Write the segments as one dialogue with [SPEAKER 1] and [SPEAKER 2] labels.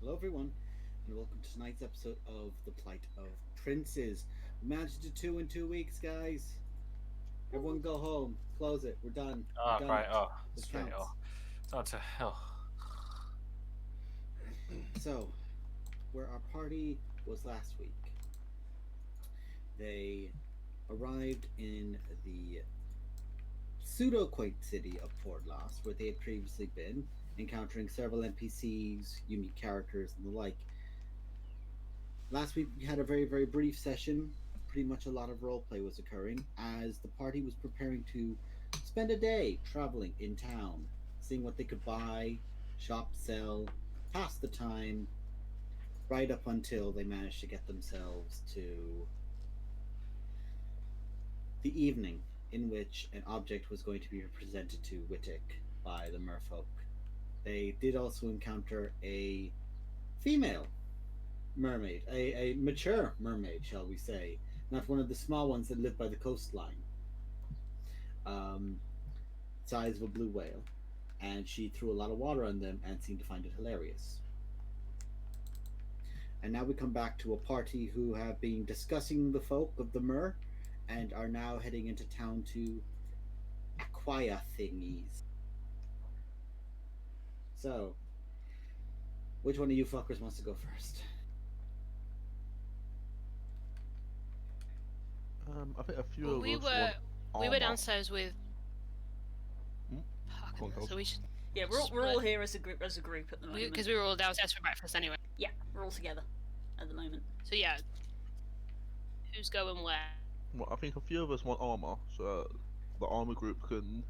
[SPEAKER 1] Hello, everyone, and welcome to tonight's episode of The Plight of Princes. We managed to do two in 2 weeks, guys. Everyone go home. Close it. We're done. We've
[SPEAKER 2] Oh,
[SPEAKER 1] done
[SPEAKER 2] right.
[SPEAKER 1] it.
[SPEAKER 2] Oh,
[SPEAKER 1] This
[SPEAKER 2] straight.
[SPEAKER 1] counts.
[SPEAKER 2] Oh, time to. Oh.
[SPEAKER 1] So, where our party was last week, they arrived in the pseudo-quaint city of Port Lost, where they had previously been, encountering several NPCs, unique characters, and the like. Last week we had a very, very brief session. Pretty much a lot of roleplay was occurring as the party was preparing to spend a day traveling in town, seeing what they could buy, shop, sell, pass the time, right up until they managed to get themselves to the evening in which an object was going to be presented to Wittick by the merfolk. They did also encounter a female mermaid, a mature mermaid, shall we say, not one of the small ones that live by the coastline. Um, Size of a blue whale, and she threw a lot of water on them and seemed to find it hilarious. And now we come back to a party who have been discussing the folk of the Mer and are now heading into town to acquire thingies. So, which one of you fuckers wants to go first?
[SPEAKER 3] I think a few
[SPEAKER 4] Well,
[SPEAKER 3] of
[SPEAKER 4] we
[SPEAKER 3] us
[SPEAKER 4] were
[SPEAKER 3] want
[SPEAKER 4] we were
[SPEAKER 3] armor.
[SPEAKER 4] downstairs with.
[SPEAKER 3] Hmm? Go on,
[SPEAKER 4] Fucking,
[SPEAKER 3] girls.
[SPEAKER 4] so we should
[SPEAKER 5] Yeah, we're all here as a group at the moment.
[SPEAKER 4] because we were all downstairs for breakfast anyway.
[SPEAKER 5] Yeah, we're all together at the moment.
[SPEAKER 4] So yeah, who's going where?
[SPEAKER 3] Well, I think a few of us want armor, so the armor group can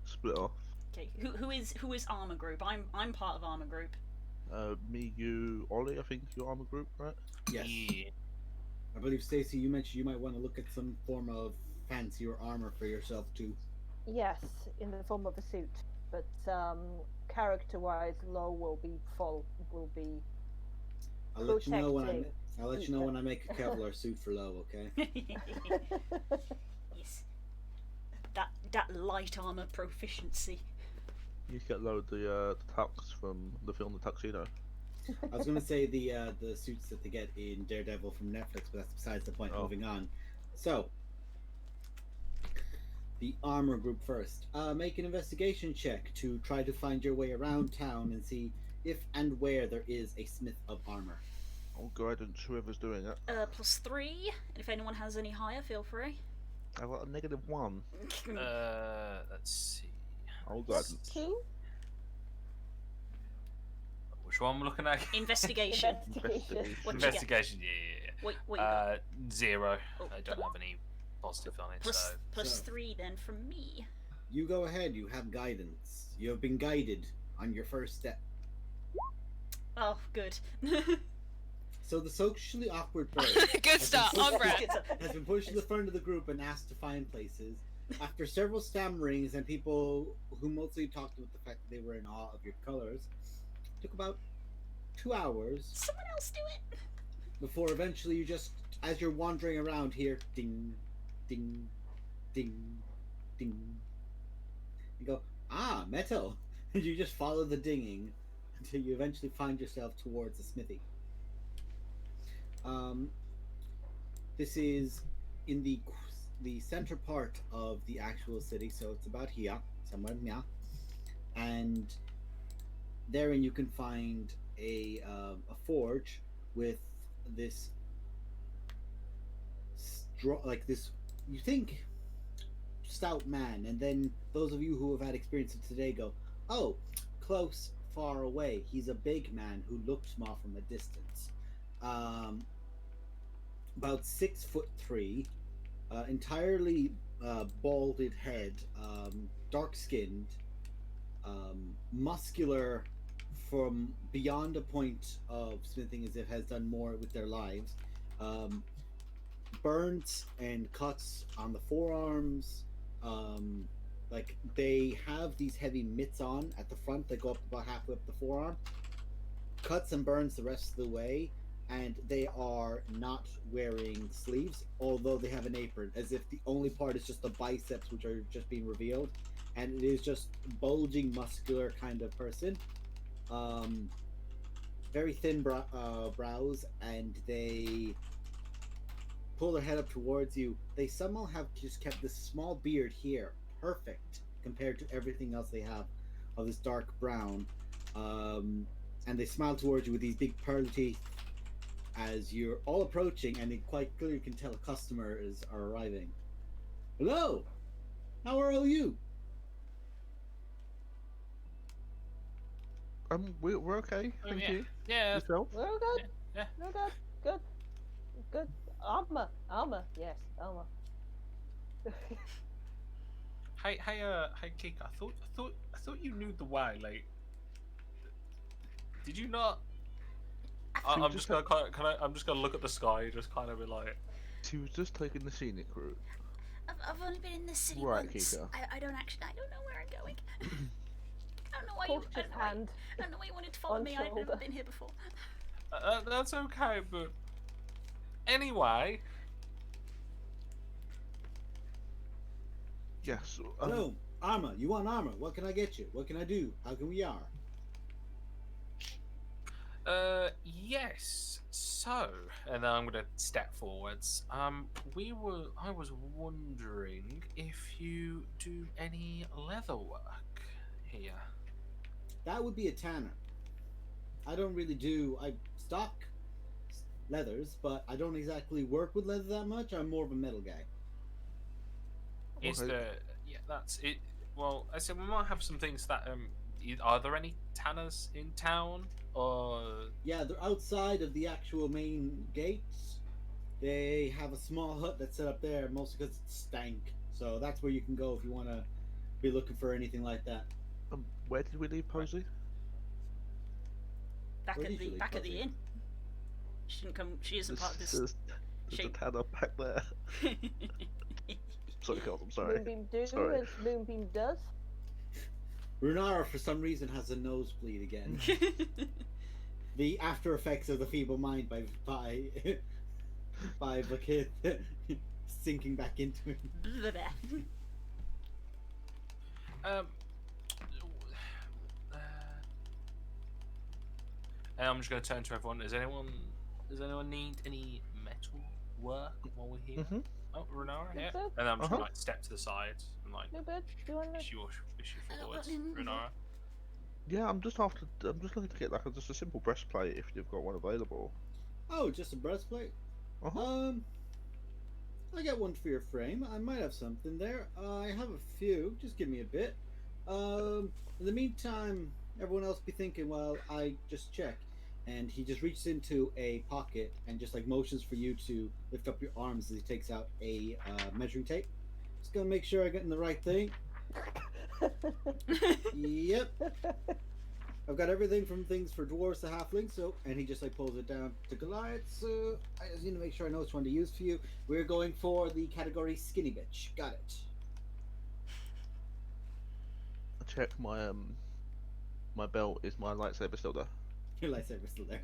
[SPEAKER 3] split off.
[SPEAKER 5] Okay, who is armor group? I'm part of armor group.
[SPEAKER 3] Me, you, Ollie. I think your armor group, right?
[SPEAKER 1] Yes.
[SPEAKER 2] Yeah.
[SPEAKER 1] I believe, Stacy, you mentioned you might want to look at some form of fancier armor for yourself too.
[SPEAKER 6] Yes, in the form of a suit, but character-wise, Lo will be full. Will be.
[SPEAKER 1] I'll let you know when
[SPEAKER 6] Protecting
[SPEAKER 1] I make a Kevlar suit for Lo. Okay.
[SPEAKER 5] Yes, that light armor proficiency.
[SPEAKER 3] You get load the tux from the film The Tuxedo.
[SPEAKER 1] I was going to say the suits that they get in Daredevil from Netflix, but that's besides the point.
[SPEAKER 3] Oh.
[SPEAKER 1] Moving on. So, the armor group first. Make an investigation check to try to find your way around town and see if and where there is a smith of armor.
[SPEAKER 3] Oh, guidance, whoever's doing it.
[SPEAKER 5] +3. And if anyone has any higher, feel free.
[SPEAKER 3] I got a -1.
[SPEAKER 2] Let's see.
[SPEAKER 3] Oh, guidance.
[SPEAKER 6] 2
[SPEAKER 2] Which one am I looking at?
[SPEAKER 5] Investigation.
[SPEAKER 3] Investigation.
[SPEAKER 5] What'd you get?
[SPEAKER 2] Investigation. Yeah.
[SPEAKER 5] What you got?
[SPEAKER 2] 0.
[SPEAKER 5] Oh,
[SPEAKER 2] I don't have any positive on it.
[SPEAKER 5] Plus,
[SPEAKER 2] So
[SPEAKER 5] +3 then from me.
[SPEAKER 1] You go ahead. You have guidance. You have been guided on your first step.
[SPEAKER 5] Oh, good.
[SPEAKER 1] So the socially awkward bird
[SPEAKER 4] Good start. On brand.
[SPEAKER 1] has been pushed to the front of the group and asked to find places. After several stammerings and people who mostly talked about the fact that they were in awe of your colors, it took about 2 hours
[SPEAKER 5] Someone else do it.
[SPEAKER 1] before eventually you just, as you're wandering around here, ding, ding, ding, ding, you go, ah, metal. And you just follow the dinging until you eventually find yourself towards the smithy. This is in the center part of the actual city, so it's about here, somewhere here, and therein you can find a forge with this like this, you think, stout man, and then those of you who have had experience of today go, oh, close, far away. He's a big man who looked small from a distance. About 6'3", entirely balded head, dark skinned, muscular from beyond a point of smithing as if has done more with their lives. Burns and cuts on the forearms. Like they have these heavy mitts on at the front that go up about halfway up the forearm. Cuts and burns the rest of the way, and they are not wearing sleeves, although they have an apron, as if the only part is just the biceps, which are just being revealed, and it is just bulging, muscular kind of person. very thin brows, and they pull their head up towards you. They somehow have just kept this small beard here, perfect compared to everything else they have, of this dark brown. And they smile towards you with these big pearl teeth as you're all approaching, and it quite clearly can tell customers are arriving. Hello, how are all you?
[SPEAKER 3] We're okay,
[SPEAKER 2] Oh,
[SPEAKER 3] thank
[SPEAKER 2] yeah.
[SPEAKER 3] you.
[SPEAKER 2] Yeah.
[SPEAKER 3] Yourself?
[SPEAKER 6] We're good.
[SPEAKER 2] Yeah.
[SPEAKER 6] We're good. Good. Armor. Yes, armor.
[SPEAKER 2] Hey, Kika. I thought you knew the way. Like, did you not?
[SPEAKER 3] She was
[SPEAKER 2] I'm just gonna I'm just gonna look at the sky, just kind of be like,
[SPEAKER 3] She was just taking the scenic route.
[SPEAKER 5] I've only been in this city
[SPEAKER 3] Right,
[SPEAKER 5] once.
[SPEAKER 3] Kika.
[SPEAKER 5] I don't know where I'm going. I don't know why you. I
[SPEAKER 6] Cautious
[SPEAKER 5] don't know why,
[SPEAKER 6] hand.
[SPEAKER 5] I don't know why you wanted to follow
[SPEAKER 6] on
[SPEAKER 5] me. I've never
[SPEAKER 6] shoulder.
[SPEAKER 5] been here before.
[SPEAKER 2] that's okay, but anyway.
[SPEAKER 3] Yes.
[SPEAKER 1] Hello, armor. You want armor? What can I get you? What can I do? How can we are?
[SPEAKER 2] Yes. So, and then I'm gonna step forwards. I was wondering if you do any leather work here.
[SPEAKER 1] That would be a tanner. I don't really do. I stock leathers, but I don't exactly work with leather that much. I'm more of a metal guy.
[SPEAKER 2] Is
[SPEAKER 3] Okay.
[SPEAKER 2] that's it. Well, I said we might have some things that are there any tanners in town or?
[SPEAKER 1] Yeah, they're outside of the actual main gates. They have a small hut that's set up there, mostly because it's stank. So that's where you can go if you want to be looking for anything like that.
[SPEAKER 3] Where did we leave Posey?
[SPEAKER 5] Back
[SPEAKER 1] Where
[SPEAKER 5] at
[SPEAKER 1] did
[SPEAKER 5] the
[SPEAKER 1] you leave
[SPEAKER 5] back at the
[SPEAKER 1] Posey?
[SPEAKER 5] inn. She didn't come. She isn't part of this.
[SPEAKER 3] There's a
[SPEAKER 5] shape.
[SPEAKER 3] tanner back there. Sorry, Carl, I'm sorry.
[SPEAKER 6] Moonbeam do
[SPEAKER 3] Sorry.
[SPEAKER 6] as Moonbeam does.
[SPEAKER 1] Runara, for some reason, has a nosebleed again. The after effects of the feeble mind by the kid sinking back into him.
[SPEAKER 2] And I'm just gonna turn to everyone. Does anyone need any metal work while we're here?
[SPEAKER 3] Mhm.
[SPEAKER 2] Oh, Renara, yeah.
[SPEAKER 6] Good.
[SPEAKER 2] And I'm just
[SPEAKER 3] Uh-huh.
[SPEAKER 2] gonna like step to the side and like
[SPEAKER 6] No good. Do you want to?
[SPEAKER 2] wish you forwards,
[SPEAKER 5] mm,
[SPEAKER 2] Renara.
[SPEAKER 3] Yeah, I'm just looking to get like just a simple breastplate if you've got one available.
[SPEAKER 1] Oh, just a breastplate?
[SPEAKER 3] Uh-huh.
[SPEAKER 1] I got one for your frame. I might have something there. I have a few. Just give me a bit. In the meantime, everyone else be thinking while I just check. And he just reaches into a pocket and just like motions for you to lift up your arms as he takes out a measuring tape. Just gonna make sure I get in the right thing. Yep. I've got everything from things for dwarves to halflings, so, and he just like pulls it down to Goliath, so I just need to make sure I know which one to use for you. We're going for the category skinny bitch. Got it.
[SPEAKER 3] I check my my belt. Is my lightsaber still there?
[SPEAKER 1] Your lightsaber's still there.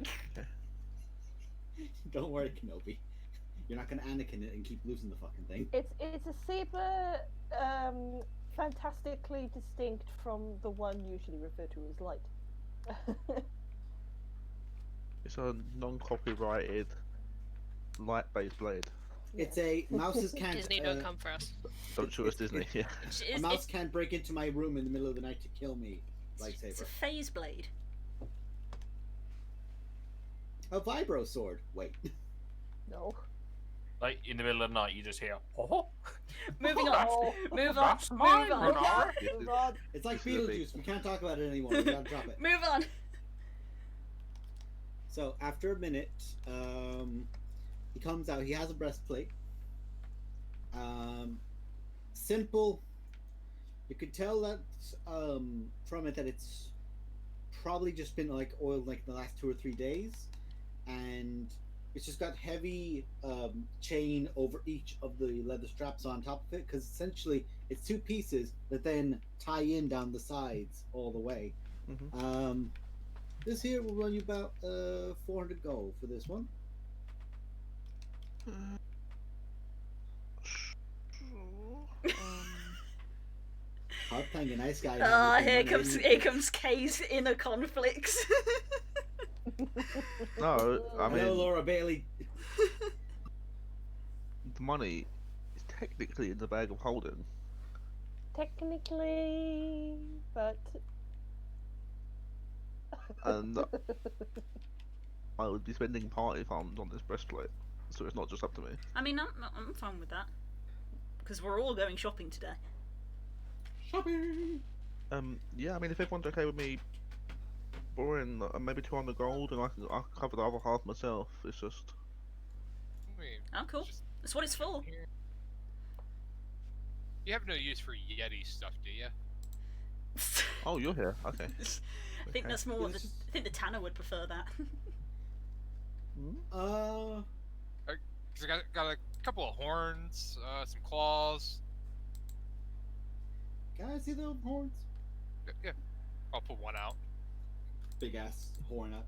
[SPEAKER 1] Don't worry, Kenobi. You're not gonna Anakin it and keep losing the fucking thing.
[SPEAKER 6] It's a saber, fantastically distinct from the one usually referred to as light.
[SPEAKER 3] It's a non-copyrighted light-based blade.
[SPEAKER 1] It's a mouses can't.
[SPEAKER 4] Disney, don't come for us.
[SPEAKER 3] Don't shoot us, Disney. Yeah.
[SPEAKER 1] A mouse can't break into my room in the middle of the night to kill me.
[SPEAKER 5] It's
[SPEAKER 1] Lightsaber.
[SPEAKER 5] a phase blade.
[SPEAKER 1] A vibro sword. Wait.
[SPEAKER 6] No.
[SPEAKER 2] Like in the middle of the night, you just hear, oh,
[SPEAKER 5] Moving on.
[SPEAKER 6] Oh.
[SPEAKER 5] Move on.
[SPEAKER 2] That's
[SPEAKER 5] Move
[SPEAKER 2] mine,
[SPEAKER 5] on.
[SPEAKER 2] Renara.
[SPEAKER 6] Move on.
[SPEAKER 1] It's like
[SPEAKER 3] This is a big-
[SPEAKER 1] Beetlejuice. We can't talk about it anymore. We gotta drop it.
[SPEAKER 5] Move on.
[SPEAKER 1] So after a minute, he comes out. He has a breastplate. Simple. You could tell that from it that it's probably just been like oiled like the last 2 or 3 days, and it's just got heavy chain over each of the leather straps on top of it, because essentially it's 2 pieces that then tie in down the sides all the way.
[SPEAKER 3] Mhm.
[SPEAKER 1] This here will run you about 400 gold for this one. Hard playing a nice guy.
[SPEAKER 5] Ah, here comes Kay's inner conflicts.
[SPEAKER 3] No, I
[SPEAKER 1] Hello,
[SPEAKER 3] mean
[SPEAKER 1] Laura Bailey.
[SPEAKER 3] the money is technically in the bag of holding.
[SPEAKER 6] Technically, but
[SPEAKER 3] And I would be spending party funds on this breastplate, so it's not just up to me.
[SPEAKER 5] I mean, I'm fine with that because we're all going shopping today.
[SPEAKER 1] Shopping.
[SPEAKER 3] Yeah, I mean, if everyone's okay with me borrowing maybe 200 gold, and I can cover the other half myself. It's just
[SPEAKER 7] I mean,
[SPEAKER 5] Oh, cool.
[SPEAKER 7] just
[SPEAKER 5] That's what it's for.
[SPEAKER 7] here. You have no use for Yeti stuff, do you?
[SPEAKER 3] oh, you're here. Okay.
[SPEAKER 5] I think
[SPEAKER 3] Okay.
[SPEAKER 5] that's more what
[SPEAKER 1] It's
[SPEAKER 5] the.
[SPEAKER 1] just-
[SPEAKER 5] I think the Tanner would prefer that.
[SPEAKER 1] Uh,
[SPEAKER 7] Cause I got a couple of horns, some claws.
[SPEAKER 1] can I see the horns?
[SPEAKER 7] Yeah, I'll put one out.
[SPEAKER 1] Big ass horn up.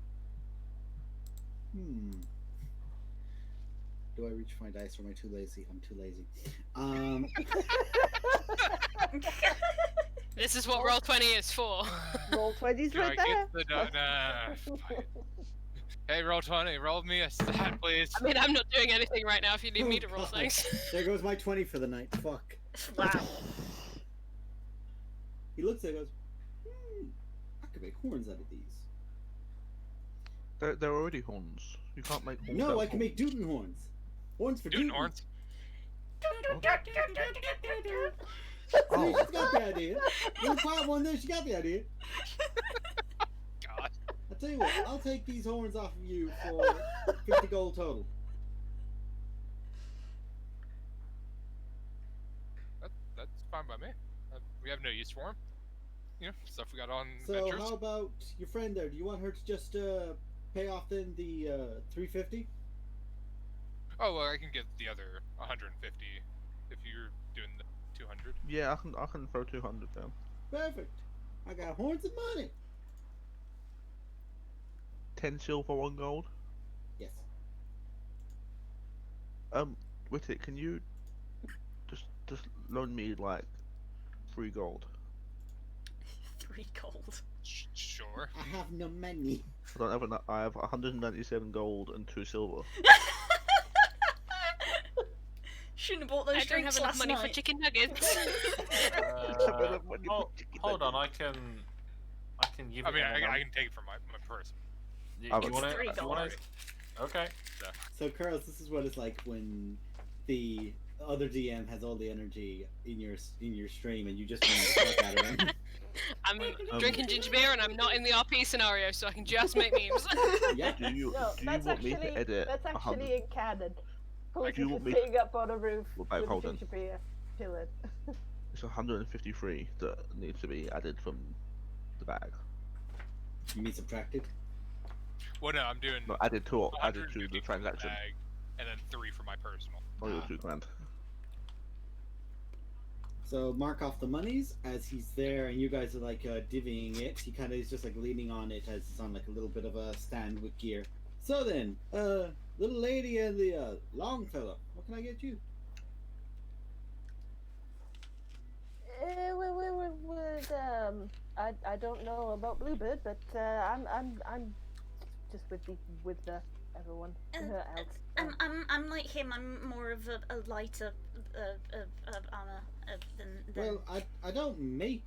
[SPEAKER 1] Do I reach for my dice or am I too lazy? I'm too lazy.
[SPEAKER 4] This is what Roll20 is for.
[SPEAKER 6] roll 20s
[SPEAKER 7] Do
[SPEAKER 6] right
[SPEAKER 7] I
[SPEAKER 6] there.
[SPEAKER 7] get the fine. Hey, Roll20, roll me a stat, please.
[SPEAKER 4] I mean, I'm not doing anything right now if you need me
[SPEAKER 1] Oh,
[SPEAKER 4] to roll
[SPEAKER 1] God.
[SPEAKER 4] things.
[SPEAKER 1] There goes my 20 for the night. Fuck.
[SPEAKER 5] Wow.
[SPEAKER 1] He looks at it and goes, I could make horns out of these.
[SPEAKER 3] They're already horns. You can't make horns. out
[SPEAKER 1] No,
[SPEAKER 3] of
[SPEAKER 1] I can make Dootin horns. Horns for
[SPEAKER 7] Doing
[SPEAKER 1] Dootin.
[SPEAKER 7] horns.
[SPEAKER 1] See, she's got the idea. Little quiet one there, she got the idea.
[SPEAKER 7] God.
[SPEAKER 1] I'll tell you what, I'll take these horns off of you for 50 gold total.
[SPEAKER 7] That's fine by me. We have no use for him. You know, stuff we got on
[SPEAKER 1] So
[SPEAKER 7] adventures.
[SPEAKER 1] how about your friend there? Do you want her to just pay off then the 350?
[SPEAKER 7] Oh, well, I can get the other 150 if you're doing the 200.
[SPEAKER 3] Yeah, I can throw 200 down.
[SPEAKER 1] Perfect. I got horns and money.
[SPEAKER 3] 10 silver, 1 gold.
[SPEAKER 1] Yes.
[SPEAKER 3] Wittit, can you just loan me like 3 gold?
[SPEAKER 5] 3 gold.
[SPEAKER 7] Sure.
[SPEAKER 1] I have no money.
[SPEAKER 3] I don't have enough. I have 197 gold and 2 silver.
[SPEAKER 5] Shouldn't have bought
[SPEAKER 4] I
[SPEAKER 5] those
[SPEAKER 4] don't
[SPEAKER 5] drinks
[SPEAKER 4] have enough
[SPEAKER 5] last
[SPEAKER 4] money for
[SPEAKER 5] night.
[SPEAKER 4] chicken nuggets.
[SPEAKER 2] Hold on, I can give
[SPEAKER 7] I mean,
[SPEAKER 2] you
[SPEAKER 7] I can take it from my purse.
[SPEAKER 2] You,
[SPEAKER 3] Oh,
[SPEAKER 2] you
[SPEAKER 3] it's
[SPEAKER 2] wanna,
[SPEAKER 5] $3.
[SPEAKER 2] you wanna, okay.
[SPEAKER 1] So, Carlos, this is what it's like when the other DM has all the energy in your stream, and you just want to fuck out of him.
[SPEAKER 4] I'm drinking ginger beer and I'm not in the RP scenario, so I can just make memes.
[SPEAKER 1] Yeah.
[SPEAKER 3] Do you
[SPEAKER 6] No, that's
[SPEAKER 3] want me
[SPEAKER 6] actually
[SPEAKER 3] to edit
[SPEAKER 6] that's
[SPEAKER 3] 100?
[SPEAKER 6] actually in canon. Who's
[SPEAKER 3] do you want me-
[SPEAKER 6] sitting up on a roof
[SPEAKER 3] Well,
[SPEAKER 6] with a
[SPEAKER 3] hold on.
[SPEAKER 6] ginger beer, chilling.
[SPEAKER 3] It's 153 that needs to be added from the bag.
[SPEAKER 1] You mean subtracted?
[SPEAKER 7] Well, no, I'm doing
[SPEAKER 3] No, added to the
[SPEAKER 7] 150 for
[SPEAKER 3] transaction.
[SPEAKER 7] bag, and then 3 for my personal.
[SPEAKER 3] Oh, you're 2 grand.
[SPEAKER 1] So mark off the monies as he's there, and you guys are like divvying it. He kind of is just like leaning on it as it's on like a little bit of a stand with gear. So then, little lady and the long fellow, what can I get you?
[SPEAKER 6] I don't know about Bluebird, but I'm just with everyone else.
[SPEAKER 5] I'm like him. I'm more of a lighter armor than.
[SPEAKER 1] Well, I don't make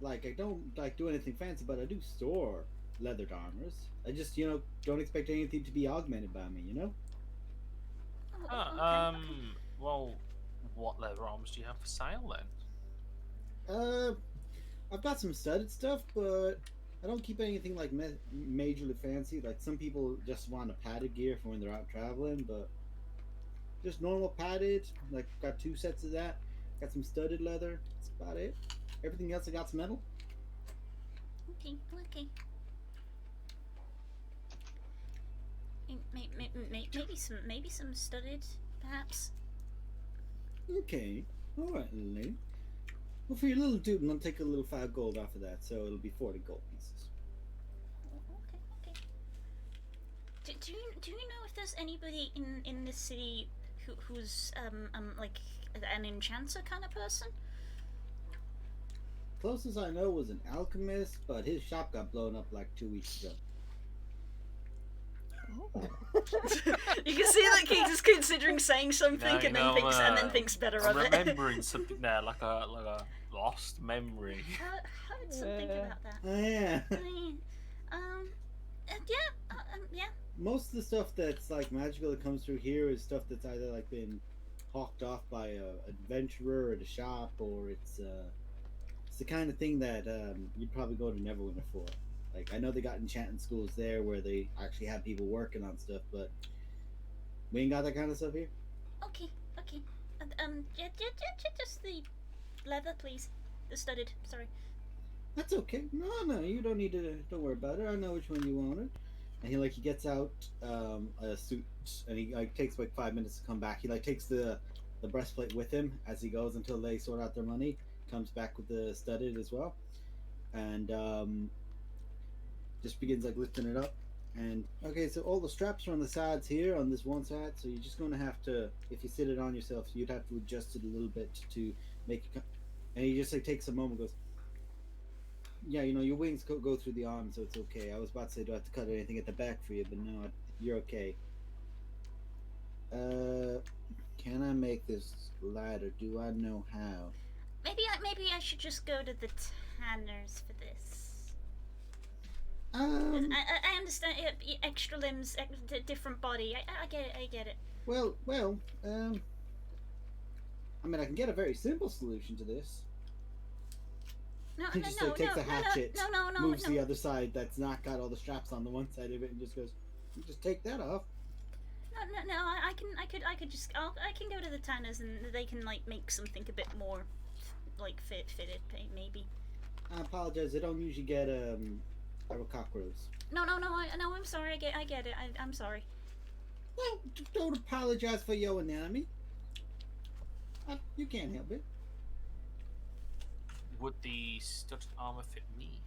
[SPEAKER 1] I don't like do anything fancy, but I do store leathered armors. I just don't expect anything to be augmented by me.
[SPEAKER 5] Oh, okay.
[SPEAKER 2] Well, what leather arms do you have for sale then?
[SPEAKER 1] I've got some studded stuff, but I don't keep anything like majorly fancy. Like some people just want a padded gear for when they're out traveling, but just normal padded. Like got 2 sets of that. Got some studded leather. That's about it. Everything else I got some metal.
[SPEAKER 5] Okay. Maybe some studded, perhaps.
[SPEAKER 1] Okay. All right, little lady. Well, for your little dude, I'll take a little 5 gold off of that, so it'll be 40 gold pieces.
[SPEAKER 5] Okay. Do you know if there's anybody in this city who's like an enchanter kind of person?
[SPEAKER 1] Closest I know was an alchemist, but his shop got blown up like 2 weeks ago.
[SPEAKER 5] You can see that Keith is considering saying something
[SPEAKER 2] No,
[SPEAKER 5] and then thinks better
[SPEAKER 2] I'm
[SPEAKER 5] of it.
[SPEAKER 2] remembering something there, like a lost memory.
[SPEAKER 5] Heard something about that.
[SPEAKER 1] Oh yeah.
[SPEAKER 5] Yeah.
[SPEAKER 1] Most of the stuff that's like magical that comes through here is stuff that's either like been hawked off by a adventurer at a shop, or it's the kind of thing that you'd probably go to Neverwinter for. Like, I know they got enchanting schools there where they actually have people working on stuff, but we ain't got that kind of stuff here.
[SPEAKER 5] Okay. Just the leather, please. The studded. Sorry.
[SPEAKER 1] That's okay. No, you don't need to. Don't worry about it. I know which one you wanted. And he gets out a suit, and he like takes like 5 minutes to come back. He like takes the breastplate with him as he goes until they sort out their money. Comes back with the studded as well, and just begins like lifting it up. And okay, so all the straps are on the sides here on this one side, so you're just gonna have to, if you sit it on yourself, you'd have to adjust it a little bit to make it and he just like takes a moment, goes, yeah, you know, your wings go through the arm, so it's okay. I was about to say, do I have to cut anything at the back for you, but no, you're okay. Can I make this lighter? Do I know how?
[SPEAKER 5] Maybe I should just go to the tanners for this.
[SPEAKER 1] Um,
[SPEAKER 5] I understand. Extra limbs, different body. I get it.
[SPEAKER 1] Well, I mean, I can get a very simple solution to this. He just takes a hatchet, moves the other side that's not got all the straps on the one side of it, and just goes, "You just take that off."
[SPEAKER 5] No. I can go to the tanners and they can like make something a bit more, like fitted maybe.
[SPEAKER 1] I apologize. I don't usually get cockroaches.
[SPEAKER 5] No. I'm sorry. I get it. I'm sorry.
[SPEAKER 1] Well, don't apologize for your anatomy. You can't help it.
[SPEAKER 2] Would the studded armor fit me?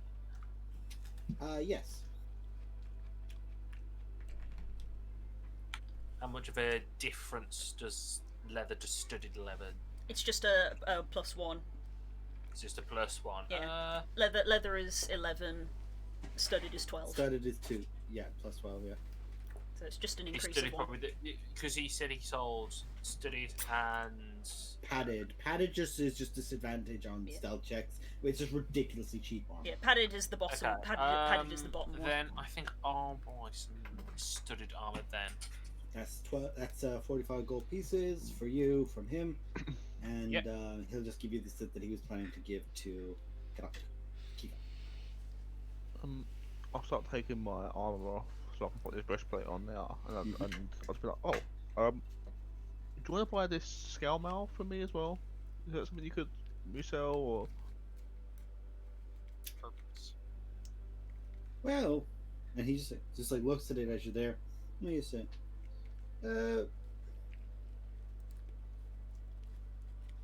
[SPEAKER 1] Yes.
[SPEAKER 2] How much of a difference does leather to studded leather?
[SPEAKER 5] It's just a +1.
[SPEAKER 2] It's just a +1.
[SPEAKER 5] Yeah. Leather is 11. Studded is 12.
[SPEAKER 1] Studded is 2. Yeah, +12. Yeah.
[SPEAKER 5] So it's just an increase
[SPEAKER 2] Studded
[SPEAKER 5] of 1.
[SPEAKER 2] probably because he said he sold studded and
[SPEAKER 1] Padded. Padded is just disadvantage on stealth checks. It's just ridiculously cheap armor.
[SPEAKER 5] Yeah, padded is the bottom.
[SPEAKER 2] Okay.
[SPEAKER 5] Padded is the bottom one.
[SPEAKER 2] Then I think I'll buy some studded armor then.
[SPEAKER 1] That's 12. That's 45 gold pieces for you from him, and
[SPEAKER 2] Yep.
[SPEAKER 1] He'll just give you the set that he was planning to give to Kiva.
[SPEAKER 3] I'll start taking my armor off so I can put this breastplate on now, and I'll just be like, oh, do you want to buy this scale mail from me as well? Is that something you could resell, or?
[SPEAKER 7] Purpose.
[SPEAKER 1] Well, and he just like looks at it as you're there. What do you say?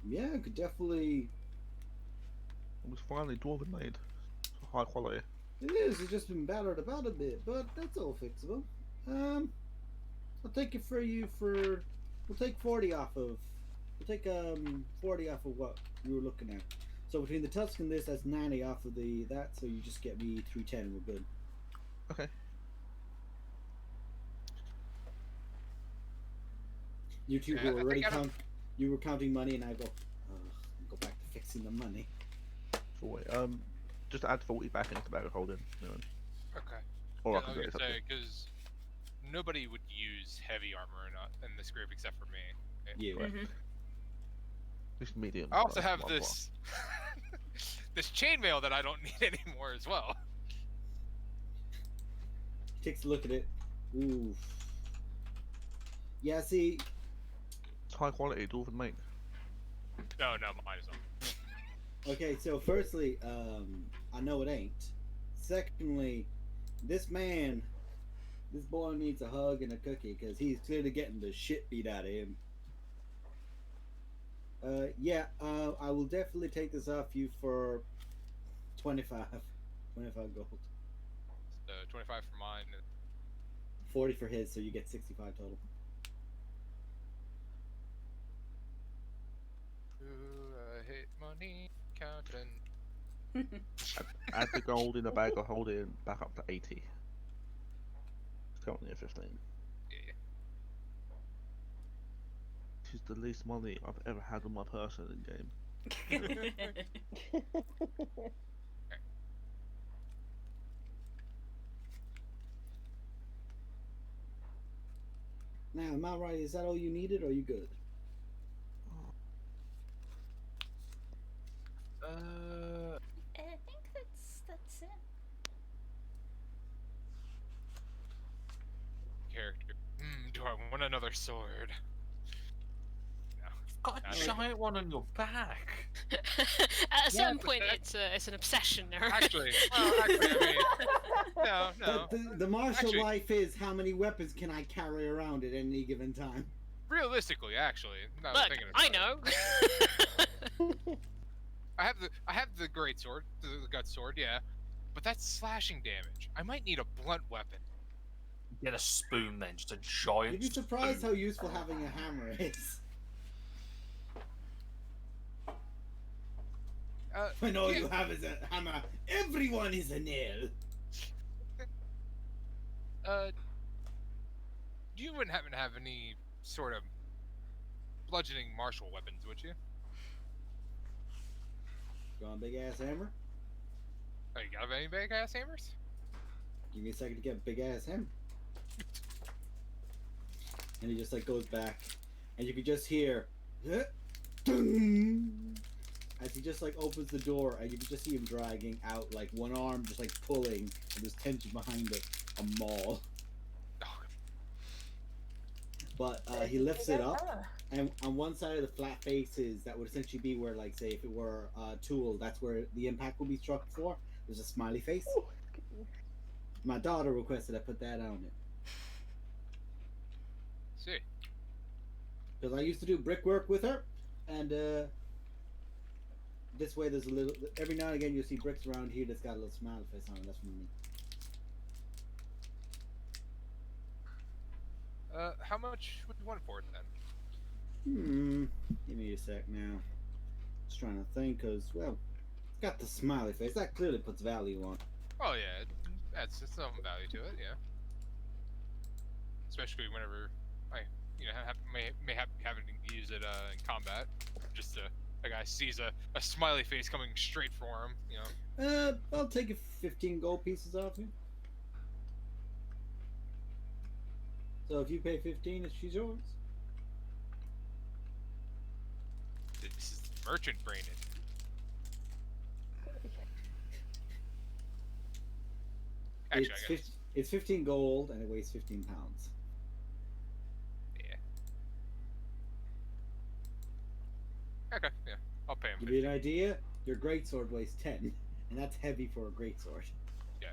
[SPEAKER 1] Yeah, I could definitely.
[SPEAKER 3] It was finally dwarven made, high quality.
[SPEAKER 1] It is. It's just been battered about a bit, but that's all fixable. I'll take it for you for. We'll take 40 off of. We'll take 40 off of what you were looking at. So between the tusk and this, that's 90 off of that. So you just get me 310, and we're good.
[SPEAKER 3] Okay.
[SPEAKER 1] You two
[SPEAKER 7] Yeah,
[SPEAKER 1] were
[SPEAKER 7] I
[SPEAKER 1] already
[SPEAKER 7] think I don't-
[SPEAKER 1] you were counting money, and I go back to fixing the money.
[SPEAKER 3] So wait, just add 40 back into the bag of holding, you know,
[SPEAKER 7] Okay.
[SPEAKER 3] or
[SPEAKER 7] Yeah,
[SPEAKER 3] I can
[SPEAKER 7] I
[SPEAKER 3] do
[SPEAKER 7] was
[SPEAKER 3] it.
[SPEAKER 7] gonna say because nobody would use heavy armor in this group except for me.
[SPEAKER 1] You.
[SPEAKER 5] Mhm.
[SPEAKER 3] This medium.
[SPEAKER 7] I also
[SPEAKER 3] size
[SPEAKER 7] have
[SPEAKER 3] one
[SPEAKER 7] this this chainmail that I don't need anymore as well.
[SPEAKER 1] Takes a look at it. Oof. Yeah, see,
[SPEAKER 3] It's high quality dwarven made.
[SPEAKER 7] No, mine is not.
[SPEAKER 1] okay, so firstly, I know it ain't. Secondly, this boy needs a hug and a cookie because he's clearly getting the shit beat out of him. Yeah, I will definitely take this off you for 25 gold.
[SPEAKER 7] So 25 for mine.
[SPEAKER 1] 40 for his, so you get 65 total.
[SPEAKER 7] Ooh, I hate money counting.
[SPEAKER 3] Add the gold in the bag of holding back up to 80. currently at 15.
[SPEAKER 7] Yeah.
[SPEAKER 3] This is the least money I've ever had on my person in game.
[SPEAKER 1] Now, am I right? Is that all you needed, or are you good?
[SPEAKER 5] I think that's it.
[SPEAKER 7] Character. Do I want another sword? No.
[SPEAKER 2] Got a
[SPEAKER 7] I
[SPEAKER 2] giant one on your back.
[SPEAKER 4] At a certain
[SPEAKER 7] but
[SPEAKER 4] point,
[SPEAKER 7] that-
[SPEAKER 4] it's an obsession. Now.
[SPEAKER 7] Actually, I mean, no.
[SPEAKER 1] But the martial
[SPEAKER 7] Actually-
[SPEAKER 1] life is how many weapons can I carry around at any given time?
[SPEAKER 7] Realistically, actually, now that I'm
[SPEAKER 4] Look,
[SPEAKER 7] thinking
[SPEAKER 4] I
[SPEAKER 7] about it.
[SPEAKER 4] know.
[SPEAKER 7] I have the great sword, the gut sword, yeah, but that's slashing damage. I might need a blunt weapon.
[SPEAKER 2] Get a spoon then, just a giant.
[SPEAKER 1] You'd be surprised how
[SPEAKER 2] spoon.
[SPEAKER 1] useful having a hammer is. When all
[SPEAKER 7] yeah,
[SPEAKER 1] you have is a hammer, everyone is a nail.
[SPEAKER 7] You wouldn't happen to have any sort of bludgeoning martial weapons, would you?
[SPEAKER 1] You want a big ass hammer?
[SPEAKER 7] Oh, you got any big ass hammers?
[SPEAKER 1] Give me a second to get a big ass hammer. And he just like goes back, and you can just hear, "Ding," as he just like opens the door, and you can just see him dragging out like one arm, just like pulling, and there's tension behind it, a maul.
[SPEAKER 7] Oh,
[SPEAKER 1] But he lifts it up, and on one side of the flat faces, that would essentially be where, like, say, if it were a tool, that's where the impact will be struck for. There's a smiley face. My daughter requested I put that on it.
[SPEAKER 7] see.
[SPEAKER 1] Because I used to do brickwork with her, and this way there's a little. Every now and again you'll see bricks around here that's got a little smiley face on it. That's from me.
[SPEAKER 7] How much would you want for it then?
[SPEAKER 1] Give me a sec now. Just trying to think, because, well, it's got the smiley face. That clearly puts value on it.
[SPEAKER 7] Oh yeah, that's some value to it, yeah. Especially whenever I, may have having to use it in combat. Just a guy sees a smiley face coming straight for him, you know.
[SPEAKER 1] I'll take 15 gold pieces off you. So if you pay 15, she's yours.
[SPEAKER 7] This is merchant branded. Actually,
[SPEAKER 1] It's 15 gold and it weighs 15 pounds.
[SPEAKER 7] yeah. Okay, yeah, I'll pay him.
[SPEAKER 1] Give you an idea, your greatsword weighs 10, and that's heavy for a greatsword.
[SPEAKER 7] Yeah.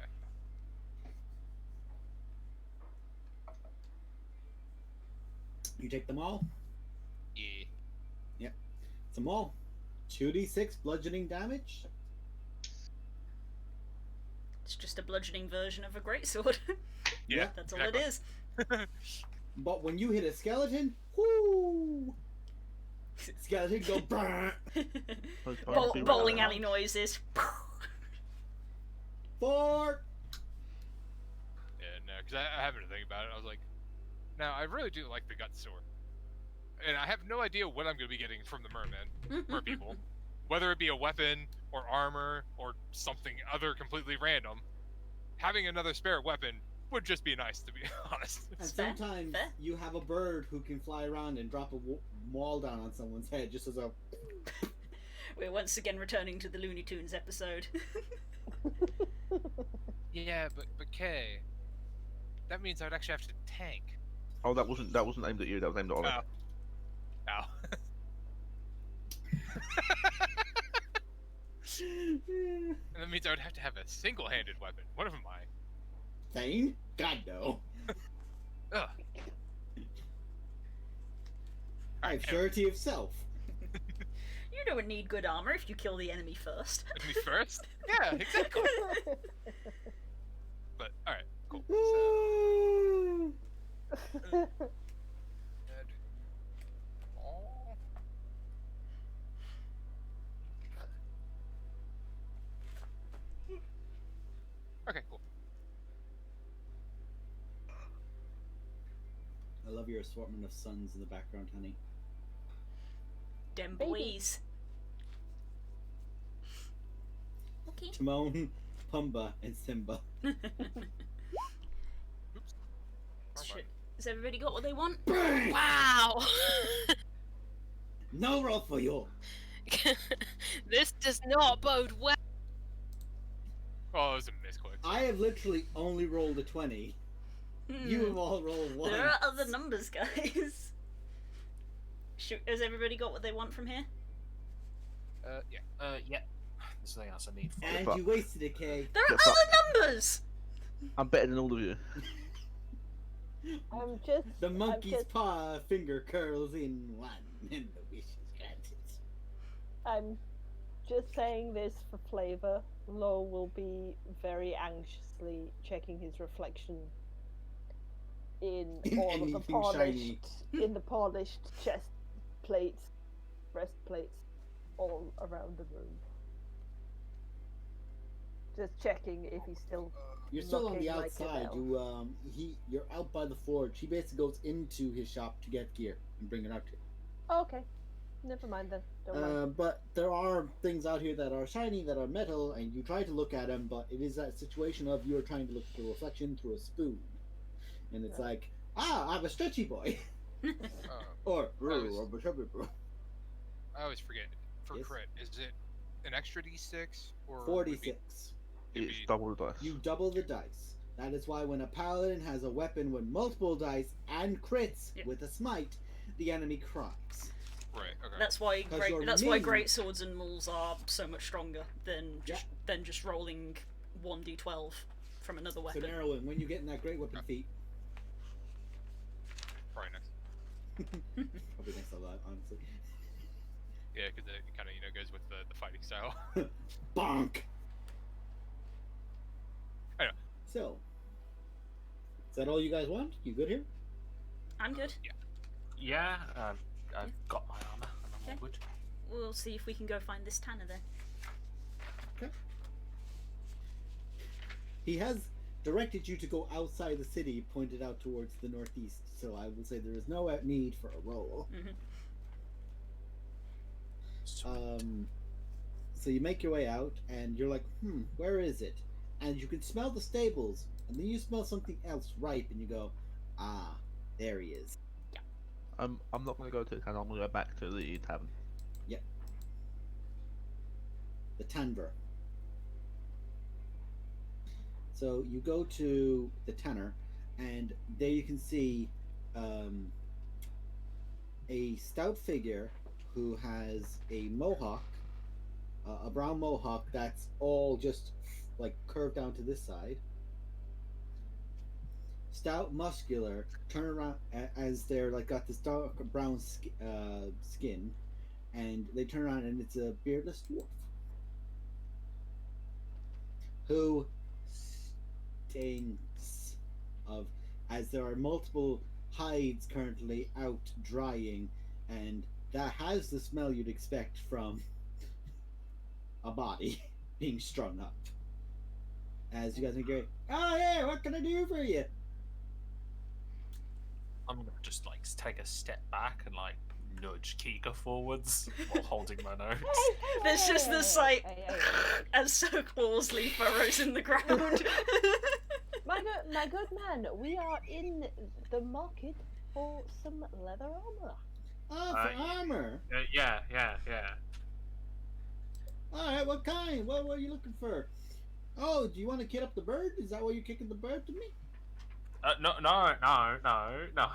[SPEAKER 1] You take them all?
[SPEAKER 7] Yeah.
[SPEAKER 1] Yep. It's them all. 2d6 bludgeoning damage.
[SPEAKER 5] It's just a bludgeoning version of a greatsword.
[SPEAKER 7] Yeah.
[SPEAKER 5] That's all
[SPEAKER 7] exactly.
[SPEAKER 5] it is.
[SPEAKER 1] But when you hit a skeleton, whoo! Skeleton go brrr.
[SPEAKER 5] Bowling alley noises.
[SPEAKER 1] 4.
[SPEAKER 7] Yeah, no, because I happened to think about it. I was like, now I really do like the gut sword, and I have no idea what I'm going to be getting from the mer people, whether it be a weapon or armor or something other completely random. Having another spare weapon would just be nice, to be honest.
[SPEAKER 1] And
[SPEAKER 5] Fair,
[SPEAKER 1] sometimes
[SPEAKER 5] fair.
[SPEAKER 1] you have a bird who can fly around and drop a wall down on someone's head just as a.
[SPEAKER 5] We're once again returning to the Looney Tunes episode.
[SPEAKER 7] Yeah, but Kay, that means I'd actually have to tank.
[SPEAKER 3] Oh, that wasn't aimed at you. That was aimed at Oliver.
[SPEAKER 7] Ow. And that means I would have to have a single-handed weapon. What am I?
[SPEAKER 1] Thane? God no.
[SPEAKER 7] Ugh.
[SPEAKER 1] I have surety of self.
[SPEAKER 5] You don't need good armor if you kill the enemy first.
[SPEAKER 7] Me first? Yeah, exactly. But alright, cool. So, oh. Okay, cool.
[SPEAKER 1] love your assortment of suns in the background, honey.
[SPEAKER 5] Dem
[SPEAKER 6] Baby.
[SPEAKER 5] boys. Okay.
[SPEAKER 1] Timon, Pumbaa, and Simba.
[SPEAKER 7] Wrong
[SPEAKER 5] Shit. Has everybody got what they want?
[SPEAKER 4] Wow.
[SPEAKER 1] No roll for you.
[SPEAKER 4] This does not bode well.
[SPEAKER 7] Oh, it was a misclick.
[SPEAKER 1] I have literally only rolled a 20. You have all rolled 1.
[SPEAKER 5] There are other numbers, guys. Has everybody got what they want from here?
[SPEAKER 7] Yeah.
[SPEAKER 2] Yeah. There's nothing else I need for
[SPEAKER 1] And
[SPEAKER 3] fuck.
[SPEAKER 1] you wasted it, Kay.
[SPEAKER 5] There are
[SPEAKER 3] Get fucked.
[SPEAKER 5] other numbers!
[SPEAKER 3] I'm better than all of you.
[SPEAKER 6] I'm just.
[SPEAKER 1] The
[SPEAKER 6] I'm
[SPEAKER 1] monkey's
[SPEAKER 6] just-
[SPEAKER 1] paw finger curls in one, and the wish is granted.
[SPEAKER 6] I'm just saying this for flavor. Lo will be very anxiously checking his reflection in all of the
[SPEAKER 1] Anything
[SPEAKER 6] polished,
[SPEAKER 1] shiny.
[SPEAKER 6] in the polished chest plates, breastplates, all around the room. Just checking if he's still.
[SPEAKER 1] You're still on the
[SPEAKER 6] Looking like
[SPEAKER 1] outside.
[SPEAKER 6] an elf.
[SPEAKER 1] You're out by the forge. He basically goes into his shop to get gear and bring it out to you.
[SPEAKER 6] Oh, okay, never mind then. Don't mind.
[SPEAKER 1] But there are things out here that are shiny, that are metal, and you try to look at them, but it is that situation of you're trying to look at the reflection through a spoon, and it's
[SPEAKER 6] Yeah.
[SPEAKER 1] like, I'm a stretchy boy, or I'm a chubby boy.
[SPEAKER 7] I always forget. For
[SPEAKER 1] Yes.
[SPEAKER 7] crit, is it an extra d6 or would it be-
[SPEAKER 1] 46.
[SPEAKER 7] it'd
[SPEAKER 3] It's
[SPEAKER 7] be-
[SPEAKER 3] double the dice.
[SPEAKER 1] You double the dice. That is why when a paladin has a weapon with multiple dice and crits
[SPEAKER 5] Yep.
[SPEAKER 1] with a smite, the enemy cries.
[SPEAKER 7] Right. Okay.
[SPEAKER 5] That's why
[SPEAKER 1] 'Cause you're
[SPEAKER 5] that's why
[SPEAKER 1] mean.
[SPEAKER 5] great swords and mauls are so much stronger than just rolling 1d12 from another
[SPEAKER 1] So
[SPEAKER 5] weapon.
[SPEAKER 1] narrowing when you get in that great weapon feat.
[SPEAKER 7] Probably next.
[SPEAKER 1] Probably next a lot, honestly.
[SPEAKER 7] Yeah, because it kind of goes with the fighting style.
[SPEAKER 1] Bonk.
[SPEAKER 7] I know.
[SPEAKER 1] So, is that all you guys want? You good here?
[SPEAKER 5] I'm good.
[SPEAKER 2] Yeah, I've got my armor, and I'm all
[SPEAKER 5] Okay.
[SPEAKER 2] good.
[SPEAKER 5] We'll see if we can go find this Tanner then.
[SPEAKER 1] He has directed you to go outside the city, pointed out towards the northeast. So I will say there is no need for a roll. So you make your way out, and you're like, where is it? And you can smell the stables, and then you smell something else ripe, and you go, there he is.
[SPEAKER 3] I'm not going to go to the town. I'm going to go back to the tavern.
[SPEAKER 1] The Tanver. So you go to the Tanner, and there you can see a stout figure who has a mohawk, a brown mohawk that's all just like curved down to this side. Stout, muscular, turn around as they're like got this dark brown skin, and they turn around and it's a beardless dwarf who stinks of, as there are multiple hides currently out drying, and that has the smell you'd expect from a body being strung up. As you guys are going, oh yeah, what can I do for you?
[SPEAKER 2] I'm gonna just like take a step back and like nudge Kika forwards while holding my nose.
[SPEAKER 5] There's just the sight as so claws leave furrows in the ground.
[SPEAKER 6] My good man, we are in the market for some leather armor.
[SPEAKER 1] Oh, for armor.
[SPEAKER 2] Yeah.
[SPEAKER 1] Alright, what kind? What are you looking for? Oh, do you want to kid up the bird? Is that why you're kicking the bird to me?
[SPEAKER 2] No.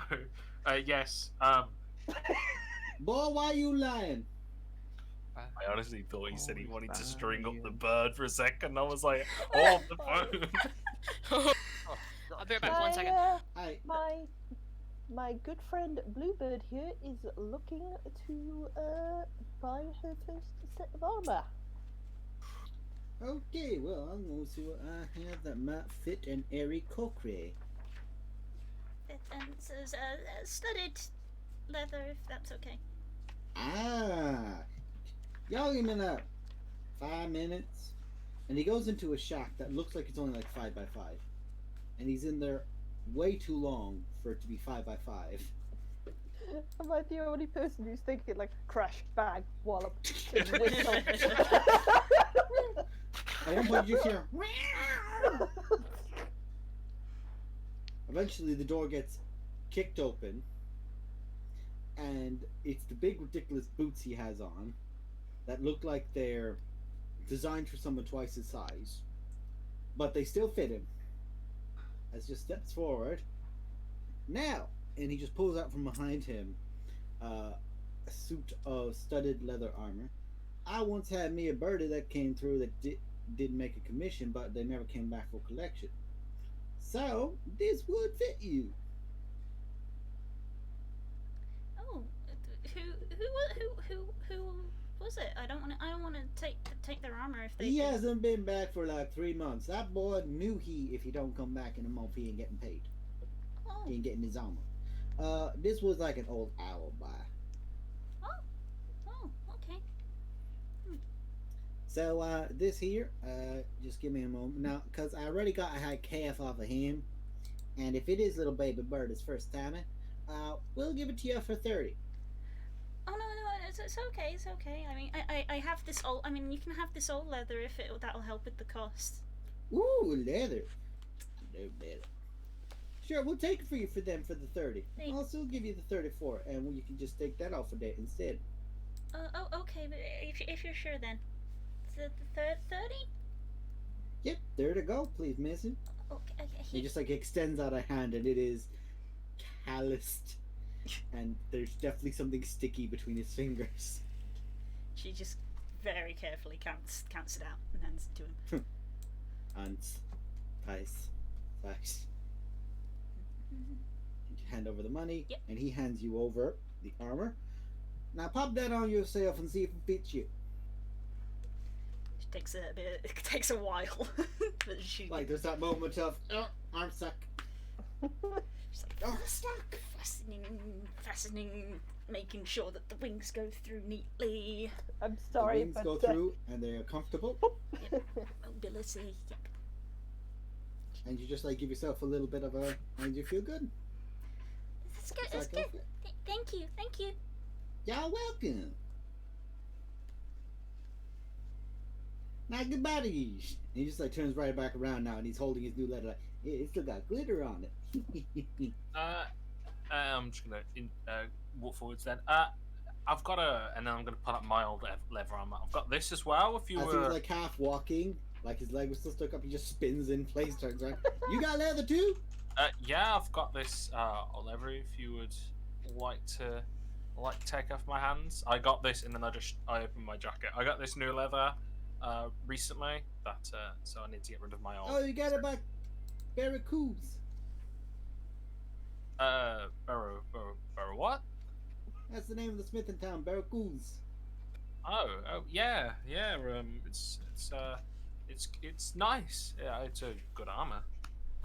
[SPEAKER 2] Yes.
[SPEAKER 1] Boy, why you lying?
[SPEAKER 2] I honestly thought he said he
[SPEAKER 3] Oh,
[SPEAKER 2] wanted to
[SPEAKER 3] it's
[SPEAKER 2] string up the
[SPEAKER 3] Ian.
[SPEAKER 2] bird for a second. I was like, oh, the phone.
[SPEAKER 4] I'll be right back for 1 second.
[SPEAKER 1] I
[SPEAKER 6] My good friend Bluebird here is looking to buy her first set of armor.
[SPEAKER 1] okay. Well, I'm going to see what I have that might fit an airy cockray.
[SPEAKER 5] And says studded leather, if that's okay.
[SPEAKER 1] Y'all give me that 5 minutes, and he goes into a shack that looks like it's only like 5 by 5, and he's in there way too long for it to be 5 by 5.
[SPEAKER 6] Am I the only person who's thinking like crash, bang, wallop, whistle?
[SPEAKER 1] At one point, you just hear. Eventually, the door gets kicked open, and it's the big, ridiculous boots he has on that look like they're designed for someone twice his size, but they still fit him. As just steps forward. Now, and he just pulls out from behind him a suit of studded leather armor. I once had me a birdie that came through that didn't make a commission, but they never came back for collection. So this would fit you.
[SPEAKER 5] Oh, who was it? I don't want to take their armor if they.
[SPEAKER 1] He hasn't been back for like 3 months. That boy knew if he don't come back in a month, he ain't getting paid.
[SPEAKER 5] Oh.
[SPEAKER 1] He ain't getting his armor. This was like an old owl buy.
[SPEAKER 5] Oh, okay.
[SPEAKER 1] So this here, just give me a moment now, cause I already got a high calf off of him, and if it is little baby bird his first time, we'll give it to you for 30.
[SPEAKER 5] Oh no, it's okay, it's okay. I mean, I have this old. I mean, you can have this old leather if that'll help with the cost.
[SPEAKER 1] Ooh, leather. No leather. Sure, we'll take it for you for the 30.
[SPEAKER 5] Thanks.
[SPEAKER 1] I'll still give you the 34, and you can just take that off of that instead.
[SPEAKER 5] Okay, but if you're sure then, the 30.
[SPEAKER 1] Yep, there to go, please, missing.
[SPEAKER 5] Okay.
[SPEAKER 1] He just like extends out a hand, and it is calloused, and there's definitely something sticky between his fingers.
[SPEAKER 5] She just very carefully counts it out and hands it to him.
[SPEAKER 1] Ants, ties, facts. You hand over the money,
[SPEAKER 5] Yep.
[SPEAKER 1] and he hands you over the armor. Now pop that on yourself and see if it fits you.
[SPEAKER 5] It takes a while, but she
[SPEAKER 1] Like there's that moment of arm suck.
[SPEAKER 5] she's like,
[SPEAKER 1] Oh, stuck.
[SPEAKER 5] fastening, making sure that the wings go through neatly.
[SPEAKER 6] I'm
[SPEAKER 1] The
[SPEAKER 6] sorry,
[SPEAKER 1] wings
[SPEAKER 6] but
[SPEAKER 1] go through, and they're comfortable.
[SPEAKER 5] Mobility. Yep.
[SPEAKER 1] And you just like give yourself a little bit of a, and you feel good.
[SPEAKER 5] That's good.
[SPEAKER 1] It's
[SPEAKER 5] That's
[SPEAKER 1] like,
[SPEAKER 5] good.
[SPEAKER 1] okay.
[SPEAKER 5] Thank you.
[SPEAKER 1] Y'all welcome. Now goodbye to you. And he just like turns right back around now, and he's holding his new letter. Like, it still got glitter on it.
[SPEAKER 2] I'm just gonna walk forwards then. I've got and then I'm gonna pull up my old leather armor. I've got this as well. If you
[SPEAKER 1] As he was like half walking, like his leg was still stuck up, he just spins in place, turns around. You got leather too?
[SPEAKER 2] yeah, I've got this old leather. If you would like to take off my hands, I got this, and then I opened my jacket. I got this new leather recently. So I need to get rid of my old.
[SPEAKER 1] Oh, you got it by Barracudas.
[SPEAKER 2] Barrow what?
[SPEAKER 1] That's the name of the smith in town, Barracudas.
[SPEAKER 2] Oh yeah. It's nice. Yeah, it's a good armor.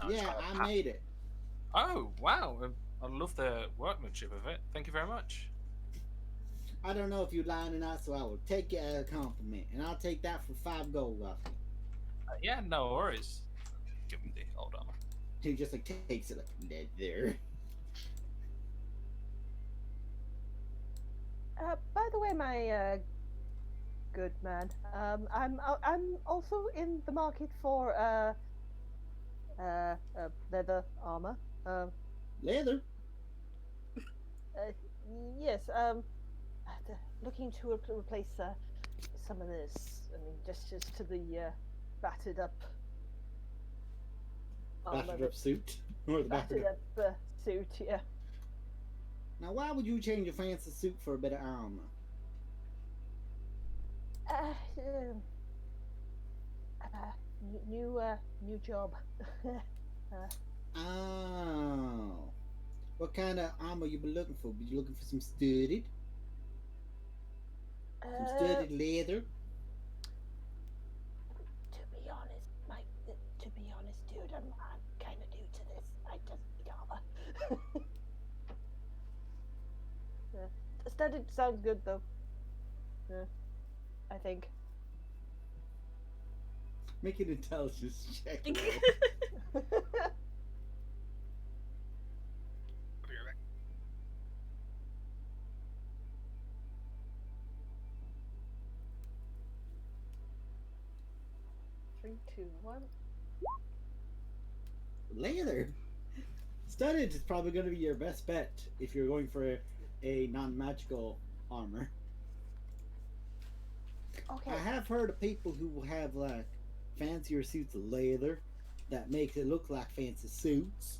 [SPEAKER 2] It's
[SPEAKER 1] Yeah,
[SPEAKER 2] got a
[SPEAKER 1] I
[SPEAKER 2] pat-
[SPEAKER 1] made it.
[SPEAKER 2] Oh wow! I love the workmanship of it. Thank you very much.
[SPEAKER 1] I don't know if you're lying or not, so I will take it as a compliment, and I'll take that for 5 gold off you.
[SPEAKER 2] Yeah, no worries. Give him the old armor.
[SPEAKER 1] He just like takes it like leather.
[SPEAKER 6] by the way, my good man, I'm also in the market for leather armor.
[SPEAKER 1] Leather?
[SPEAKER 6] Yes. Looking to replace some of this. I mean, just to the battered up armor.
[SPEAKER 1] Battered up suit? Or the
[SPEAKER 6] Battered up suit. Yeah.
[SPEAKER 1] Now, why would you change your fancy suit for a bit of armor?
[SPEAKER 6] New job.
[SPEAKER 1] Oh. What kind of armor you been looking for? Were you looking for some studded? Some studded leather?
[SPEAKER 6] To be honest, dude, I'm kind of new to this. I just need armor. Studded sounds good though. I think.
[SPEAKER 1] Make an intelligence check.
[SPEAKER 7] I'll be right back.
[SPEAKER 6] 3, 2, 1.
[SPEAKER 1] Leather. Studded is probably going to be your best bet if you're going for a non-magical armor.
[SPEAKER 6] Okay.
[SPEAKER 1] I have heard of people who have like fancier suits of leather that makes it look like fancy suits,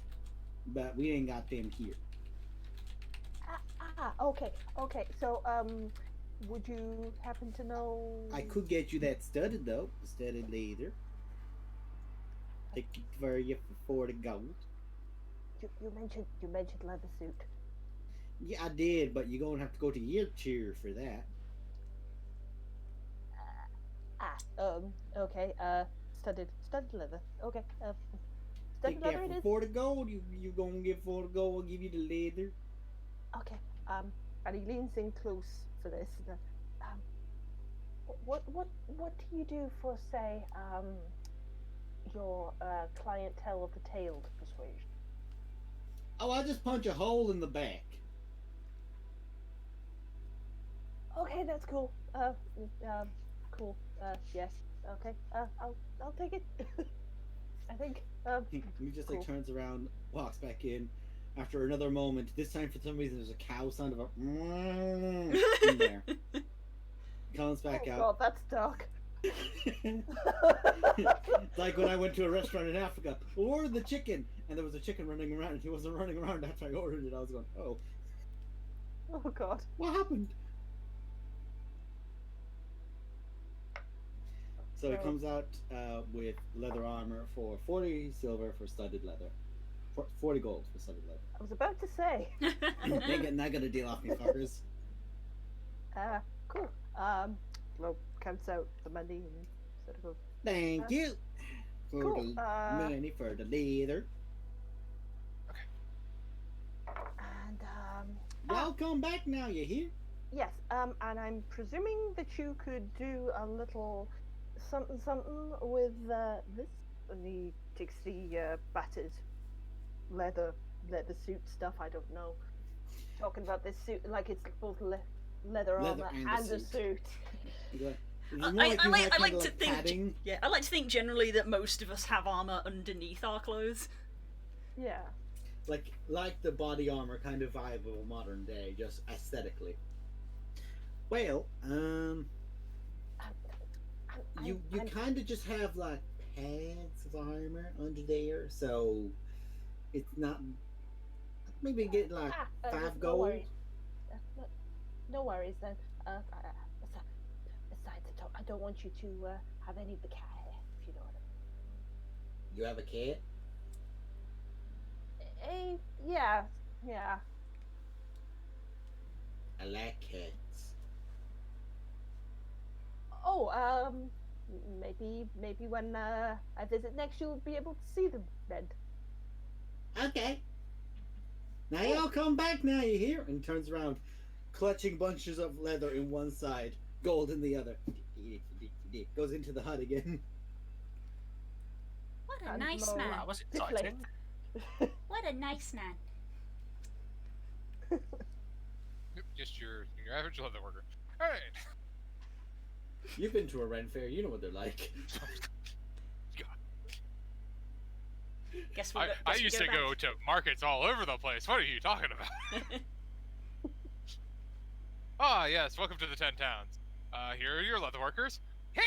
[SPEAKER 1] but we ain't got them here.
[SPEAKER 6] Okay. So, would you happen to know?
[SPEAKER 1] I could get you that studded though, studded leather. I could for you for 40 gold.
[SPEAKER 6] You mentioned leather suit.
[SPEAKER 1] Yeah, I did, but you're gonna have to go to your tier for that.
[SPEAKER 6] Okay. Studded leather. Okay. Studded
[SPEAKER 1] Take
[SPEAKER 6] leather
[SPEAKER 1] that
[SPEAKER 6] it
[SPEAKER 1] for
[SPEAKER 6] is.
[SPEAKER 1] 40 gold. You gonna give 40 gold? I'll give you the leather.
[SPEAKER 6] Okay. And he leans in close for this. What do you do for, say, your clientele of the tailed persuasion?
[SPEAKER 1] Oh, I just punch a hole in the back.
[SPEAKER 6] Okay, that's cool. Cool. Yes. Okay. I'll take it. I think.
[SPEAKER 1] He just like
[SPEAKER 6] Cool.
[SPEAKER 1] turns around, walks back in. After another moment, this time for some reason there's a cow sound of a in there. Comes back
[SPEAKER 6] Oh
[SPEAKER 1] out.
[SPEAKER 6] God, that's dark.
[SPEAKER 1] It's like when I went to a restaurant in Africa, ordered the chicken, and there was a chicken running around, and he wasn't running around after I ordered it. I was going, oh,
[SPEAKER 6] Oh God.
[SPEAKER 1] what happened? So he
[SPEAKER 6] So-
[SPEAKER 1] comes out with leather armor for 40 silver for studded leather. 40 gold for studded leather.
[SPEAKER 6] I was about to say.
[SPEAKER 1] They ain't not gonna deal off me, fuckers.
[SPEAKER 6] Cool. Well, counts out the money and sort of goes.
[SPEAKER 1] Thank you for
[SPEAKER 6] Cool.
[SPEAKER 1] the money for the leather.
[SPEAKER 6] And
[SPEAKER 1] Y'all come back now, you hear?
[SPEAKER 6] yes. And I'm presuming that you could do a little something with this. And he takes the battered leather suit stuff. I don't know. Talking about this suit like it's both leather armor
[SPEAKER 1] and
[SPEAKER 6] and
[SPEAKER 1] a
[SPEAKER 6] a
[SPEAKER 1] suit.
[SPEAKER 6] suit.
[SPEAKER 1] It's more like you have
[SPEAKER 5] I
[SPEAKER 1] kind
[SPEAKER 5] like
[SPEAKER 1] of
[SPEAKER 5] to
[SPEAKER 1] like
[SPEAKER 5] think.
[SPEAKER 1] padding.
[SPEAKER 5] Yeah, I like to think generally that most of us have armor underneath our clothes.
[SPEAKER 6] Yeah.
[SPEAKER 1] Like the body armor kind of vibe of a modern day, just aesthetically. Well, you kind of just have like pads of armor under there, so it's not. Maybe get like 5
[SPEAKER 6] no
[SPEAKER 1] gold.
[SPEAKER 6] worries. No worries then. Besides, I don't want you to have any of the cat hair, if you know what I
[SPEAKER 1] You have a cat?
[SPEAKER 6] mean. Yeah.
[SPEAKER 1] I like cats.
[SPEAKER 6] Oh, maybe when I visit next, you'll be able to see them then.
[SPEAKER 1] Okay. Now y'all come back now, you hear? And turns around, clutching bunches of leather in one side, gold in the other. Goes into the hut again.
[SPEAKER 5] What a
[SPEAKER 6] And
[SPEAKER 5] nice
[SPEAKER 6] Mo-
[SPEAKER 5] man.
[SPEAKER 2] That was
[SPEAKER 6] Deflect.
[SPEAKER 2] exciting.
[SPEAKER 5] What a nice man.
[SPEAKER 7] Nope, just your average leather worker. All right.
[SPEAKER 1] You've been to a Ren fair, you know what they're like.
[SPEAKER 5] Guess we
[SPEAKER 7] I used to go to markets all over the place. What are you talking about? Ah, yes. Welcome to the 10 Towns. Here are your leather workers. Hey!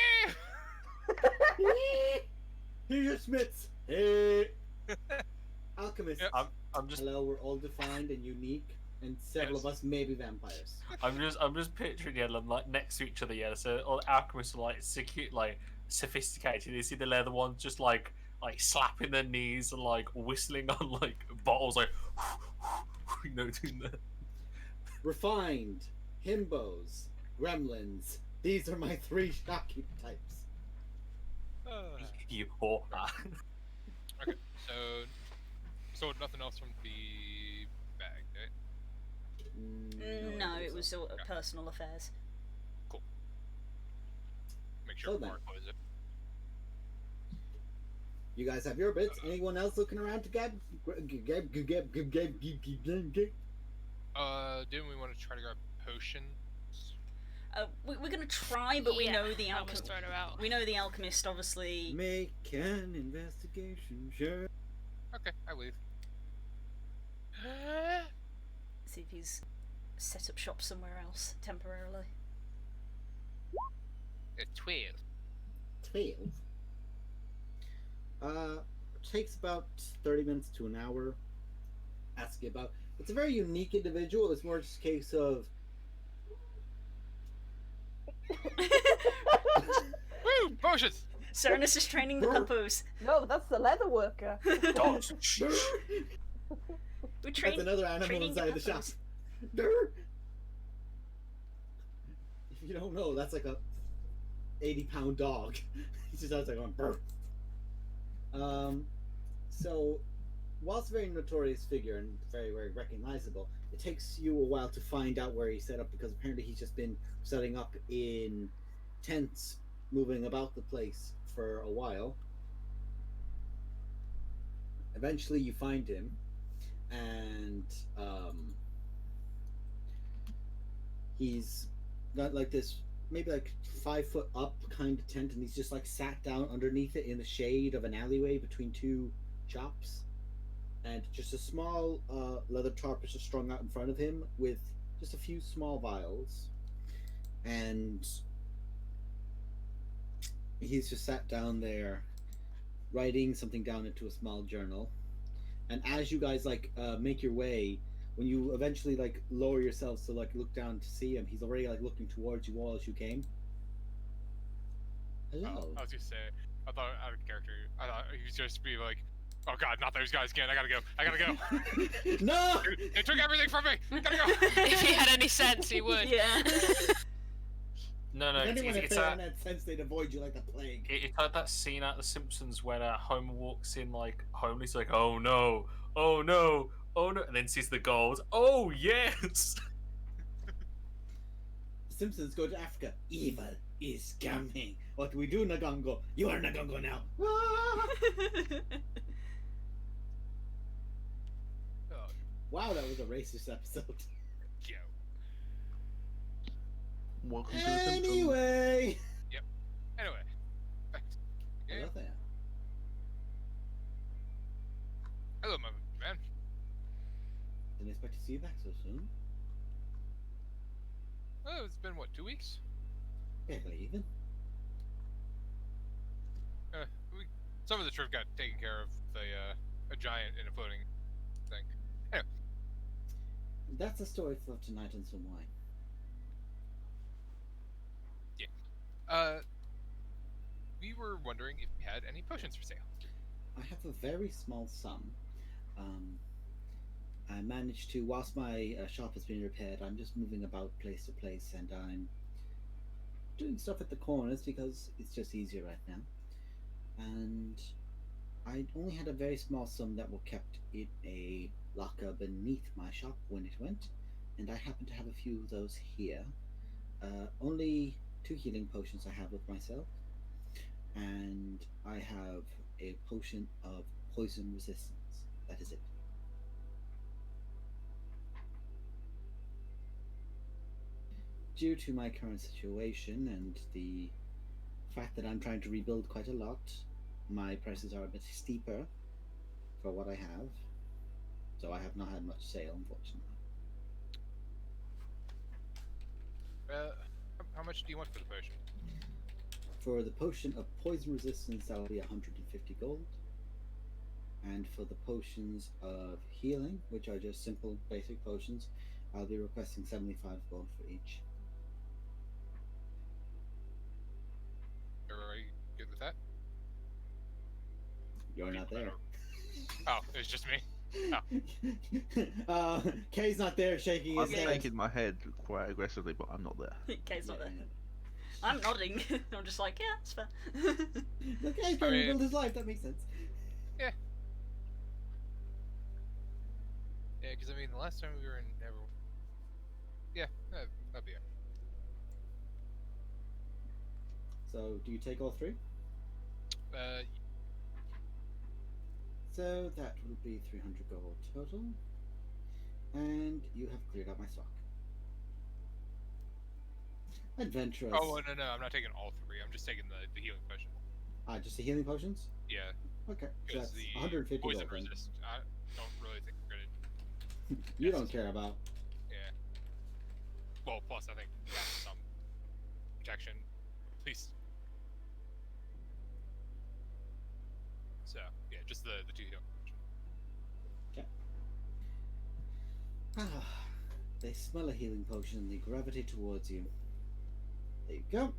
[SPEAKER 1] Here's your smiths. Hey. Alchemists.
[SPEAKER 7] Yep.
[SPEAKER 2] I'm just
[SPEAKER 1] Hello, we're all defined and unique, and several
[SPEAKER 7] Yes.
[SPEAKER 1] of us may be vampires.
[SPEAKER 2] I'm just picturing them like next to each other. Yeah, so all the alchemists are like sophisticated. You see the leather ones just like slapping their knees and like whistling on like bottles, like doing that.
[SPEAKER 1] Refined, himbos, gremlins. These are my 3 shocking types.
[SPEAKER 2] You whore.
[SPEAKER 7] Okay, so nothing else from the bag, right?
[SPEAKER 1] I
[SPEAKER 5] No,
[SPEAKER 1] don't think
[SPEAKER 5] it was
[SPEAKER 1] so.
[SPEAKER 5] all personal affairs.
[SPEAKER 7] Make sure
[SPEAKER 1] So then.
[SPEAKER 7] Mark closes it.
[SPEAKER 1] You guys have your bits. Anyone else looking around to get?
[SPEAKER 7] Didn't we want to try to grab potions?
[SPEAKER 5] We're gonna try, but we
[SPEAKER 4] Yeah,
[SPEAKER 5] know the
[SPEAKER 4] I almost
[SPEAKER 5] alchemist.
[SPEAKER 4] thrown her out.
[SPEAKER 5] We know the alchemist, obviously.
[SPEAKER 1] Make an investigation, sure.
[SPEAKER 7] Okay, I leave.
[SPEAKER 5] See if he's set up shop somewhere else temporarily.
[SPEAKER 7] It's 12.
[SPEAKER 1] 12. Takes about 30 minutes to an hour. Asking about. It's a very unique individual. It's more just a case of.
[SPEAKER 7] Woo! Potions!
[SPEAKER 5] Cernus is training the puppos.
[SPEAKER 6] No, that's the leather worker.
[SPEAKER 2] Dogs.
[SPEAKER 5] We train.
[SPEAKER 1] That's another animal
[SPEAKER 5] training
[SPEAKER 1] inside the shop.
[SPEAKER 5] puppos.
[SPEAKER 1] If you don't know, that's like a 80-pound dog. He just sounds like going burr. So, whilst a very notorious figure and very, very recognizable, it takes you a while to find out where he's set up because apparently he's just been setting up in tents, moving about the place for a while. Eventually, you find him, and he's got like this maybe like 5 foot up kind of tent, and he's just like sat down underneath it in the shade of an alleyway between two shops, and just a small leather tarp is just strung out in front of him with just a few small vials, and he's just sat down there writing something down into a small journal. And as you guys like make your way, when you eventually like lower yourselves to like look down to see him, he's already like looking towards you all as you came. Hello.
[SPEAKER 7] Oh, I was gonna say, I thought out of character. I thought he was just be like, oh god, not those guys again. I gotta go.
[SPEAKER 1] No!
[SPEAKER 7] They took everything from me. I gotta go.
[SPEAKER 4] If he had any sense, he would.
[SPEAKER 5] Yeah.
[SPEAKER 2] No,
[SPEAKER 1] If anyone had
[SPEAKER 2] it's
[SPEAKER 1] that sense, they'd avoid you like the plague.
[SPEAKER 2] it's like that scene out of The Simpsons when Homer walks in like home. He's like, "Oh no, oh no, oh no," and then sees the gold. Oh yes.
[SPEAKER 1] The Simpsons go to Africa. Evil is coming. What do we do, Nagongo? You are Nagongo now. Ah!
[SPEAKER 7] Oh,
[SPEAKER 1] Wow, that was a racist episode.
[SPEAKER 7] yo.
[SPEAKER 3] Welcome to the Simpsons.
[SPEAKER 1] Anyway.
[SPEAKER 7] Anyway. Back to the game.
[SPEAKER 1] Hello there.
[SPEAKER 7] Hello, my man.
[SPEAKER 1] Didn't expect to see you back so soon.
[SPEAKER 7] Oh, it's been what, 2 weeks?
[SPEAKER 1] Barely even.
[SPEAKER 7] Some of the trip got taken care of with a giant in a floating thing.
[SPEAKER 1] That's a story for tonight and some wine.
[SPEAKER 7] We were wondering if you had any potions for sale.
[SPEAKER 1] I have a very small sum. I managed to, whilst my shop has been repaired, I'm just moving about place to place, and I'm doing stuff at the corners because it's just easier right now. And I only had a very small sum that were kept in a locker beneath my shop when it went, and I happen to have a few of those here. Only 2 healing potions I have with myself, and I have a potion of poison resistance. That is it. Due to my current situation and the fact that I'm trying to rebuild quite a lot, my prices are a bit steeper for what I have, so I have not had much sale, unfortunately.
[SPEAKER 7] How much do you want for the potion?
[SPEAKER 1] For the potion of poison resistance, that'll be 150 gold. And for the potions of healing, which are just simple, basic potions, I'll be requesting 75 gold for each.
[SPEAKER 7] Everybody good with that?
[SPEAKER 1] You're not there.
[SPEAKER 7] Oh, it was just me.
[SPEAKER 1] Kay's not there, shaking
[SPEAKER 3] I'm
[SPEAKER 1] his head.
[SPEAKER 3] shaking my head quite aggressively, but I'm not there.
[SPEAKER 5] Kay's not there.
[SPEAKER 1] Yeah.
[SPEAKER 5] I'm nodding. I'm just like, yeah, it's fair.
[SPEAKER 1] Look, Kay's trying to rebuild his life. That makes sense.
[SPEAKER 7] Yeah, because I mean, the last time we were in everyone. Yeah, that'd be it.
[SPEAKER 1] So, do you take all 3? So that will be 300 gold total, and you have cleared out my stock. Adventurous.
[SPEAKER 7] Oh no, I'm not taking all 3. I'm just taking the healing potion.
[SPEAKER 1] Just the healing potions?
[SPEAKER 7] Yeah,
[SPEAKER 1] Okay, so
[SPEAKER 7] because
[SPEAKER 1] that's
[SPEAKER 7] the
[SPEAKER 1] 150
[SPEAKER 7] poison
[SPEAKER 1] gold. Then.
[SPEAKER 7] resist. I don't really think we're gonna.
[SPEAKER 1] You don't care about.
[SPEAKER 7] Yeah. Well, plus I think we have some protection, at least. So yeah, just the 2 healing potion.
[SPEAKER 1] They smell a healing potion and they gravitate towards you. There you go.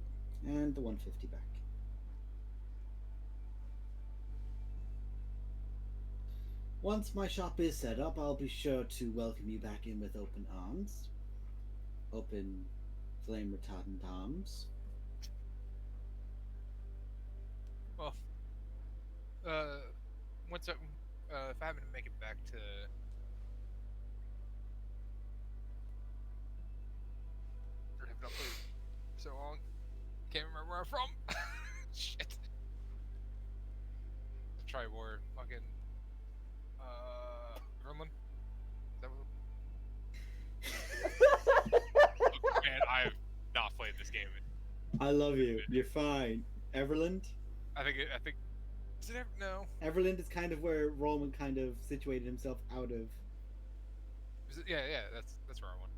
[SPEAKER 1] And the 150 back. Once my shop is set up, I'll be sure to welcome you back in with open arms. Open flame retardant arms.
[SPEAKER 7] Well, once if I happen to make it back to. I've not played for so long. Can't remember where I'm from. Shit. Let's try more fucking. Gremlin? Is that what? Look, man, I have not played this game.
[SPEAKER 1] I love you. You're fine. Everland?
[SPEAKER 7] I think. Is it ever? No.
[SPEAKER 1] Everland is kind of where Roman kind of situated himself out of.
[SPEAKER 7] Is it, yeah. That's where I want.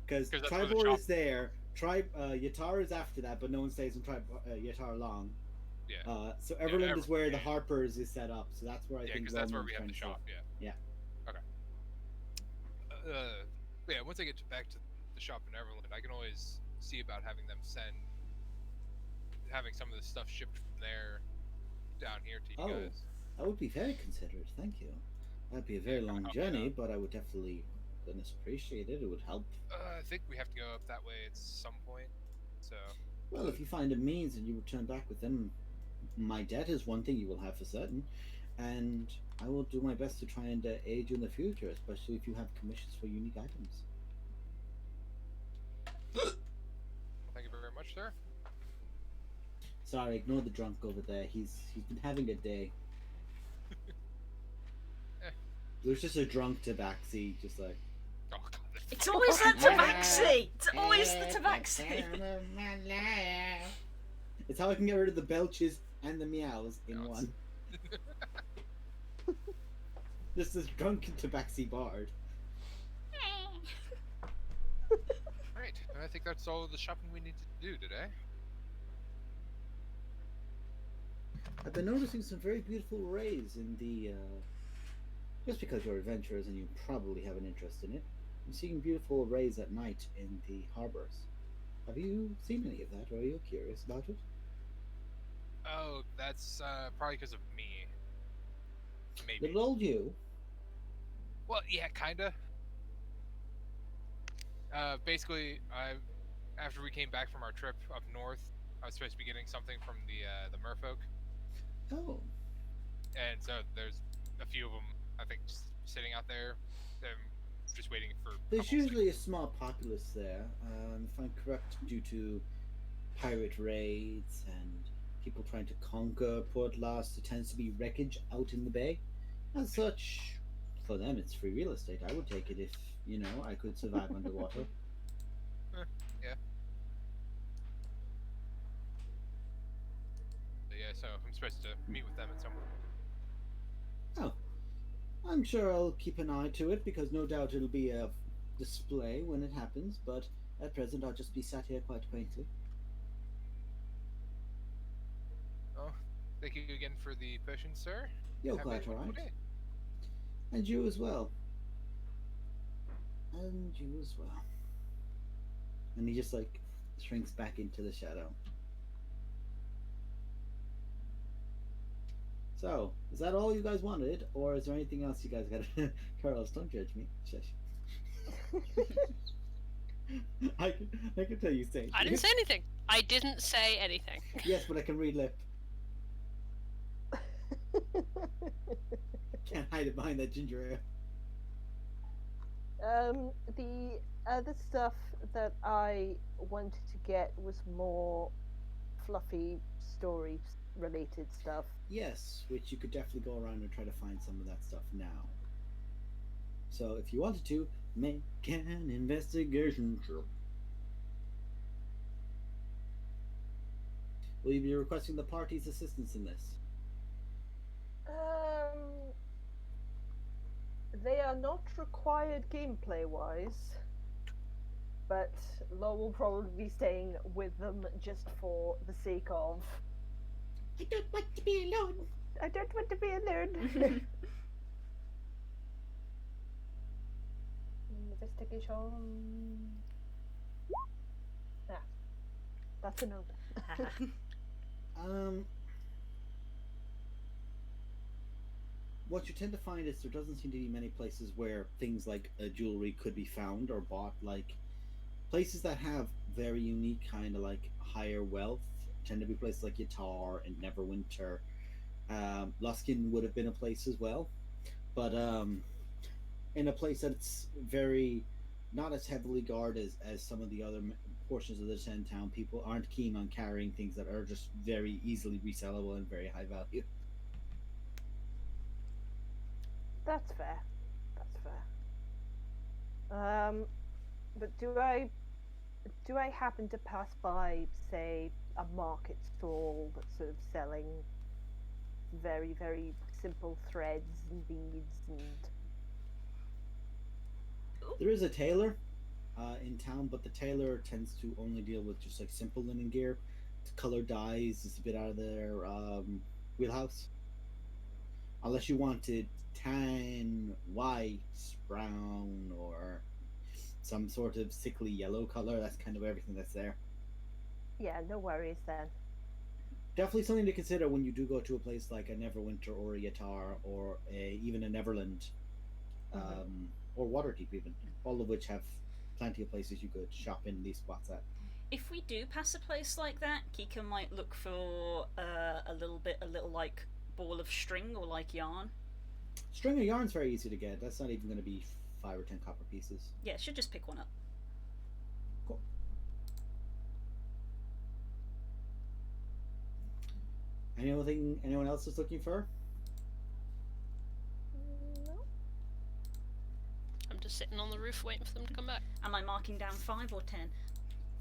[SPEAKER 1] Because
[SPEAKER 7] that's where the
[SPEAKER 1] Tribor
[SPEAKER 7] shop-
[SPEAKER 1] is there. Yatar is after that, but no one stays in Yatar long.
[SPEAKER 7] Yeah.
[SPEAKER 1] So Everland is where the
[SPEAKER 7] yeah.
[SPEAKER 1] Harpers is set up. So that's where I
[SPEAKER 7] Yeah,
[SPEAKER 1] think
[SPEAKER 7] because that's where
[SPEAKER 1] Roman's
[SPEAKER 7] we have
[SPEAKER 1] trying
[SPEAKER 7] the
[SPEAKER 1] to
[SPEAKER 7] shop.
[SPEAKER 1] stay.
[SPEAKER 7] Yeah.
[SPEAKER 1] Yeah.
[SPEAKER 7] Okay. Yeah. Once I get back to the shop in Everland, I can always see about having them having some of the stuff shipped from there down here to you guys.
[SPEAKER 1] That would be very considerate. Thank you. That'd be a very long
[SPEAKER 7] help
[SPEAKER 1] journey,
[SPEAKER 7] you out.
[SPEAKER 1] but I would definitely appreciate it. It would help.
[SPEAKER 7] I think we have to go up that way at some point. So.
[SPEAKER 1] Well, if you find a means and you return back with them, my debt is one thing you will have for certain, and I will do my best to try and aid you in the future, especially if you have commissions for unique items.
[SPEAKER 7] Thank you very much, sir.
[SPEAKER 1] Sorry, ignore the drunk over there. He's been having a day. There's just a drunk tabaxi, just like.
[SPEAKER 7] Oh god.
[SPEAKER 5] It's always the tabaxi! It's always the tabaxi!
[SPEAKER 1] It's how I can get rid of the belches and the meows in
[SPEAKER 7] Meows.
[SPEAKER 1] one. Just this drunken tabaxi bard.
[SPEAKER 7] Right. I think that's all the shopping we need to do today.
[SPEAKER 1] I've been noticing some very beautiful rays in the. Just because you're adventurers and you probably have an interest in it, I'm seeing beautiful rays at night in the harbors. Have you seen any of that, or are you curious about it?
[SPEAKER 7] Oh, that's probably because of me. Maybe.
[SPEAKER 1] Little old you.
[SPEAKER 7] Well, yeah, kinda. Basically, after we came back from our trip up north, I was supposed to be getting something from the merfolk,
[SPEAKER 1] Oh,
[SPEAKER 7] and so there's a few of them, I think, just sitting out there, just waiting for.
[SPEAKER 1] there's
[SPEAKER 7] couple
[SPEAKER 1] usually a small populace there. If I'm correct, due to pirate raids and people trying to conquer Port Lost, there tends to be wreckage out in the bay. As such, for them, it's free real estate. I would take it if I could survive underwater.
[SPEAKER 7] Yeah. But yeah, so I'm supposed to meet with them at some point.
[SPEAKER 1] Oh, I'm sure I'll keep an eye to it because no doubt it'll be a display when it happens. But at present, I'll just be sat here quite quaintly.
[SPEAKER 7] Oh, thank you again for the potion, sir.
[SPEAKER 1] You're
[SPEAKER 7] Have a
[SPEAKER 1] quite
[SPEAKER 7] wonderful
[SPEAKER 1] alright.
[SPEAKER 7] day.
[SPEAKER 1] And you as well. And you as well. And he just like shrinks back into the shadow. So, is that all you guys wanted? Or is there anything else you guys got? Carlos, don't judge me. Shush. I can tell you say.
[SPEAKER 4] I didn't say anything. I didn't say anything.
[SPEAKER 1] Yes, but I can read lip. Can't hide it behind that ginger ale.
[SPEAKER 6] The other stuff that I wanted to get was more fluffy story related stuff.
[SPEAKER 1] Yes, which you could definitely go around and try to find some of that stuff now. So if you wanted to, make an investigation check. Will you be requesting the party's assistance in this?
[SPEAKER 6] They are not required gameplay wise, but Lo will probably be staying with them just for the sake of.
[SPEAKER 1] I don't want to be alone.
[SPEAKER 6] I don't want to be alone. Investigation. Ah, that's a no.
[SPEAKER 1] What you tend to find is there doesn't seem to be many places where things like jewelry could be found or bought. Like places that have very unique kind of like higher wealth tend to be places like Yatar and Neverwinter. Luskin would have been a place as well, but in a place that's very not as heavily guarded as some of the other portions of the town, people aren't keen on carrying things that are just very easily resellable and very high value.
[SPEAKER 6] That's fair. That's fair. But do I happen to pass by, say, a market stall that's sort of selling very, very simple threads and beads and...
[SPEAKER 1] There is a tailor in town, but the tailor tends to only deal with just like simple linen gear. Color dyes is a bit out of their wheelhouse. Unless you wanted tan, white, brown, or some sort of sickly yellow color, that's kind of everything that's there.
[SPEAKER 6] Yeah, no worries then.
[SPEAKER 1] Definitely something to consider when you do go to a place like a Neverwinter or a Yatar or even a Neverland, or Waterdeep even, all of which have plenty of places you could shop in these spots at.
[SPEAKER 5] If we do pass a place like that, Kika might look for a little like ball of string or like yarn.
[SPEAKER 1] String of yarn's very easy to get. That's not even going to be 5 or 10 copper pieces.
[SPEAKER 5] Yeah, should just pick one up.
[SPEAKER 1] Cool. Anyone else is looking for?
[SPEAKER 6] No.
[SPEAKER 4] I'm just sitting on the roof waiting for them to come back.
[SPEAKER 5] Am I marking down 5 or 10?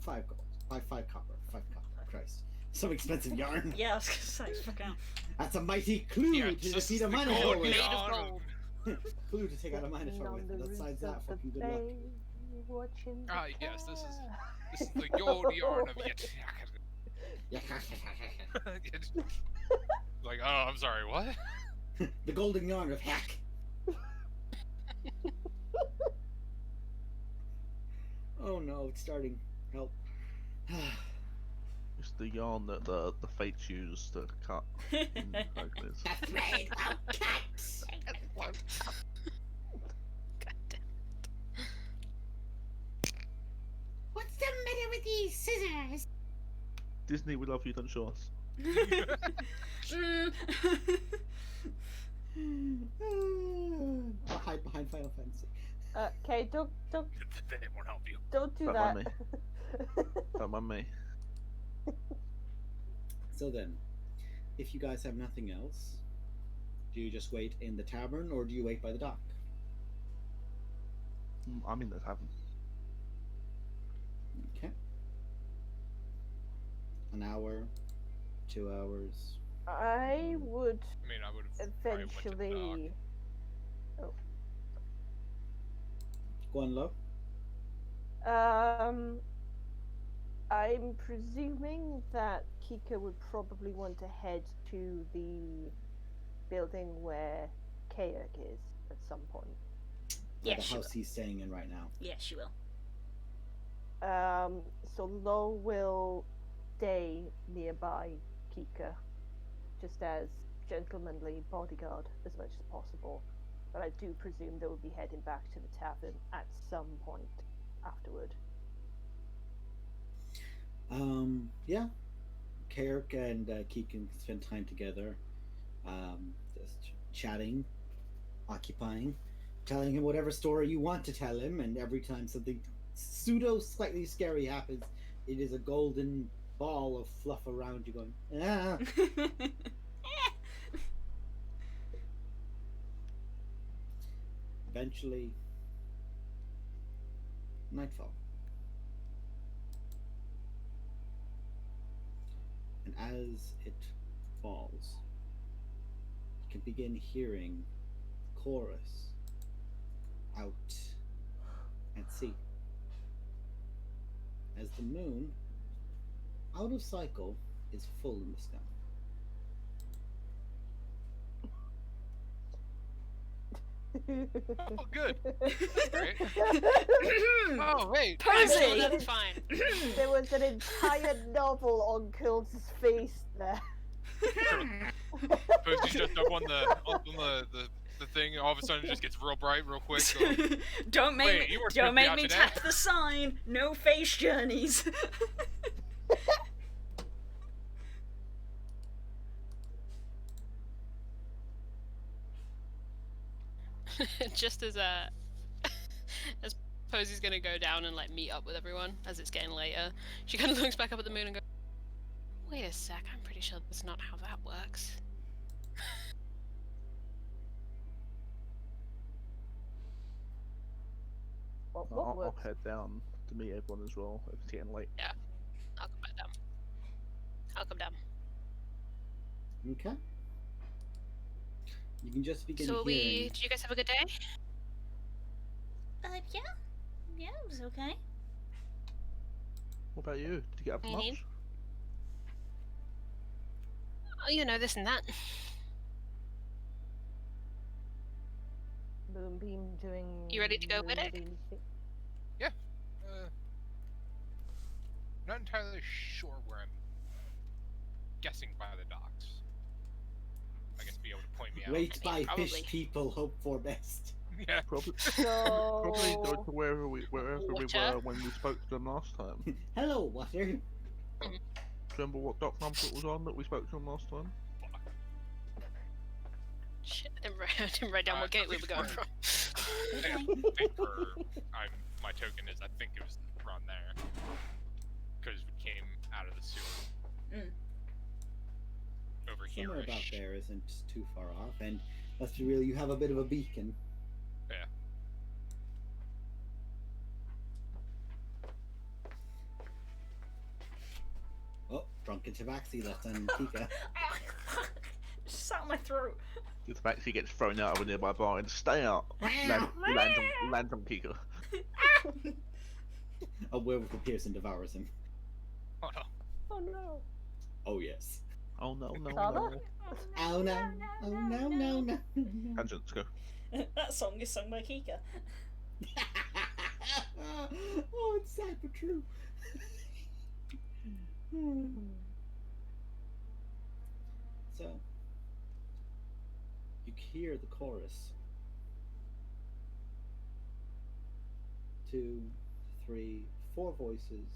[SPEAKER 1] 5 gold. 5 copper. 5 copper. Christ. Some expensive yarn.
[SPEAKER 5] Yeah, I was gonna say, fuck out.
[SPEAKER 1] That's a mighty clue
[SPEAKER 7] Yeah,
[SPEAKER 1] to
[SPEAKER 7] just
[SPEAKER 1] defeat a
[SPEAKER 7] the
[SPEAKER 1] Minotaur
[SPEAKER 7] gold
[SPEAKER 1] with.
[SPEAKER 4] Made
[SPEAKER 7] yarn.
[SPEAKER 4] of gold.
[SPEAKER 1] Clue to take out a Minotaur
[SPEAKER 6] On
[SPEAKER 1] with.
[SPEAKER 6] the
[SPEAKER 1] And besides
[SPEAKER 6] roofs
[SPEAKER 1] that,
[SPEAKER 6] of
[SPEAKER 1] fucking
[SPEAKER 6] the
[SPEAKER 1] good luck.
[SPEAKER 6] bay, watching the
[SPEAKER 7] Ah, yes, this is
[SPEAKER 6] sky.
[SPEAKER 7] the gold yarn of Yet. Like, oh, I'm sorry, what?
[SPEAKER 1] The golden yarn of heck. Oh no, it's starting. Help.
[SPEAKER 3] It's the yarn that the fates use to cut. Hercules.
[SPEAKER 1] The thread won't cut.
[SPEAKER 4] God damn.
[SPEAKER 1] What's the matter with these scissors?
[SPEAKER 3] Disney, we love you, don't show us.
[SPEAKER 1] I'll hide behind Final Fantasy.
[SPEAKER 6] Okay, don't
[SPEAKER 7] They won't help you.
[SPEAKER 6] don't do
[SPEAKER 3] Don't
[SPEAKER 6] that.
[SPEAKER 3] mind Don't mind me.
[SPEAKER 1] So then, if you guys have nothing else, do you just wait in the tavern or do you wait by the dock?
[SPEAKER 3] I'm in the tavern.
[SPEAKER 1] Okay. An hour, 2 hours.
[SPEAKER 6] I would
[SPEAKER 7] I mean, I would have
[SPEAKER 6] eventually.
[SPEAKER 1] Go on low.
[SPEAKER 6] I'm presuming that Kika would probably want to head to the building where Kayak is at some point.
[SPEAKER 5] Yeah,
[SPEAKER 1] The
[SPEAKER 5] she will.
[SPEAKER 1] house he's staying in right now.
[SPEAKER 5] Yeah, she will.
[SPEAKER 6] So Lo will stay nearby Kika, just as gentlemanly bodyguard as much as possible. But I do presume they will be heading back to the tavern at some point afterward.
[SPEAKER 1] Yeah. Kayak and Keegan spend time together, just chatting, occupying, telling him whatever story you want to tell him, and every time something pseudo slightly scary happens, it is a golden ball of fluff around you going, ah. Eventually, nightfall. And as it falls, you can begin hearing chorus out at sea. As the moon, out of cycle, is full in the sky.
[SPEAKER 7] Oh, good. That's great. Oh, wait.
[SPEAKER 4] I'm sure
[SPEAKER 5] Posey!
[SPEAKER 4] that's fine.
[SPEAKER 6] There was an entire novel on Kult's face there.
[SPEAKER 7] Posey's just up on the thing, and all of a sudden it just gets real bright real quick. So,
[SPEAKER 5] Don't make
[SPEAKER 7] Wait,
[SPEAKER 5] me,
[SPEAKER 7] you were
[SPEAKER 5] don't
[SPEAKER 7] supposed to be
[SPEAKER 5] make
[SPEAKER 7] out
[SPEAKER 5] me
[SPEAKER 7] today.
[SPEAKER 5] tap the sign. No face journeys.
[SPEAKER 4] Just as as Posey's gonna go down and like meet up with everyone as it's getting later, she kind of looks back up at the moon and goes, "Wait a sec, I'm pretty sure that's not how that works."
[SPEAKER 6] What
[SPEAKER 3] I'll
[SPEAKER 6] works?
[SPEAKER 3] head down to meet everyone as well if it's getting late.
[SPEAKER 4] I'll come back down. I'll come down.
[SPEAKER 1] Okay. You can just begin
[SPEAKER 4] So
[SPEAKER 1] hearing.
[SPEAKER 4] did you guys have a good day?
[SPEAKER 5] Yeah. Yeah, it was okay.
[SPEAKER 3] What about you? Did you get up
[SPEAKER 4] You need-
[SPEAKER 3] much?
[SPEAKER 4] Oh, you know, this and that.
[SPEAKER 6] Moonbeam doing.
[SPEAKER 4] You ready to go with it?
[SPEAKER 6] moonbeam thing.
[SPEAKER 7] not entirely sure where I'm guessing by the docks. I guess be able to point me out.
[SPEAKER 1] Wait by
[SPEAKER 4] probably.
[SPEAKER 1] fish people, hope for best.
[SPEAKER 7] Yeah.
[SPEAKER 3] Probably,
[SPEAKER 6] So.
[SPEAKER 3] probably go to wherever we were
[SPEAKER 4] Water.
[SPEAKER 3] when we spoke to them last time.
[SPEAKER 1] Hello, water.
[SPEAKER 3] Remember what dock number it was on that we spoke to them last time?
[SPEAKER 4] Shit, I didn't write down what gate we were going from.
[SPEAKER 7] I think my token is, I think it was around there. Because we came out of the sewer. Over here.
[SPEAKER 1] Somewhere about there isn't too far off, and let's be real, you have a bit of a beacon.
[SPEAKER 7] Yeah.
[SPEAKER 1] Oh, drunken tabaxi left on Kika.
[SPEAKER 5] Just sat in my throat.
[SPEAKER 3] The fact he gets thrown out of a nearby bar and stay out. Lands on Kika.
[SPEAKER 1] A werewolf appears and devours him.
[SPEAKER 7] Oh no.
[SPEAKER 6] Oh no.
[SPEAKER 1] Oh yes.
[SPEAKER 3] Oh no, no,
[SPEAKER 6] Carla?
[SPEAKER 3] no.
[SPEAKER 1] Oh no. Oh no, no, no.
[SPEAKER 3] Tangents, go.
[SPEAKER 5] That song is sung by Kika.
[SPEAKER 1] Oh, it's sad but true. So, you hear the chorus. 2, 3, 4 voices.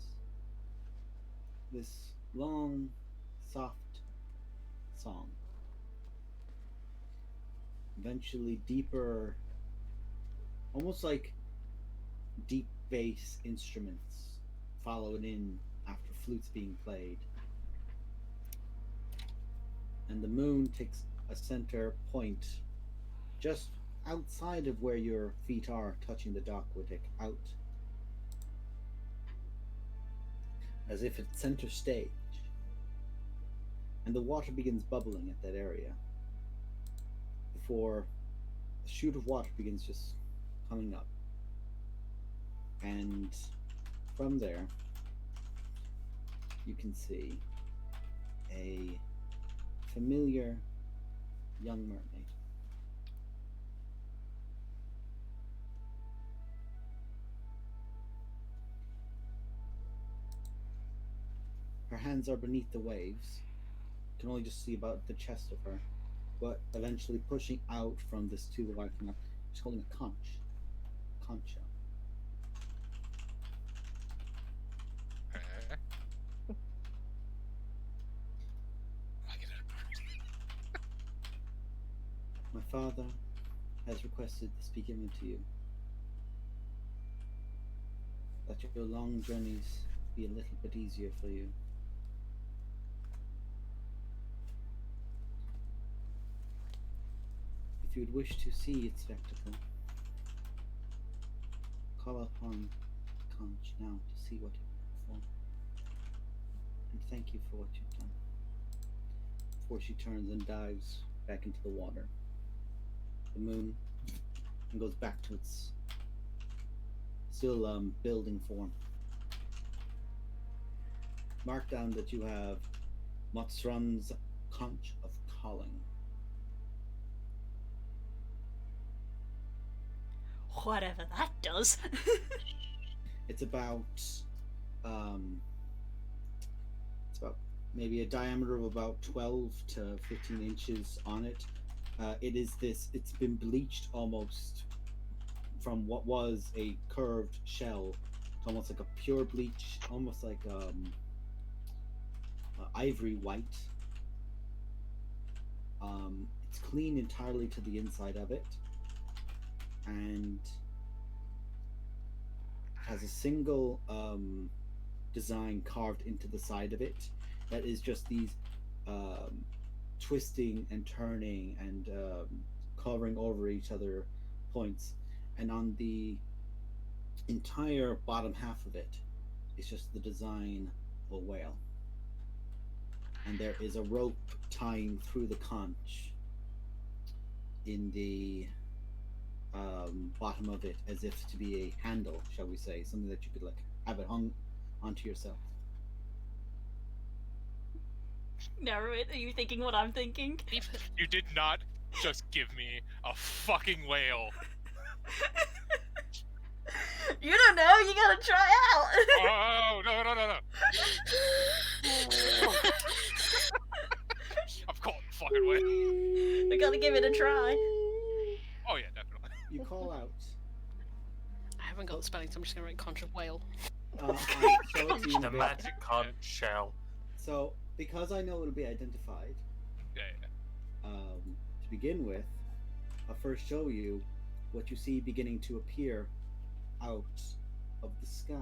[SPEAKER 1] This long, soft song. Eventually deeper, almost like deep bass instruments followed in after flutes being played. And the moon takes a center point just outside of where your feet are touching the dock would take out. As if it's center stage. And the water begins bubbling at that area. Before a shoot of water begins just coming up. And from there, you can see a familiar young mermaid. Her hands are beneath the waves. You can only just see about the chest of her, but eventually pushing out from this too wide enough. She's holding a conch. Concha. My father has requested this be given to you. That your long journeys be a little bit easier for you. If you would wish to see its spectacle, call upon Conch now to see what it will perform. And thank you for what you've done. before she turns and dives back into the water. The moon and goes back to its still building form. Mark down that you have Motsran's Conch of Calling.
[SPEAKER 5] Whatever that does.
[SPEAKER 1] It's about maybe a diameter of about 12 to 15 inches on it. It's been bleached almost from what was a curved shell to almost like a pure bleach, almost like ivory white. It's clean entirely to the inside of it, and has a single design carved into the side of it that is just these twisting and turning and covering over each other points, and on the entire bottom half of it is just the design of a whale, and there is a rope tying through the conch in the bottom of it, as if to be a handle, shall we say, something that you could like have it hung onto yourself.
[SPEAKER 5] Narrowit, are you thinking what I'm thinking?
[SPEAKER 7] You did not just give me a fucking whale.
[SPEAKER 5] You don't know, you gotta try out!
[SPEAKER 7] Oh, no. I've caught the fucking whale.
[SPEAKER 5] We gotta give it a try.
[SPEAKER 7] Oh, yeah, definitely.
[SPEAKER 1] You call out.
[SPEAKER 4] I haven't got the spelling, so I'm just gonna write conch of whale.
[SPEAKER 1] I'll show it to you in a
[SPEAKER 2] The
[SPEAKER 1] bit.
[SPEAKER 2] magic conch shell.
[SPEAKER 1] So, because I know it'll be identified,
[SPEAKER 7] Yeah.
[SPEAKER 1] to begin with, I'll first show you what you see beginning to appear out of the sky.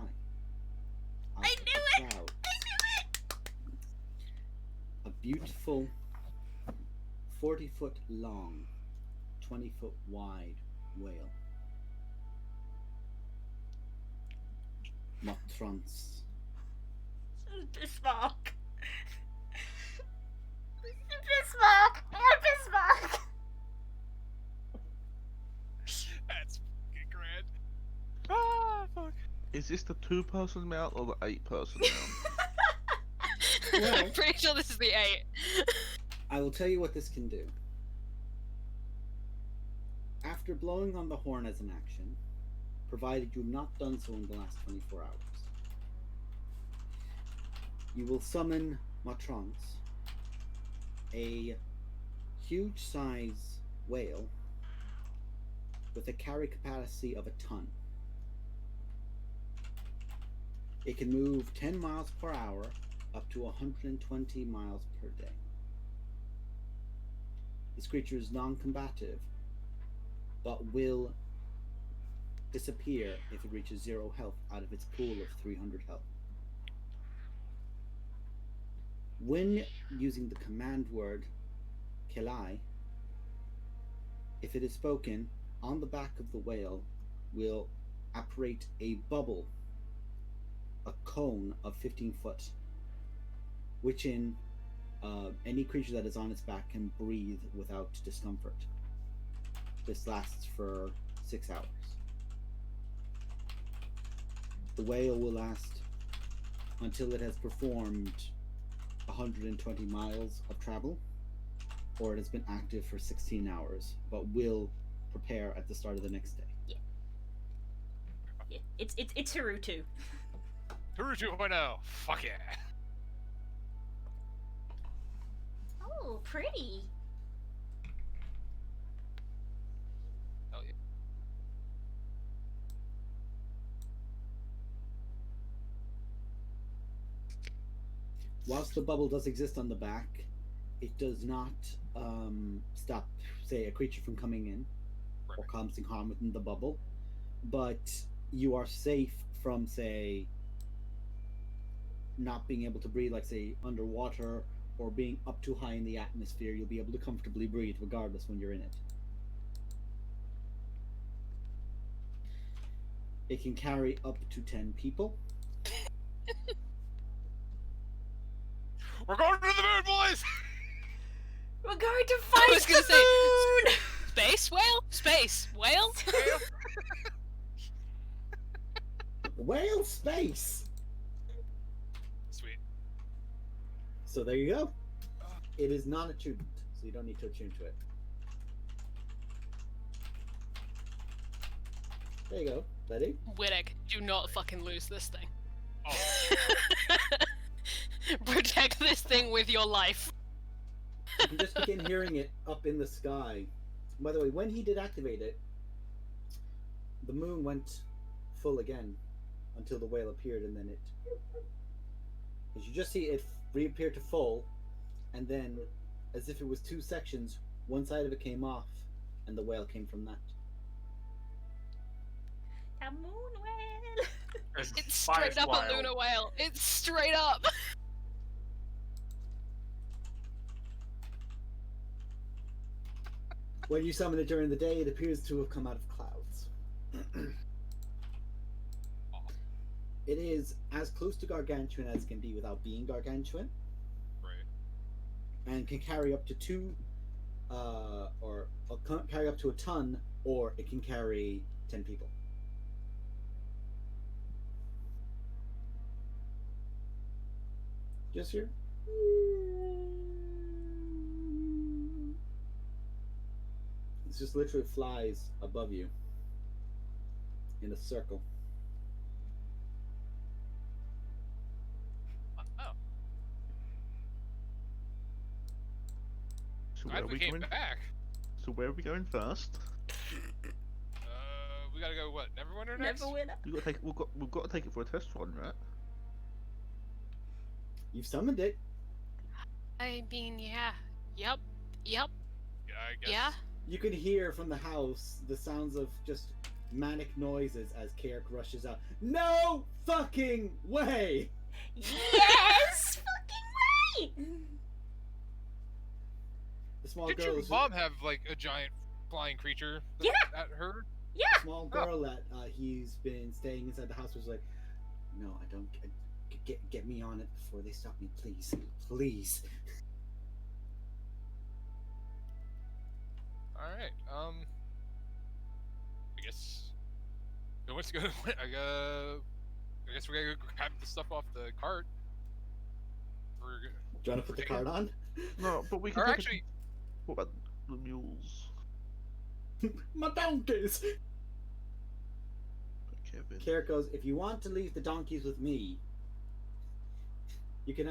[SPEAKER 1] Out
[SPEAKER 5] I
[SPEAKER 1] of
[SPEAKER 5] knew
[SPEAKER 1] the
[SPEAKER 5] it!
[SPEAKER 1] clouds.
[SPEAKER 5] I knew it!
[SPEAKER 1] A beautiful 40-foot long, 20-foot wide whale. Motrons.
[SPEAKER 5] Bismarck. Bismarck! Bismarck!
[SPEAKER 7] That's fucking grand. Ah, fuck.
[SPEAKER 3] Is this the 2-person mount or the 8-person mount?
[SPEAKER 1] Well-
[SPEAKER 4] I'm pretty sure this is the 8.
[SPEAKER 1] I will tell you what this can do. After blowing on the horn as an action, provided you have not done so in the last 24 hours, you will summon Matrons, a huge size whale with a carry capacity of a ton. It can move 10 miles per hour up to 120 miles per day. This creature is non-combative, but will disappear if it reaches 0 health out of its pool of 300 health. When using the command word Kelai, if it is spoken, on the back of the whale will apparate a bubble, a cone of 15 foot, which in any creature that is on its back can breathe without discomfort. This lasts for 6 hours. The whale will last until it has performed 120 miles of travel, or it has been active for 16 hours, but will prepare at the start of the next day.
[SPEAKER 5] Yeah, it's Haruto.
[SPEAKER 7] Haru 2.0. Fuck yeah.
[SPEAKER 5] Oh, pretty.
[SPEAKER 7] Hell yeah.
[SPEAKER 1] Whilst the bubble does exist on the back, it does not stop, say, a creature from coming in or causing harm within the bubble, but you are safe from, say, not being able to breathe, like, say, underwater, or being up too high in the atmosphere. You'll be able to comfortably breathe regardless when you're in it. It can carry up to 10 people.
[SPEAKER 7] We're going to the moon, boys!
[SPEAKER 5] We're going to fight
[SPEAKER 4] was gonna
[SPEAKER 5] the
[SPEAKER 4] say-
[SPEAKER 5] moon!
[SPEAKER 4] Space whale? Space whale?
[SPEAKER 1] Whale space!
[SPEAKER 7] Sweet.
[SPEAKER 1] So there you go. It is non-attuned, so you don't need to attune to it. There you go. Ready?
[SPEAKER 4] Widdick, do not fucking lose this thing.
[SPEAKER 7] Oh,
[SPEAKER 4] Protect this thing with your life.
[SPEAKER 1] You can just begin hearing it up in the sky. By the way, when he did activate it, the moon went full again until the whale appeared, and then it. As you just see it reappear to full, and then, as if it was two sections, one side of it came off, and the whale came from that.
[SPEAKER 5] A moon whale!
[SPEAKER 4] It's straight up a lunar whale. It's straight up.
[SPEAKER 1] When you summon it during the day, it appears to have come out of clouds. It is as close to gargantuan as it can be without being gargantuan,
[SPEAKER 7] right.
[SPEAKER 1] and can carry up to carry up to a ton, or it can carry 10 people. Just here. It just literally flies above you in a circle.
[SPEAKER 7] Oh,
[SPEAKER 3] So where
[SPEAKER 7] glad
[SPEAKER 3] are
[SPEAKER 7] we
[SPEAKER 3] we
[SPEAKER 7] came
[SPEAKER 3] going?
[SPEAKER 7] back.
[SPEAKER 3] So where are we going first?
[SPEAKER 7] We gotta go what? Neverwinter next?
[SPEAKER 5] Neverwinter.
[SPEAKER 3] We've got to take it for a test run, right?
[SPEAKER 1] You've summoned it.
[SPEAKER 4] I mean, yeah. Yep.
[SPEAKER 7] Yeah, I guess.
[SPEAKER 4] Yeah.
[SPEAKER 1] You can hear from the house the sounds of just manic noises as Kairk rushes out. No fucking way!
[SPEAKER 5] Yes! Fucking right!
[SPEAKER 1] The small
[SPEAKER 7] Did
[SPEAKER 1] girl
[SPEAKER 7] your
[SPEAKER 1] is
[SPEAKER 7] mom have like a giant flying creature
[SPEAKER 5] Yeah.
[SPEAKER 7] at her?
[SPEAKER 5] Yeah!
[SPEAKER 1] small girl that he's been staying inside the house was like, no, I don't. Get me on it before they stop me, please, please.
[SPEAKER 7] All right. I guess. No one's gonna. I guess we're gonna go grab the stuff off the cart.
[SPEAKER 1] Do you want to put the card on?
[SPEAKER 3] No, but we can
[SPEAKER 7] Or
[SPEAKER 3] take
[SPEAKER 7] actually,
[SPEAKER 3] What about the mules?
[SPEAKER 1] My donkeys.
[SPEAKER 3] Kevin.
[SPEAKER 1] Kairk goes, if you want to leave the donkeys with me, you can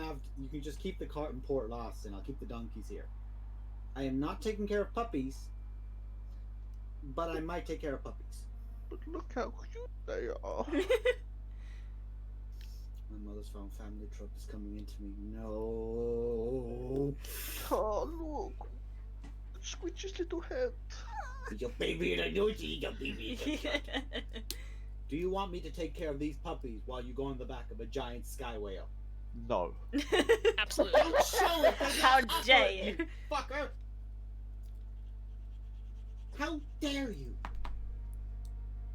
[SPEAKER 1] just keep the cart in Port Lost, and I'll keep the donkeys here. I am not taking care of puppies, but I might take care of puppies.
[SPEAKER 3] But look how cute they are.
[SPEAKER 1] My mother's found family truck is coming into me. No.
[SPEAKER 3] Oh, look. Squidgy's little head.
[SPEAKER 1] Your baby, I know your baby. Do you want me to take care of these puppies while you go on the back of a giant sky whale?
[SPEAKER 3] No.
[SPEAKER 4] Absolutely.
[SPEAKER 1] Don't show it!
[SPEAKER 5] How dare you!
[SPEAKER 1] Fucker! How dare you!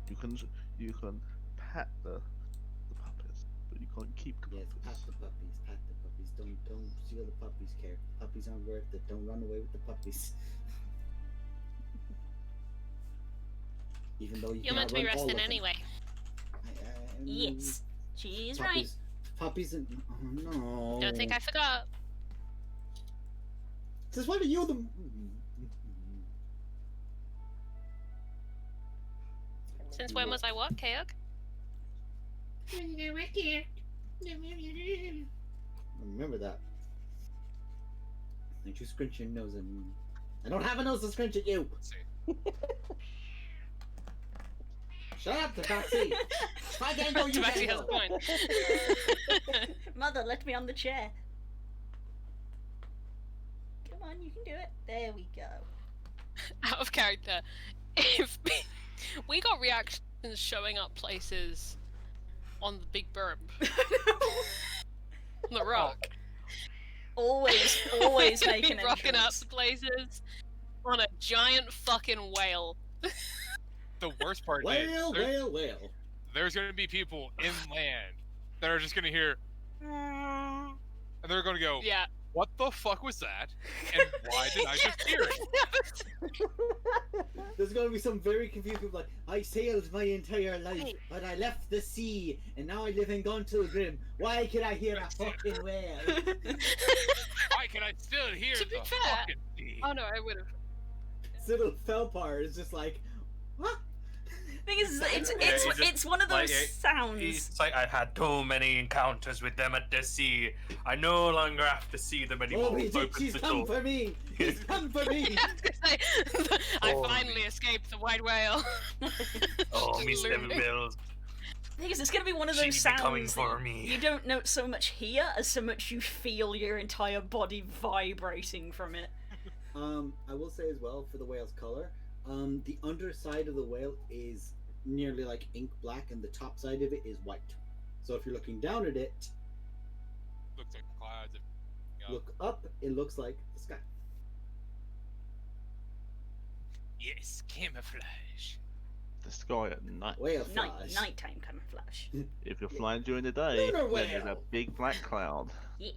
[SPEAKER 3] You can pat the puppets, but you can't keep the
[SPEAKER 1] Yes, pat
[SPEAKER 3] puppets.
[SPEAKER 1] the puppies, pat the puppies. Don't steal the puppies, care. Puppies aren't worth it. Don't run away with the puppies. Even though you
[SPEAKER 4] You're meant to be
[SPEAKER 1] outrun all
[SPEAKER 4] resting
[SPEAKER 1] of them.
[SPEAKER 4] anyway.
[SPEAKER 5] Yes, she's right.
[SPEAKER 1] Puppies and oh no.
[SPEAKER 4] Don't think I forgot.
[SPEAKER 1] Since when are you the?
[SPEAKER 4] Since when was I what, Kaok?
[SPEAKER 1] Remember that. Don't you scrunch your nose at me. I don't have a nose to scrunch at you.
[SPEAKER 7] let's see.
[SPEAKER 1] Shut up, Tabaxi. If I can't go, you
[SPEAKER 4] Tabaxi
[SPEAKER 1] can't
[SPEAKER 4] has a
[SPEAKER 1] go.
[SPEAKER 4] point.
[SPEAKER 5] Mother, let me on the chair. Come on, you can do it. There we go.
[SPEAKER 4] Out of character. If we got reactions showing up places on the big berm. On the rock.
[SPEAKER 5] Always
[SPEAKER 4] We're
[SPEAKER 5] make
[SPEAKER 4] gonna
[SPEAKER 5] an
[SPEAKER 4] be rocking up
[SPEAKER 5] entrance.
[SPEAKER 4] to places on a giant fucking whale.
[SPEAKER 7] The worst part is
[SPEAKER 1] Whale.
[SPEAKER 7] there's gonna be people inland that are just gonna hear, and they're gonna go,
[SPEAKER 4] Yeah.
[SPEAKER 7] what the fuck was that? And why did I just hear it?
[SPEAKER 1] There's going to be some very confused people like, I sailed my entire life,
[SPEAKER 4] Hey.
[SPEAKER 1] but I left the sea, and now I live in Grim. Why can I hear a fucking whale?
[SPEAKER 7] Why can I still hear
[SPEAKER 4] To be
[SPEAKER 7] the
[SPEAKER 4] fair-
[SPEAKER 7] fucking sea?
[SPEAKER 4] Oh no, I would have.
[SPEAKER 1] Cyril Felpar is just like, what?
[SPEAKER 5] Thing is, it's
[SPEAKER 2] Yeah, he's just
[SPEAKER 5] it's one of those
[SPEAKER 2] like,
[SPEAKER 5] sounds.
[SPEAKER 2] It's like I've had too many encounters with them at the sea. I no longer have to see them anymore.
[SPEAKER 1] Oh, he's
[SPEAKER 2] Opens the
[SPEAKER 1] come
[SPEAKER 2] door.
[SPEAKER 1] for me! He's come for me!
[SPEAKER 4] I
[SPEAKER 2] Oh.
[SPEAKER 4] finally escaped the white whale.
[SPEAKER 2] Oh, me seven
[SPEAKER 4] Literally.
[SPEAKER 2] bills.
[SPEAKER 5] Thing is, it's gonna be one of those
[SPEAKER 2] She's coming
[SPEAKER 5] sounds
[SPEAKER 2] for
[SPEAKER 5] that
[SPEAKER 2] me.
[SPEAKER 5] you don't know so much hear as so much you feel your entire body vibrating from it.
[SPEAKER 1] I will say as well, for the whale's color, the underside of the whale is nearly like ink black, and the top side of it is white. So if you're looking down at it,
[SPEAKER 7] Looks like clouds.
[SPEAKER 1] look up, it looks like the sky.
[SPEAKER 7] Yes, camouflage.
[SPEAKER 3] The sky at night.
[SPEAKER 1] Whale flies.
[SPEAKER 5] Nighttime camouflage.
[SPEAKER 3] If you're flying during the day,
[SPEAKER 1] Lunar
[SPEAKER 3] then there's a
[SPEAKER 1] whale.
[SPEAKER 3] big black cloud.
[SPEAKER 7] Yeah.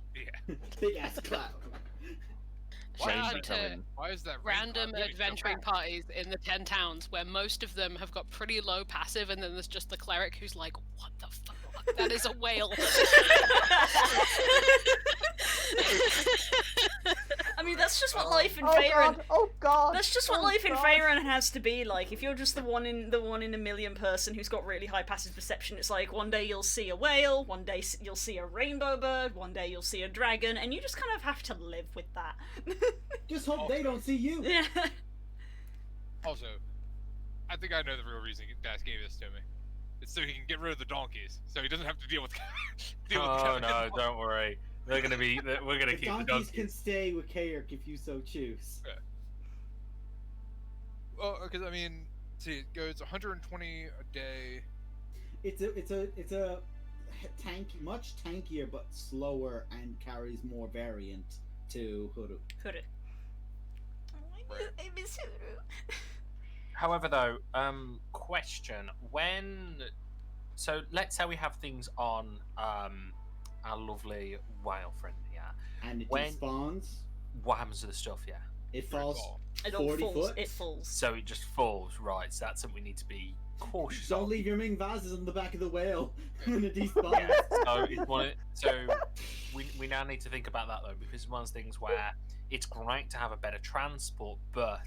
[SPEAKER 1] Big ass cloud.
[SPEAKER 4] Shout
[SPEAKER 3] Rain
[SPEAKER 4] out to
[SPEAKER 3] coming.
[SPEAKER 7] Why is that rain
[SPEAKER 4] random
[SPEAKER 7] cloud moving so
[SPEAKER 4] adventuring
[SPEAKER 7] fast?
[SPEAKER 4] parties in the 10 towns where most of them have got pretty low passive, and then there's just the cleric who's like, what the fuck? That is a whale.
[SPEAKER 5] I mean, that's just what life in
[SPEAKER 6] Oh
[SPEAKER 5] Faerun.
[SPEAKER 6] god! Oh god!
[SPEAKER 5] That's just what
[SPEAKER 6] oh
[SPEAKER 5] life in
[SPEAKER 6] god.
[SPEAKER 5] Faerun has to be like. If you're just the one in a million person who's got really high passive perception, it's like one day you'll see a whale, one day you'll see a rainbow bird, one day you'll see a dragon, and you just kind of have to live with that.
[SPEAKER 1] Just hope they don't see you.
[SPEAKER 5] Yeah.
[SPEAKER 7] Also, I think I know the real reason Dash gave this to me. It's so he can get rid of the donkeys, so he doesn't have to deal with.
[SPEAKER 2] Oh no, don't worry. We're gonna keep the
[SPEAKER 1] The donkeys
[SPEAKER 2] donkeys.
[SPEAKER 1] can stay with Kayak if you so choose.
[SPEAKER 7] Well, because I mean, see, it goes 120 a day.
[SPEAKER 1] It's a much tankier but slower and carries more variant to Huru.
[SPEAKER 5] Huru. I miss Huru.
[SPEAKER 2] However, though, question: so let's say we have things on our lovely whale friend here.
[SPEAKER 1] And it
[SPEAKER 2] When-
[SPEAKER 1] despawns.
[SPEAKER 2] What happens to the stuff? Yeah.
[SPEAKER 1] It falls
[SPEAKER 5] It all
[SPEAKER 1] 40
[SPEAKER 5] falls.
[SPEAKER 1] foot.
[SPEAKER 5] It falls.
[SPEAKER 2] So it just falls, right? So that's something we need to be cautious
[SPEAKER 1] Don't
[SPEAKER 2] of.
[SPEAKER 1] leave your Ming vases on the back of the whale when it despawns.
[SPEAKER 2] So it's we now need to think about that though, because it's one of those things where it's great to have a better transport, but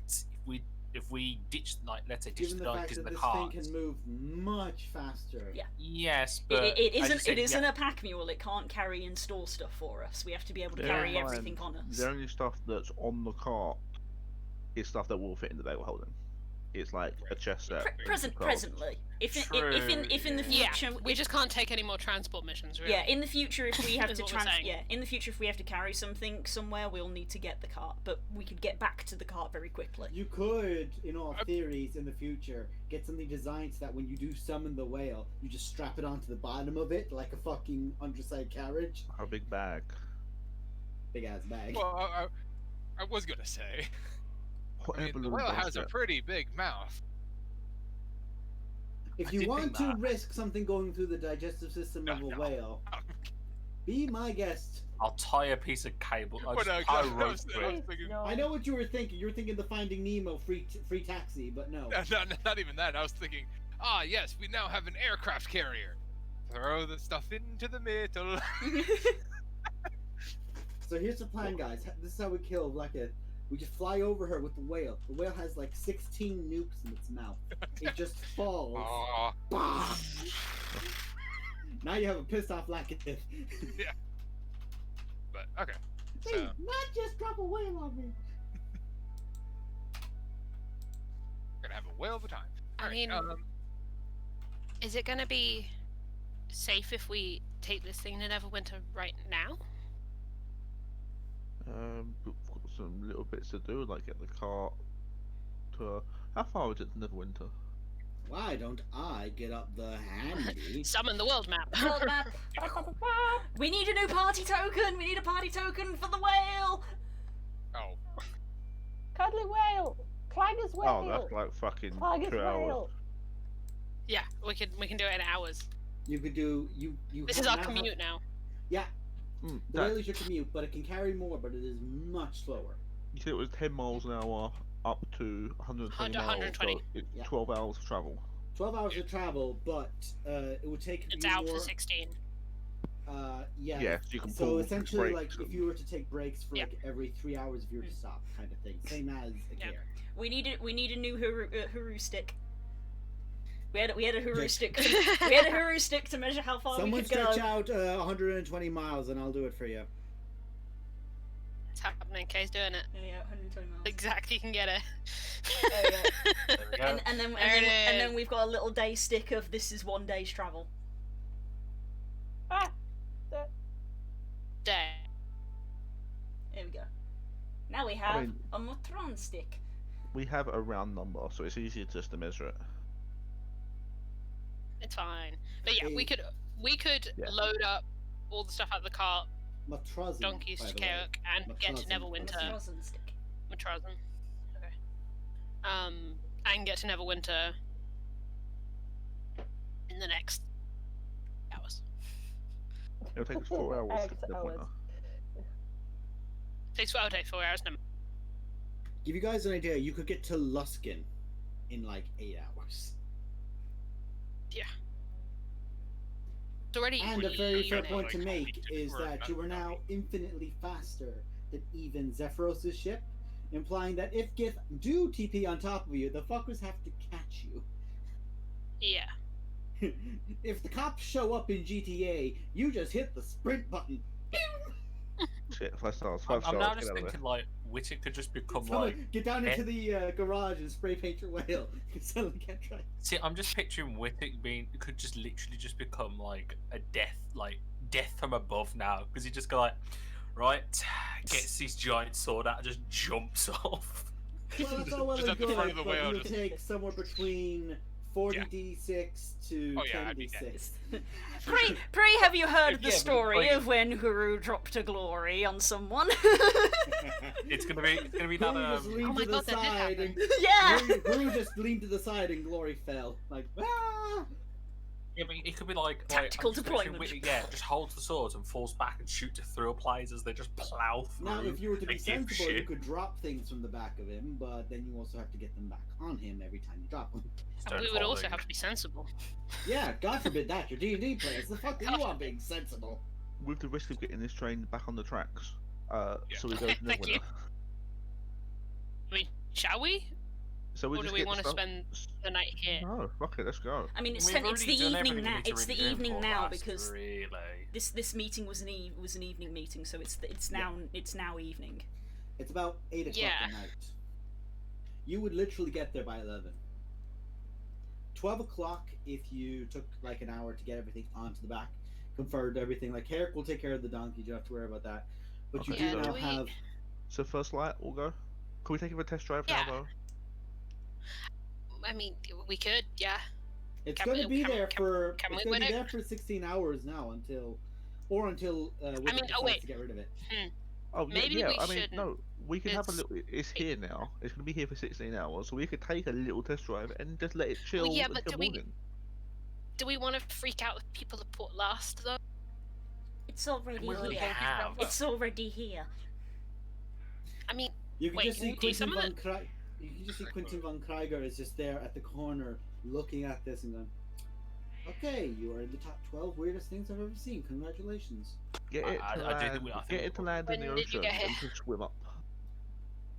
[SPEAKER 2] if we ditch, like, let's say ditch
[SPEAKER 1] Given
[SPEAKER 2] the
[SPEAKER 1] the fact
[SPEAKER 2] donkeys
[SPEAKER 1] that
[SPEAKER 2] and the
[SPEAKER 1] this thing
[SPEAKER 2] carts.
[SPEAKER 1] can move much faster.
[SPEAKER 5] Yeah.
[SPEAKER 2] Yes, but
[SPEAKER 5] It
[SPEAKER 2] as you
[SPEAKER 5] isn't.
[SPEAKER 2] said,
[SPEAKER 5] It isn't
[SPEAKER 2] yeah,
[SPEAKER 5] a pack mule. It can't carry and store stuff for us. We have to be able to
[SPEAKER 3] Bear
[SPEAKER 5] carry
[SPEAKER 3] in
[SPEAKER 5] everything
[SPEAKER 3] mind,
[SPEAKER 5] on us.
[SPEAKER 3] The only stuff that's on the cart is stuff that will fit in the bag we're holding. It's like a chest set.
[SPEAKER 5] Presently, if in the
[SPEAKER 2] True,
[SPEAKER 4] Yeah,
[SPEAKER 5] future,
[SPEAKER 4] we just can't take any more transport missions, really.
[SPEAKER 5] yeah, in the future, if we have
[SPEAKER 4] Is
[SPEAKER 5] to
[SPEAKER 4] what we're saying.
[SPEAKER 5] in the future, if we have to carry something somewhere, we'll need to get the cart. But we could get back to the cart very quickly.
[SPEAKER 1] You could, in all theories, in the future, get something designed so that when you do summon the whale, you just strap it onto the bottom of it like a fucking underside carriage.
[SPEAKER 3] A big bag.
[SPEAKER 1] Big ass bag.
[SPEAKER 7] Well, I was gonna say. I mean, the
[SPEAKER 3] Balloon
[SPEAKER 7] whale has a
[SPEAKER 3] basket.
[SPEAKER 7] pretty big mouth.
[SPEAKER 1] If
[SPEAKER 2] I
[SPEAKER 1] you
[SPEAKER 2] did
[SPEAKER 1] want
[SPEAKER 2] think
[SPEAKER 1] to
[SPEAKER 2] that.
[SPEAKER 1] risk something going through the digestive system of a
[SPEAKER 7] No.
[SPEAKER 1] whale, be my guest.
[SPEAKER 2] I'll tie a piece of cable. I'll
[SPEAKER 7] Well,
[SPEAKER 2] just
[SPEAKER 7] no,
[SPEAKER 2] tie a
[SPEAKER 7] I
[SPEAKER 2] rope
[SPEAKER 7] was-
[SPEAKER 2] to
[SPEAKER 7] I
[SPEAKER 2] it.
[SPEAKER 7] was thinking-
[SPEAKER 6] No.
[SPEAKER 1] I know what you were thinking. You were thinking the Finding Nemo free taxi, but no.
[SPEAKER 7] Not even that. I was thinking, yes, we now have an aircraft carrier. Throw the stuff into the middle.
[SPEAKER 1] So here's the plan, guys. This is how we kill Blackhead. We just fly over her with the whale. The whale has like 16 nukes in its mouth. It just falls.
[SPEAKER 7] Aw.
[SPEAKER 1] Bah! Now you have a pissed off Blackhead.
[SPEAKER 7] But okay.
[SPEAKER 1] Hey,
[SPEAKER 7] So,
[SPEAKER 1] not just drop a whale on me.
[SPEAKER 7] gonna have a whale of a time.
[SPEAKER 4] I
[SPEAKER 7] Alright,
[SPEAKER 4] mean, is it gonna be safe if we take this thing to Neverwinter right now?
[SPEAKER 3] We've got some little bits to do, like get the cart to. How far is it to Neverwinter?
[SPEAKER 1] Why don't I get up the handy?
[SPEAKER 4] Summon the world map.
[SPEAKER 5] World map. We need a new party token. We need a party token for the whale.
[SPEAKER 7] oh,
[SPEAKER 6] Cuddly whale! Clagger's whale!
[SPEAKER 3] Oh, that's like fucking
[SPEAKER 6] Clagger's
[SPEAKER 3] 2 hours.
[SPEAKER 6] whale!
[SPEAKER 4] Yeah, we can do it in hours.
[SPEAKER 1] You could do you.
[SPEAKER 4] This is
[SPEAKER 1] now
[SPEAKER 4] our
[SPEAKER 1] have-
[SPEAKER 4] commute now.
[SPEAKER 1] Yeah, The
[SPEAKER 3] That,
[SPEAKER 1] rail is your commute, but it can carry more, but it is much slower.
[SPEAKER 3] you said it was 10 miles an hour up to 120 miles,
[SPEAKER 4] 120.
[SPEAKER 3] so it's
[SPEAKER 1] Yeah.
[SPEAKER 3] 12 hours of travel.
[SPEAKER 1] 12 hours of travel, but it would take
[SPEAKER 4] It's
[SPEAKER 1] you
[SPEAKER 4] out
[SPEAKER 1] more.
[SPEAKER 4] for 16.
[SPEAKER 1] Yeah.
[SPEAKER 3] Yeah, so you can
[SPEAKER 1] So
[SPEAKER 3] pull
[SPEAKER 1] essentially, like,
[SPEAKER 3] breaks
[SPEAKER 1] if
[SPEAKER 3] and-
[SPEAKER 1] you were to take breaks for
[SPEAKER 4] Yeah.
[SPEAKER 1] like every 3 hours if you were to stop, kind of thing. Same as a
[SPEAKER 4] Yeah.
[SPEAKER 1] care.
[SPEAKER 5] We need a new Huru stick. We had a Huru
[SPEAKER 1] Okay.
[SPEAKER 5] stick. We had a Huru stick to measure how far
[SPEAKER 1] Someone
[SPEAKER 5] we could go.
[SPEAKER 1] stretch out 120 miles, and I'll do it for you.
[SPEAKER 4] It's happening. Kay's doing it.
[SPEAKER 5] Yeah, 120 miles.
[SPEAKER 4] Exactly, you can get it.
[SPEAKER 5] Oh, yeah.
[SPEAKER 2] There we go.
[SPEAKER 5] And then we've got a little day stick of this is 1 day's travel.
[SPEAKER 6] Ah,
[SPEAKER 4] Day.
[SPEAKER 5] There we go. Now we have
[SPEAKER 3] mean-
[SPEAKER 5] a Motron stick.
[SPEAKER 3] We have a round number, so it's easier just to measure it.
[SPEAKER 4] It's fine. But yeah,
[SPEAKER 1] Hey.
[SPEAKER 4] we could
[SPEAKER 3] Yeah.
[SPEAKER 4] load up all the stuff out of the cart,
[SPEAKER 1] Matrozen,
[SPEAKER 4] donkeys
[SPEAKER 1] by
[SPEAKER 4] to
[SPEAKER 1] the way.
[SPEAKER 4] Kayak, and get to
[SPEAKER 1] Matrozen.
[SPEAKER 4] Neverwinter.
[SPEAKER 5] Motron stick.
[SPEAKER 4] Matrozen. Okay. And get to Neverwinter in the next hours.
[SPEAKER 3] It'll take us 4 hours to
[SPEAKER 6] X
[SPEAKER 3] get the
[SPEAKER 6] hours.
[SPEAKER 3] pointer.
[SPEAKER 4] Takes 4 hours. No.
[SPEAKER 1] Give you guys an idea, you could get to Luskin in like 8 hours.
[SPEAKER 4] It's already
[SPEAKER 1] And a very
[SPEAKER 4] really
[SPEAKER 1] fair
[SPEAKER 4] late.
[SPEAKER 1] point to
[SPEAKER 7] like,
[SPEAKER 1] make
[SPEAKER 7] only
[SPEAKER 1] is
[SPEAKER 7] for
[SPEAKER 1] that
[SPEAKER 7] about
[SPEAKER 1] you are now infinitely faster than even Zephyros' ship, implying that if Gith do TP on top of you, the fuckers have to catch you.
[SPEAKER 4] Yeah.
[SPEAKER 1] If the cops show up in GTA, you just hit the sprint button.
[SPEAKER 3] Shit, 5 stars,
[SPEAKER 2] I'm
[SPEAKER 3] 5
[SPEAKER 2] now
[SPEAKER 3] stars,
[SPEAKER 2] just
[SPEAKER 3] get out of
[SPEAKER 2] thinking
[SPEAKER 3] there.
[SPEAKER 2] like Wittig could just become
[SPEAKER 1] Someone
[SPEAKER 2] like.
[SPEAKER 1] get down
[SPEAKER 2] eh.
[SPEAKER 1] into the garage and spray paint your whale. You suddenly can't try.
[SPEAKER 2] See, I'm just picturing Wittig being could just literally just become like a death from above now, because he just go like, right, gets his giant sword out and just jumps off.
[SPEAKER 1] Well, that's all well
[SPEAKER 7] Just
[SPEAKER 1] and
[SPEAKER 7] at the
[SPEAKER 1] good,
[SPEAKER 7] front of the
[SPEAKER 1] but
[SPEAKER 7] whale,
[SPEAKER 1] it'll
[SPEAKER 7] just-
[SPEAKER 1] take somewhere between 40d6 to
[SPEAKER 7] Oh, yeah, I'd be
[SPEAKER 1] 10d6.
[SPEAKER 5] Pray have you heard
[SPEAKER 2] Yeah,
[SPEAKER 5] the
[SPEAKER 2] but
[SPEAKER 5] story
[SPEAKER 2] like-
[SPEAKER 5] of when Huru dropped a glory on someone?
[SPEAKER 2] It's gonna be that
[SPEAKER 1] Guru just leaned
[SPEAKER 4] Oh my
[SPEAKER 1] to the
[SPEAKER 4] God, that did
[SPEAKER 1] side and
[SPEAKER 5] Yeah.
[SPEAKER 1] Guru just leaned to the side and Glory fell. Like, ah!
[SPEAKER 2] yeah, but it could be like
[SPEAKER 5] Tactical
[SPEAKER 2] I'm just picturing
[SPEAKER 5] deployment.
[SPEAKER 2] Wittig, yeah, just holds the swords and falls back and shoots it through plays as they just plow through.
[SPEAKER 1] Now, if you were to be
[SPEAKER 2] and give
[SPEAKER 1] sensible, you
[SPEAKER 2] shit.
[SPEAKER 1] could drop things from the back of him, but then you also have to get them back on him every time you drop them.
[SPEAKER 2] Stone
[SPEAKER 4] We would also
[SPEAKER 2] falling.
[SPEAKER 4] have to be sensible.
[SPEAKER 1] Yeah, God forbid that. You're D&D players. The fuck do you want being sensible?
[SPEAKER 3] With the risk of getting this train back on the tracks, so we go
[SPEAKER 4] Okay,
[SPEAKER 3] to
[SPEAKER 4] thank you.
[SPEAKER 3] Neverwinter.
[SPEAKER 4] I mean, shall we?
[SPEAKER 3] So we
[SPEAKER 4] Or do
[SPEAKER 3] just
[SPEAKER 4] we
[SPEAKER 3] get
[SPEAKER 4] want to
[SPEAKER 3] stuff-
[SPEAKER 4] spend the night here?
[SPEAKER 3] No, fuck it, let's go.
[SPEAKER 5] I mean, it's
[SPEAKER 2] We've
[SPEAKER 5] it's
[SPEAKER 2] already
[SPEAKER 5] the
[SPEAKER 2] done
[SPEAKER 5] evening
[SPEAKER 2] everything we
[SPEAKER 5] now.
[SPEAKER 2] need to
[SPEAKER 5] It's the
[SPEAKER 2] really do
[SPEAKER 5] evening
[SPEAKER 2] for
[SPEAKER 5] now
[SPEAKER 2] last,
[SPEAKER 5] because
[SPEAKER 2] really.
[SPEAKER 5] this meeting was an evening meeting, so it's now evening.
[SPEAKER 1] It's about 8 o'clock
[SPEAKER 4] Yeah.
[SPEAKER 1] at night. You would literally get there by 11. 12 o'clock if you took like an hour to get everything onto the back, conferred everything. Like, Herrick will take care of the donkey, you don't have to worry about that. But you
[SPEAKER 3] Okay,
[SPEAKER 1] do
[SPEAKER 3] so-
[SPEAKER 1] now
[SPEAKER 4] do we-
[SPEAKER 1] have.
[SPEAKER 3] So first light, we'll go. Can we take it for a test drive
[SPEAKER 4] Yeah.
[SPEAKER 3] now, though?
[SPEAKER 4] I mean, we could, yeah.
[SPEAKER 1] It's
[SPEAKER 4] Can
[SPEAKER 1] going to
[SPEAKER 4] we-
[SPEAKER 1] be
[SPEAKER 4] can-
[SPEAKER 1] there
[SPEAKER 4] can-
[SPEAKER 1] for.
[SPEAKER 4] can
[SPEAKER 1] It's
[SPEAKER 4] we
[SPEAKER 1] going to be
[SPEAKER 4] win
[SPEAKER 1] there
[SPEAKER 4] it?
[SPEAKER 1] for 16 hours now until Wither
[SPEAKER 4] mean,
[SPEAKER 1] decides
[SPEAKER 4] wait.
[SPEAKER 1] to get rid of it.
[SPEAKER 3] Oh,
[SPEAKER 4] Maybe
[SPEAKER 3] yeah,
[SPEAKER 4] we
[SPEAKER 3] I mean,
[SPEAKER 4] shouldn't.
[SPEAKER 3] no, we can have a
[SPEAKER 4] It's-
[SPEAKER 3] little. It's here now. It's going to be here for 16 hours, so we could take a little test drive and just let it chill
[SPEAKER 4] yeah, but
[SPEAKER 3] until
[SPEAKER 4] do we-
[SPEAKER 3] morning.
[SPEAKER 4] Do we want to freak out the people at Port last, though?
[SPEAKER 5] It's already
[SPEAKER 2] We already
[SPEAKER 5] here.
[SPEAKER 2] have.
[SPEAKER 5] It's already here.
[SPEAKER 4] I mean,
[SPEAKER 1] You can
[SPEAKER 4] Wait,
[SPEAKER 1] just
[SPEAKER 4] can
[SPEAKER 1] see
[SPEAKER 4] you do
[SPEAKER 1] Quentin
[SPEAKER 4] some of
[SPEAKER 1] von
[SPEAKER 4] it?
[SPEAKER 1] Kry- You can just see Quentin von Krieger is just there at the corner looking at this and going, "Okay, you are in the top 12 weirdest things I've ever seen. Congratulations."
[SPEAKER 3] Get it
[SPEAKER 2] I
[SPEAKER 3] to
[SPEAKER 2] do
[SPEAKER 3] land.
[SPEAKER 2] think I think
[SPEAKER 3] Get
[SPEAKER 2] we
[SPEAKER 3] it to
[SPEAKER 2] will.
[SPEAKER 3] land in the
[SPEAKER 4] When did you
[SPEAKER 3] ocean
[SPEAKER 4] get
[SPEAKER 3] and
[SPEAKER 4] here?
[SPEAKER 3] just swim up.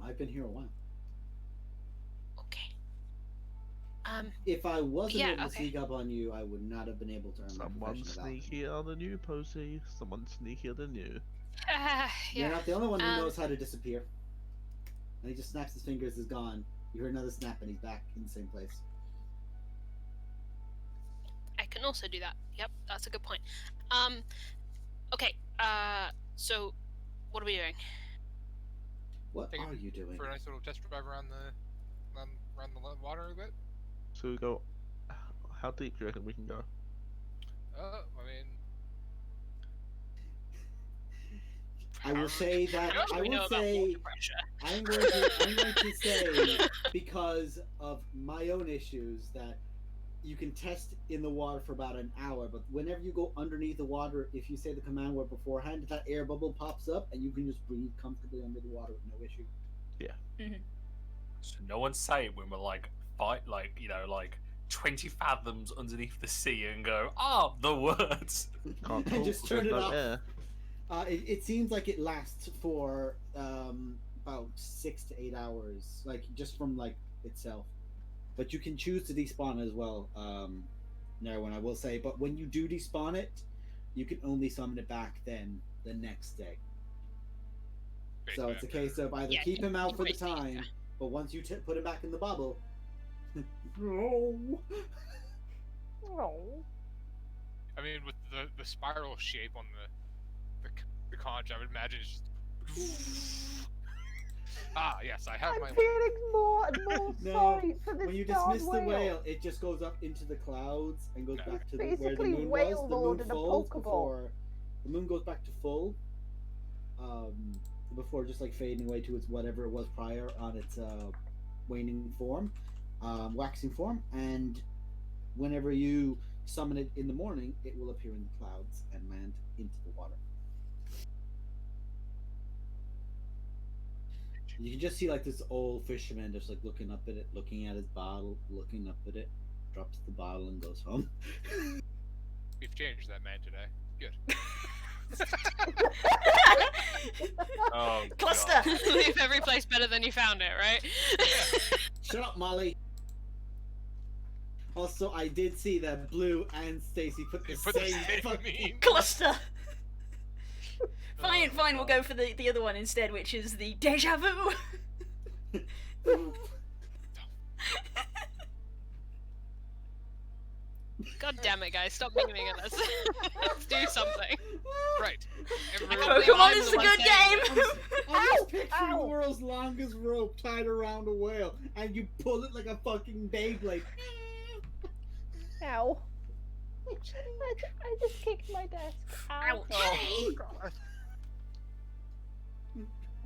[SPEAKER 1] I've been here a while.
[SPEAKER 4] okay.
[SPEAKER 1] If I wasn't
[SPEAKER 4] Yeah,
[SPEAKER 1] able to
[SPEAKER 4] okay.
[SPEAKER 1] sneak up on you, I would not have been able to earn my
[SPEAKER 3] Someone
[SPEAKER 1] profession of alchemy.
[SPEAKER 3] sneakier than you, Posey. Someone sneakier than you.
[SPEAKER 1] You're
[SPEAKER 4] Yeah.
[SPEAKER 1] not the only one who
[SPEAKER 4] Um,
[SPEAKER 1] knows how to disappear. And he just snaps his fingers, is gone. You hear another snap, and he's back in the same place.
[SPEAKER 4] I can also do that. Yep, that's a good point. Okay. So, what are we doing?
[SPEAKER 1] What
[SPEAKER 7] Take it
[SPEAKER 1] are you doing?
[SPEAKER 7] For a nice little test drive around the water a bit.
[SPEAKER 3] So we go. How deep do you reckon we can go?
[SPEAKER 7] I mean,
[SPEAKER 1] I will say that.
[SPEAKER 4] How much do
[SPEAKER 1] I
[SPEAKER 4] we know
[SPEAKER 1] will
[SPEAKER 4] about
[SPEAKER 1] say.
[SPEAKER 4] water pressure?
[SPEAKER 1] I'm going to say, because of my own issues, that you can test in the water for about an hour, but whenever you go underneath the water, if you say the command word beforehand, that air bubble pops up and you can just breathe comfortably under the water with no issue.
[SPEAKER 2] So no one say it when we're like fight, like 20 fathoms underneath the sea and go, the words.
[SPEAKER 3] Can't
[SPEAKER 1] And
[SPEAKER 3] talk,
[SPEAKER 1] just
[SPEAKER 3] there's
[SPEAKER 1] turn it
[SPEAKER 3] no
[SPEAKER 1] off.
[SPEAKER 3] air.
[SPEAKER 1] It seems like it lasts for about 6 to 8 hours, like just from like itself. But you can choose to despawn as well. Narwhal, I will say, but when you do despawn it, you can only summon it back then the next day. So it's a case of either keep him out for the time, but once you put him back in the bubble, no.
[SPEAKER 6] Oh.
[SPEAKER 7] I mean, with the spiral shape on the conch, I would imagine it's just. Yes, I have my.
[SPEAKER 6] I'm feeling more and more
[SPEAKER 1] No,
[SPEAKER 6] sorry for this
[SPEAKER 1] when you
[SPEAKER 6] darn
[SPEAKER 1] dismiss the whale, it just goes up into the clouds and goes
[SPEAKER 7] No.
[SPEAKER 1] back to where the
[SPEAKER 6] Basically
[SPEAKER 1] moon
[SPEAKER 6] whale
[SPEAKER 1] was. The
[SPEAKER 6] lord
[SPEAKER 1] moon
[SPEAKER 6] in a
[SPEAKER 1] falls
[SPEAKER 6] Pokeball.
[SPEAKER 1] before the moon goes back to full. Before just like fading away to its whatever it was prior on its waning form, waxing form, and whenever you summon it in the morning, it will appear in the clouds and land into the water. You can just see like this old fisherman just like looking up at it, looking at his bottle, looking up at it, drops the bottle and goes home.
[SPEAKER 7] We've changed that man today. Good.
[SPEAKER 2] Oh,
[SPEAKER 5] Cluster.
[SPEAKER 2] God.
[SPEAKER 4] Leave every place better than you found it, right?
[SPEAKER 1] Shut up, Molly. Also, I did see that Blue and Stacy put the
[SPEAKER 7] You put the
[SPEAKER 1] same
[SPEAKER 7] same
[SPEAKER 1] fucking
[SPEAKER 7] meme.
[SPEAKER 5] Cluster. Fine, fine. We'll go for the other one instead, which is the deja vu.
[SPEAKER 4] God damn it, guys! Stop memeing at us. Let's do something.
[SPEAKER 7] Right.
[SPEAKER 5] Pokemon is a good game.
[SPEAKER 1] I'm just picturing
[SPEAKER 6] Ow.
[SPEAKER 1] the world's longest rope tied around a whale, and you pull it like a fucking Beyblade.
[SPEAKER 6] Ow. I just kicked my desk. Ow.
[SPEAKER 5] Ouch.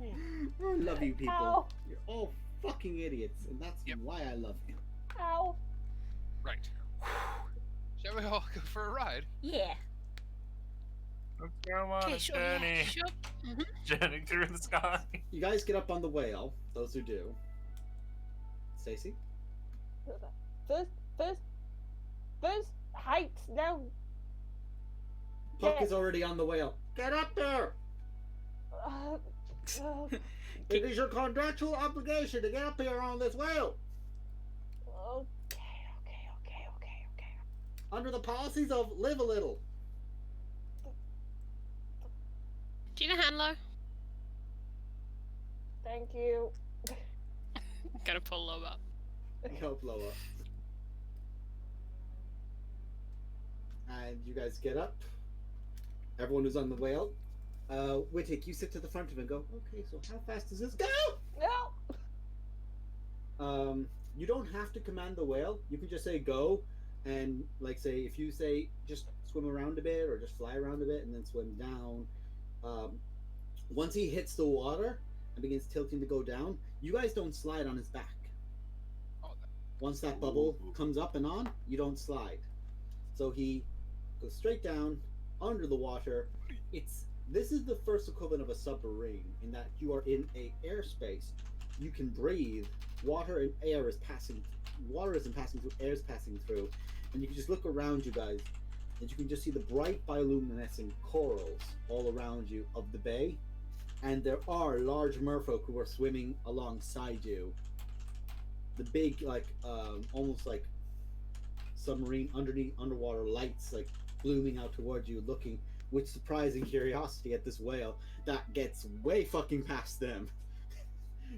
[SPEAKER 1] I love you people.
[SPEAKER 6] Ow.
[SPEAKER 1] You're all fucking idiots, and that's
[SPEAKER 7] Yep.
[SPEAKER 1] why I love you.
[SPEAKER 6] Ow.
[SPEAKER 7] Right. Shall we all go for a ride?
[SPEAKER 5] Yeah.
[SPEAKER 2] Let's go on
[SPEAKER 4] Okay,
[SPEAKER 2] a
[SPEAKER 4] sure. Yeah,
[SPEAKER 2] journey.
[SPEAKER 4] sure.
[SPEAKER 2] Journeying through the sky.
[SPEAKER 1] You guys get up on the whale, those who do. Stacy?
[SPEAKER 6] First height. Now.
[SPEAKER 1] Puck
[SPEAKER 6] Yeah.
[SPEAKER 1] is already on the whale. Get up there!
[SPEAKER 6] Uh,
[SPEAKER 1] It is your contractual obligation to get up here on this whale!
[SPEAKER 6] okay.
[SPEAKER 1] Under the policies of live a little.
[SPEAKER 4] Do you know Hanlo?
[SPEAKER 6] Thank you.
[SPEAKER 4] Gotta pull low up.
[SPEAKER 1] Go blow up. And you guys get up. Everyone who's on the whale. Wittick, you sit to the front of it and go, okay, so how fast does this go?
[SPEAKER 6] No.
[SPEAKER 1] You don't have to command the whale. You can just say go, and like say if you say just swim around a bit or just fly around a bit and then swim down. Once he hits the water and begins tilting to go down, you guys don't slide on his back.
[SPEAKER 7] Oh,
[SPEAKER 1] Once that bubble comes up and on, you don't slide. So he goes straight down under the water. This is the first equivalent of a submarine in that you are in a airspace. You can breathe. Water and air is passing. Water isn't passing through. Air is passing through, and you can just look around you guys, and you can just see the bright bioluminescent corals all around you of the bay, and there are large merfolk who are swimming alongside you. The big, like, almost like submarine underwater lights, like blooming out towards you, looking with surprising curiosity at this whale that gets way fucking past them.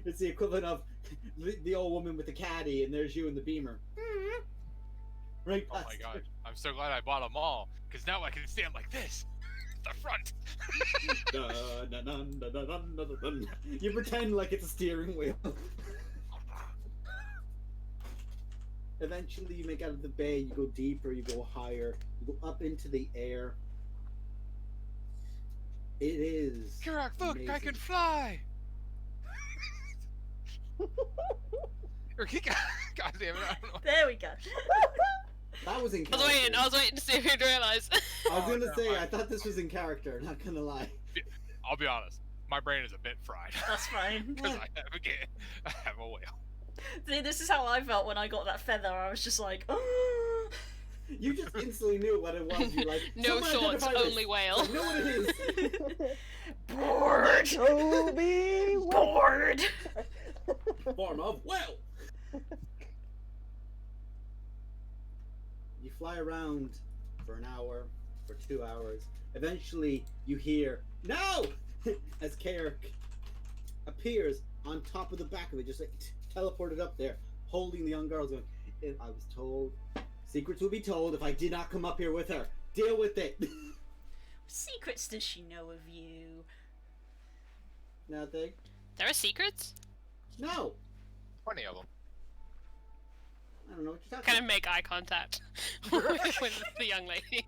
[SPEAKER 1] It's the equivalent of the old woman with the caddy, and there's you in the beamer. Right
[SPEAKER 7] Oh
[SPEAKER 1] past
[SPEAKER 7] my
[SPEAKER 1] her.
[SPEAKER 7] god. I'm so glad I bought them all, because now I can stand like this. The front.
[SPEAKER 1] Dun, dun, dun, dun, dun, dun, dun, dun. You pretend like it's a steering wheel. Eventually, you make out of the bay. You go deeper. You go higher. You go up into the air. It is.
[SPEAKER 7] Kirak, look, I
[SPEAKER 1] amazing.
[SPEAKER 7] can fly. Or God damn it, I don't know.
[SPEAKER 5] There we go.
[SPEAKER 1] That was in
[SPEAKER 4] I was
[SPEAKER 1] character.
[SPEAKER 4] waiting to see if you'd realise.
[SPEAKER 1] I was gonna
[SPEAKER 7] no,
[SPEAKER 1] say, I thought this was in character, not gonna lie.
[SPEAKER 7] I'll be honest. My brain is a bit fried.
[SPEAKER 5] That's fine.
[SPEAKER 7] Because I have a whale.
[SPEAKER 5] See, this is how I felt when I got that feather. I was just like, oh.
[SPEAKER 1] You just instantly knew what it was. You're like,
[SPEAKER 4] No
[SPEAKER 1] "Someone
[SPEAKER 4] shorts,
[SPEAKER 1] identify this."
[SPEAKER 4] only whale.
[SPEAKER 1] I know what it is.
[SPEAKER 5] Bored!
[SPEAKER 6] Toby!
[SPEAKER 5] Bored!
[SPEAKER 1] Form of whale. You fly around for an hour, for 2 hours. Eventually, you hear "No!" as Karik appears on top of the back of it, just like teleported up there, holding the young girl, going, "If I was told, secrets would be told if I did not come up here with her. Deal with it."
[SPEAKER 5] What secrets does she know of you?
[SPEAKER 1] Nothing.
[SPEAKER 4] There are secrets?
[SPEAKER 1] No.
[SPEAKER 7] 20 of them.
[SPEAKER 1] I don't know what you're talking
[SPEAKER 4] Kind
[SPEAKER 1] about.
[SPEAKER 4] of make eye contact with the young lady.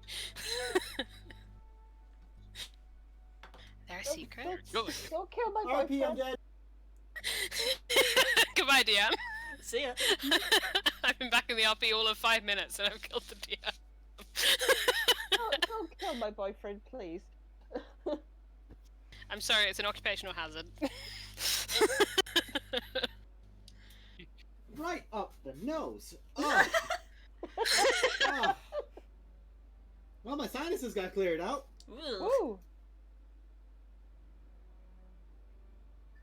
[SPEAKER 4] There are secrets?
[SPEAKER 6] Don't kill my
[SPEAKER 1] RP, I'm
[SPEAKER 6] boyfriend.
[SPEAKER 1] dead.
[SPEAKER 4] Goodbye, DM.
[SPEAKER 5] See ya.
[SPEAKER 4] I've been back in the RP all of 5 minutes and I've killed the DM.
[SPEAKER 6] Don't kill my boyfriend, please.
[SPEAKER 4] I'm sorry, it's an occupational hazard.
[SPEAKER 1] Right up the nose. Oh. Ah. Well, my sinuses got cleared out.
[SPEAKER 5] Ooh.
[SPEAKER 6] Ooh.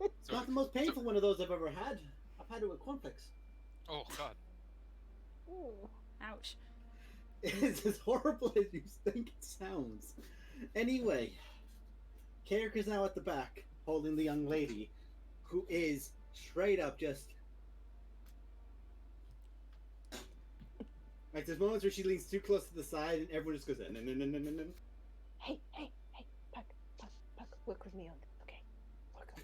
[SPEAKER 1] It's not the most painful one of those I've ever had. I've had it with cornflakes.
[SPEAKER 7] Oh god.
[SPEAKER 6] Ooh.
[SPEAKER 5] Ouch.
[SPEAKER 1] It's as horrible as you think it sounds. Anyway, Karik is now at the back, holding the young lady, who is straight up just. Like, there's moments where she leans too close to the side, and everyone just goes, no, no, no, no, no, no.
[SPEAKER 6] Hey, Puck, work with me on this, okay? Work on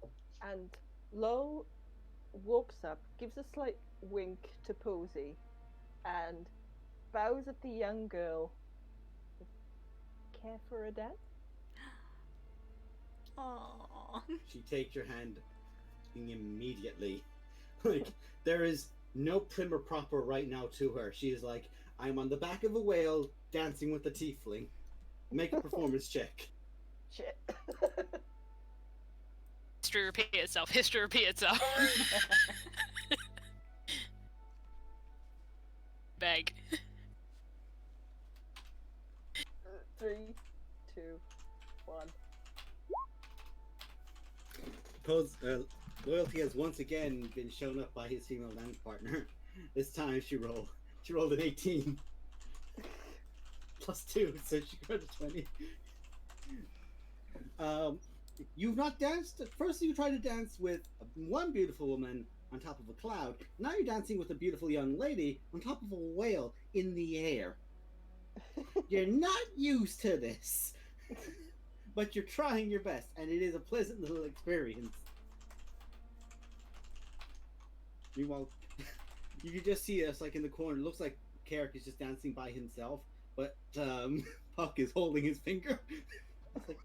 [SPEAKER 6] it. And Lo walks up, gives a slight wink to Posey, and bows at the young girl. Care for a dance?
[SPEAKER 5] Aww.
[SPEAKER 1] She takes your hand immediately. Like, there is no prim or proper right now to her. She is like, I'm on the back of a whale dancing with a tiefling. Make a performance check.
[SPEAKER 6] Shit.
[SPEAKER 4] History repeat itself. History repeat itself. Beg.
[SPEAKER 6] 3, 2, 1.
[SPEAKER 1] Loyalty has once again been shown up by his female dance partner. This time she rolled an 18. Plus 2, so she got a 20. You've not danced. First you tried to dance with one beautiful woman on top of a cloud. Now you're dancing with a beautiful young lady on top of a whale in the air. You're not used to this. But you're trying your best, and it is a pleasant little experience. Meanwhile, you can just see us like in the corner. It looks like Karik is just dancing by himself, but Puck is holding his finger. It's like,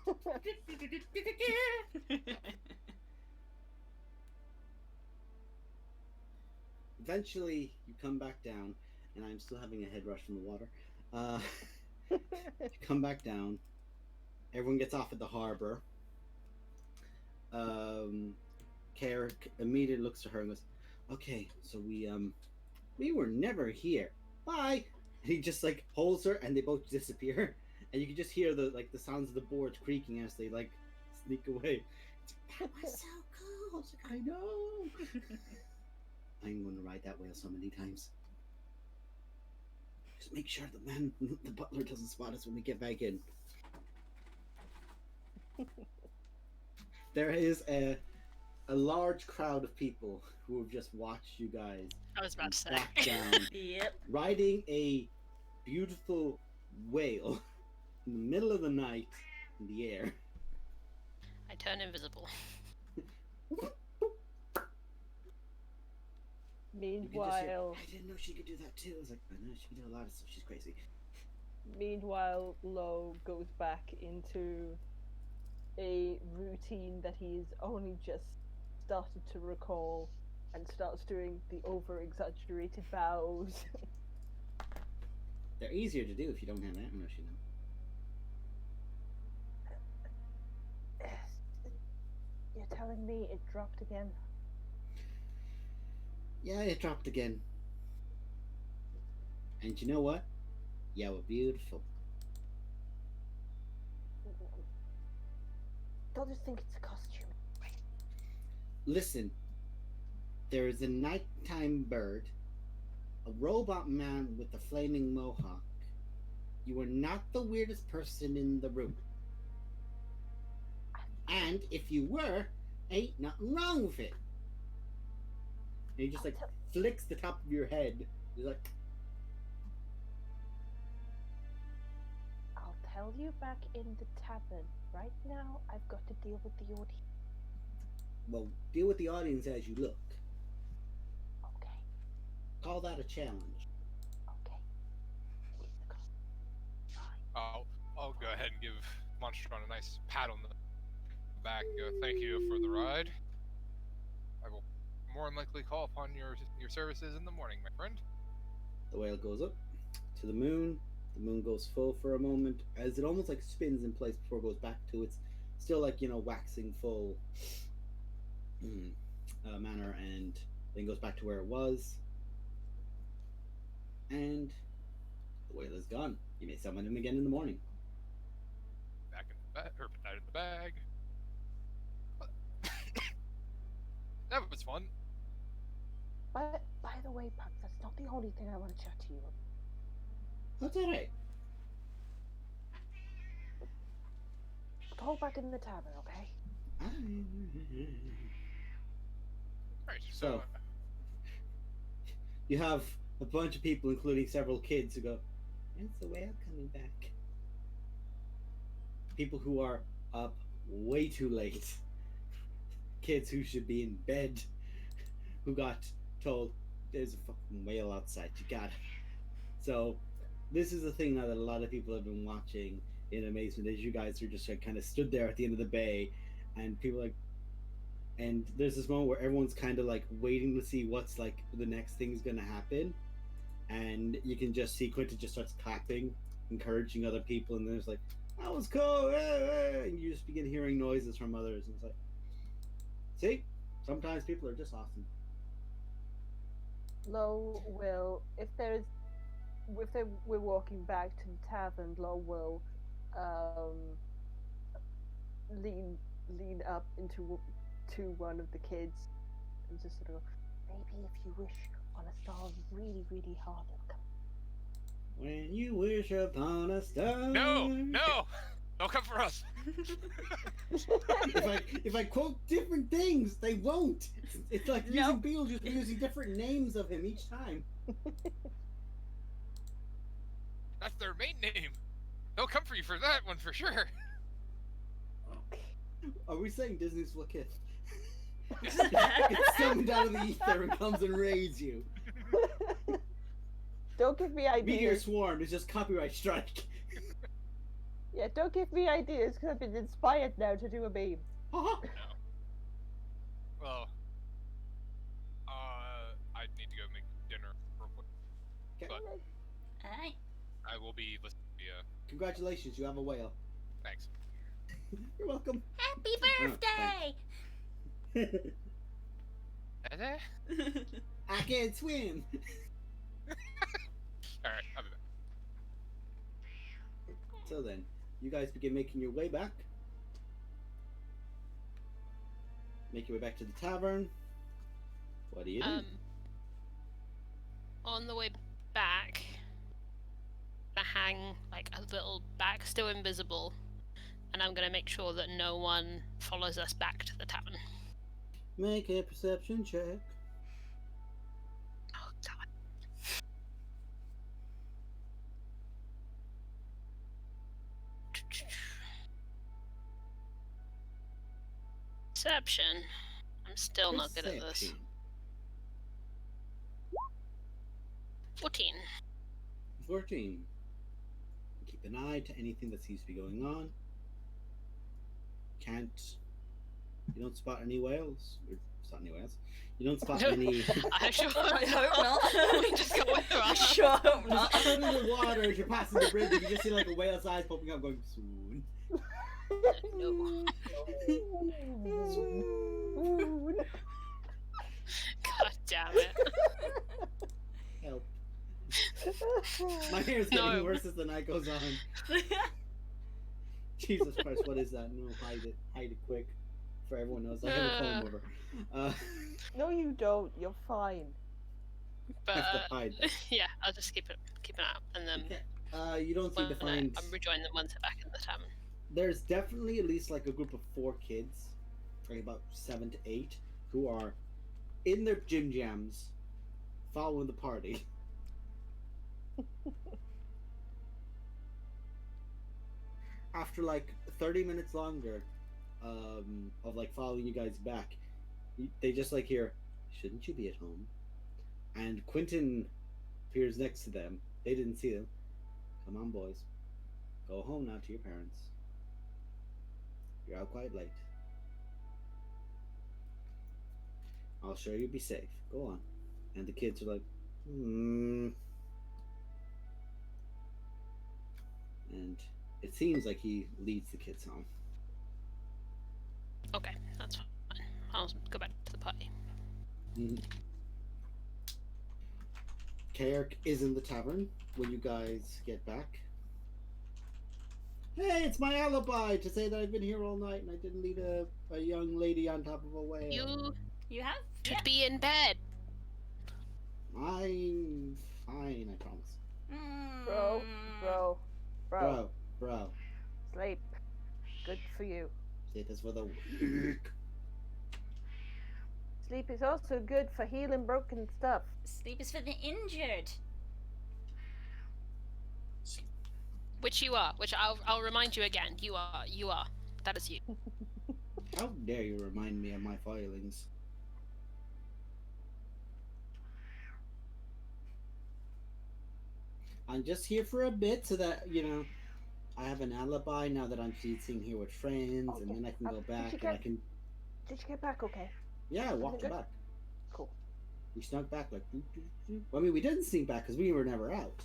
[SPEAKER 1] eventually, you come back down, and I'm still having a head rush from the water. You come back down. Everyone gets off at the harbor. Karik immediately looks to her and goes, "Okay, so we were never here. Bye." And he just like holds her, and they both disappear. And you can just hear the sounds of the boards creaking as they like sneak away. That was so cool. It's like, I know. I'm going to ride that whale so many times. Just make sure the butler doesn't spot us when we get back in. There is a large crowd of people who have just watched you guys
[SPEAKER 4] I was about to say.
[SPEAKER 1] back down,
[SPEAKER 5] Yep.
[SPEAKER 1] riding a beautiful whale in the middle of the night in the air.
[SPEAKER 4] I turn invisible.
[SPEAKER 6] Meanwhile,
[SPEAKER 1] I didn't know she could do that too. I was like, I know she can do a lot of stuff. She's crazy.
[SPEAKER 6] meanwhile, Lo goes back into a routine that he's only just started to recall and starts doing the over-exaggerated bows.
[SPEAKER 1] They're easier to do if you don't have that much, you know.
[SPEAKER 6] You're telling me it dropped again?
[SPEAKER 1] Yeah, it dropped again. And you know what? Yeah, we're beautiful.
[SPEAKER 6] They'll just think it's a costume.
[SPEAKER 1] Listen, there is a nighttime bird, a robot man with a flaming mohawk. You are not the weirdest person in the room. And if you were, ain't nothing wrong with it. And he just like flicks the top of your head. He's like,
[SPEAKER 6] I'll tell you back in the tavern. Right now, I've got to deal with the audience.
[SPEAKER 1] well, deal with the audience as you look.
[SPEAKER 6] Okay,
[SPEAKER 1] Call that a challenge.
[SPEAKER 6] okay.
[SPEAKER 7] I'll go ahead and give Monstron a nice pat on the back and go, thank you for the ride. I will more than likely call upon your services in the morning, my friend.
[SPEAKER 1] The whale goes up to the moon. The moon goes full for a moment as it almost like spins in place before it goes back to its still like, you know, waxing full manner, and then goes back to where it was. And the whale is gone. You may summon him again in the morning.
[SPEAKER 7] Back in the bag, or put that in the bag. That was fun.
[SPEAKER 6] But by the way, Puck, that's not the only thing I want to chat to you about.
[SPEAKER 1] That's alright.
[SPEAKER 6] Go back in the tavern, okay?
[SPEAKER 7] Right,
[SPEAKER 1] So, you have a bunch of people, including several kids, who go, when's the whale coming back? People who are up way too late. Kids who should be in bed, who got told, there's a fucking whale outside, you got it. So, this is the thing now that a lot of people have been watching in amazement, as you guys are just like kind of stood there at the end of the bay, and people like, and there's this moment where everyone's kind of like waiting to see what's like the next thing's gonna happen, and you can just see Quinta just starts clapping, encouraging other people, and there's like, that was cool, and you just begin hearing noises from others, and it's like, see, sometimes people are just awesome.
[SPEAKER 6] Lo will, if we're walking back to the tavern, Lo will lean up to one of the kids and just sort of go, maybe if you wish on a star really, really hard, it'll come.
[SPEAKER 1] When you wish upon a star.
[SPEAKER 7] No! They'll come for us.
[SPEAKER 1] If I quote different things, they won't. It's like using
[SPEAKER 5] Nope.
[SPEAKER 1] Beetlejuice, but using different names of him each time.
[SPEAKER 7] That's their main name. They'll come for you for that one for sure.
[SPEAKER 1] Are we saying Disney's Wicked? It's summoned out of the ether and comes and raids you.
[SPEAKER 6] Don't give me
[SPEAKER 1] Meteor
[SPEAKER 6] ideas.
[SPEAKER 1] Swarm is just copyright strike.
[SPEAKER 6] Yeah, don't give me ideas because I've been inspired now to do a meme.
[SPEAKER 7] Well, I need to go make dinner real quick.
[SPEAKER 1] Okay.
[SPEAKER 7] But
[SPEAKER 5] Alright.
[SPEAKER 7] I will be listening to you.
[SPEAKER 1] Congratulations, you have a whale.
[SPEAKER 7] Thanks.
[SPEAKER 1] You're welcome.
[SPEAKER 5] Happy
[SPEAKER 1] Oh,
[SPEAKER 7] Eh?
[SPEAKER 1] I can't swim.
[SPEAKER 7] Alright, I'll be back.
[SPEAKER 1] So then, you guys begin making your way back. Make your way back to the tavern. What do you do?
[SPEAKER 4] On the way back, I hang like a little back, still invisible, and I'm gonna make sure that no one follows us back to the tavern.
[SPEAKER 1] Make a perception check.
[SPEAKER 4] Oh god. Perception. I'm still not good at this.
[SPEAKER 1] Perception.
[SPEAKER 4] 14.
[SPEAKER 1] 14. Keep an eye to anything that seems to be going on. You don't spot any whales or spot any whales. You don't spot any.
[SPEAKER 4] I sure
[SPEAKER 5] I hope not.
[SPEAKER 4] We just go with the
[SPEAKER 5] I
[SPEAKER 4] rush.
[SPEAKER 5] sure hope not.
[SPEAKER 1] Just out of the water as you're passing the bridge, you can just see like a whale's eyes popping up, going swoon.
[SPEAKER 4] No.
[SPEAKER 6] Swoon.
[SPEAKER 4] God damn it.
[SPEAKER 1] Help! My hair's getting
[SPEAKER 4] No.
[SPEAKER 1] worse as the night goes on. Jesus Christ, what is that? No, hide it quick, for everyone knows. I have a comb over.
[SPEAKER 6] No, you don't. You're fine.
[SPEAKER 1] I
[SPEAKER 4] But
[SPEAKER 1] have to hide that.
[SPEAKER 4] yeah, I'll just keep an eye out, and then
[SPEAKER 1] Okay. You don't seem to
[SPEAKER 4] when
[SPEAKER 1] find.
[SPEAKER 4] I'm rejoin them once they're back in the tavern.
[SPEAKER 1] There's definitely at least like a group of 4 kids, like about 7 to 8, who are in their gym jams, following the party. After like 30 minutes longer, of like following you guys back, they just like hear, "Shouldn't you be at home?" And Quentin appears next to them. They didn't see them. "Come on, boys, go home now to your parents. You're out quite late. I'll sure you'll be safe. Go on." And the kids are like, And it seems like he leads the kids home.
[SPEAKER 4] Okay, that's fine. I'll go back to the party.
[SPEAKER 1] Kayak is in the tavern when you guys get back. "Hey, it's my alibi to say that I've been here all night and I didn't lead a young lady on top of a whale.
[SPEAKER 4] You
[SPEAKER 5] have?
[SPEAKER 4] should be in bed.
[SPEAKER 1] I'm fine, I promise.
[SPEAKER 6] Bro. Sleep. Good for you.
[SPEAKER 1] It is for the weak.
[SPEAKER 6] Sleep is also good for healing broken stuff.
[SPEAKER 5] Sleep is for the injured.
[SPEAKER 4] Which you are. Which I'll remind you again. You are. That is you.
[SPEAKER 1] How dare you remind me of my filings? I'm just here for a bit so that, I have an alibi now that I'm sitting here with friends, and then I can go back and I can...
[SPEAKER 6] Did you get back okay?
[SPEAKER 1] Yeah, I walked
[SPEAKER 6] good?
[SPEAKER 1] back.
[SPEAKER 6] Cool.
[SPEAKER 1] We snuck back like... Doo, doo, doo. I mean, we didn't sneak back because we were never out.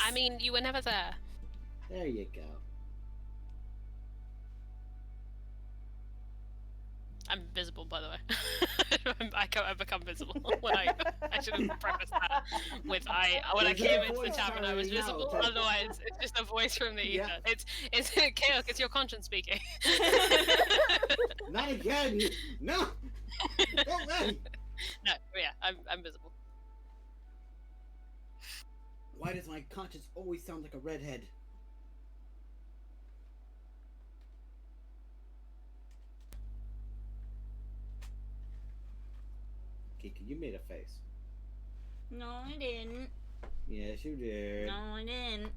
[SPEAKER 4] I mean, you were never there.
[SPEAKER 1] There you go.
[SPEAKER 4] I'm visible, by the way. I become visible when I should have prefaced that with when I
[SPEAKER 1] There's
[SPEAKER 4] came
[SPEAKER 1] a
[SPEAKER 4] into the
[SPEAKER 1] voice
[SPEAKER 4] tavern I was
[SPEAKER 1] carrying out.
[SPEAKER 4] visible. Otherwise, it's just a voice from the ether.
[SPEAKER 1] Yeah.
[SPEAKER 4] It's Chaos. It's your conscience speaking.
[SPEAKER 1] Not again! No! Go away!
[SPEAKER 4] No, yeah, I'm visible.
[SPEAKER 1] Why does my conscience always sound like a redhead? Kiki, you made a face.
[SPEAKER 5] No, I didn't.
[SPEAKER 1] Yes, you did.
[SPEAKER 5] No, I didn't.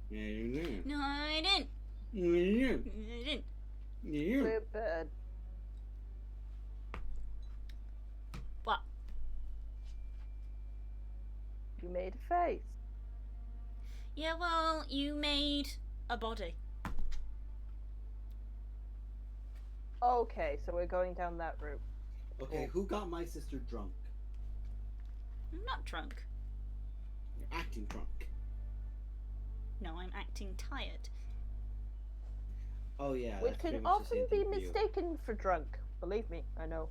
[SPEAKER 1] Yeah, you did.
[SPEAKER 5] No, I didn't.
[SPEAKER 1] You
[SPEAKER 5] I didn't.
[SPEAKER 1] You.
[SPEAKER 6] Sleep bed.
[SPEAKER 5] What?
[SPEAKER 6] You made a face.
[SPEAKER 5] Yeah, well, you made a body.
[SPEAKER 6] Okay, so we're going down that route.
[SPEAKER 1] Okay, who got my sister drunk?
[SPEAKER 5] I'm not drunk.
[SPEAKER 1] You're acting drunk.
[SPEAKER 5] No, I'm acting tired.
[SPEAKER 1] Oh yeah.
[SPEAKER 6] We
[SPEAKER 1] that's pretty
[SPEAKER 6] can
[SPEAKER 1] much the
[SPEAKER 6] often
[SPEAKER 1] same
[SPEAKER 6] be
[SPEAKER 1] thing for you.
[SPEAKER 6] mistaken for drunk. Believe me, I know.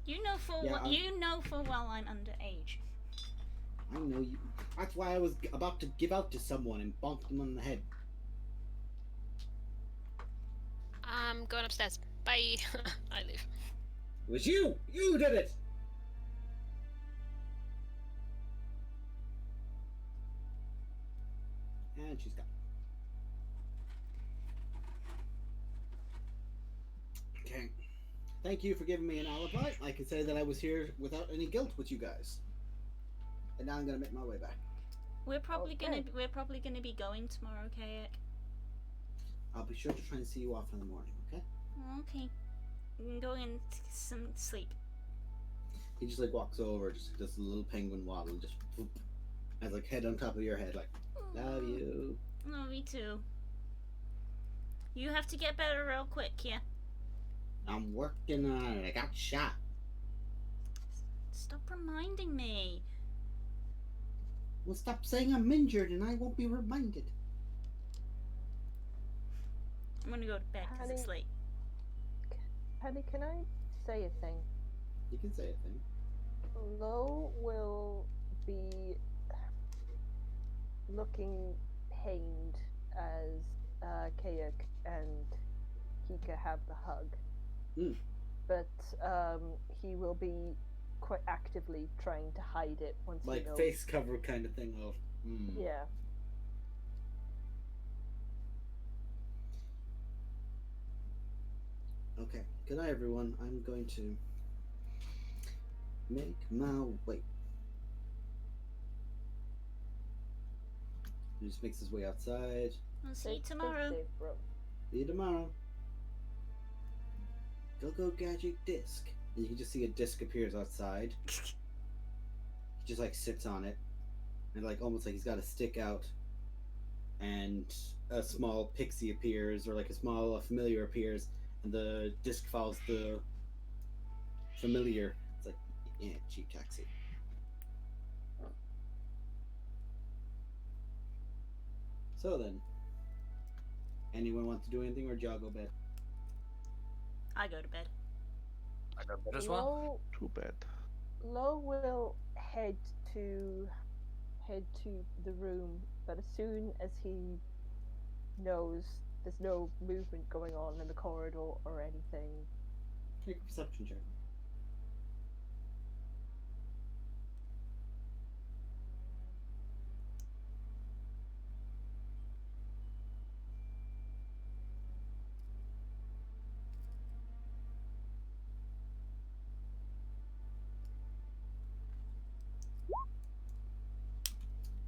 [SPEAKER 5] You know
[SPEAKER 1] Yeah,
[SPEAKER 5] full well I'm underage.
[SPEAKER 1] I know you. That's why I was about to give out to someone and bonk them on the head.
[SPEAKER 4] I'm going upstairs. Bye. I leave.
[SPEAKER 1] It was you! You did it! And she's gone. Okay. Thank you for giving me an alibi. I can say that I was here without any guilt with you guys. And now I'm gonna make my way back.
[SPEAKER 5] We're probably
[SPEAKER 6] Okay.
[SPEAKER 5] gonna be going tomorrow, Kayak.
[SPEAKER 1] I'll be sure to try and see you off in the morning, okay?
[SPEAKER 5] Okay. We can go and some sleep.
[SPEAKER 1] He just like walks over, just does a little penguin waddle, just whoop, has like head on top of your head, like, love you.
[SPEAKER 5] Oh, me too. You have to get better real quick, yeah?
[SPEAKER 1] I'm working on it. I got shot.
[SPEAKER 5] reminding me.
[SPEAKER 1] Well, stop saying I'm injured and I won't be reminded.
[SPEAKER 5] I'm gonna go to bed because it's late.
[SPEAKER 6] Penny, can I say a thing?
[SPEAKER 1] You can say a thing.
[SPEAKER 6] Lo will be looking pained as Kayak and Kika have the hug.
[SPEAKER 1] Mm.
[SPEAKER 6] But he will be quite actively trying to hide it once
[SPEAKER 1] Like
[SPEAKER 6] he knows.
[SPEAKER 1] face cover kind of thing of.
[SPEAKER 6] Yeah.
[SPEAKER 1] Okay. Good night, everyone. I'm going to make my way. He just makes his way outside.
[SPEAKER 5] I'll see you
[SPEAKER 6] Stay
[SPEAKER 5] tomorrow.
[SPEAKER 6] safe, bro.
[SPEAKER 1] See you tomorrow. Go gadget disc. And you can just see a disc appears outside. He just like sits on it, and like almost like he's got a stick out, and a small pixie appears, or like a small familiar appears, and the disc follows the familiar. It's like, yeah, cheap taxi. So then, anyone want to do anything, or y'all go bed?
[SPEAKER 5] I go to bed.
[SPEAKER 2] I go to bed as well.
[SPEAKER 3] Too bad.
[SPEAKER 6] Lo will head to the room, but as soon as he knows there's no movement going on in the corridor or anything,
[SPEAKER 1] Make a perception check.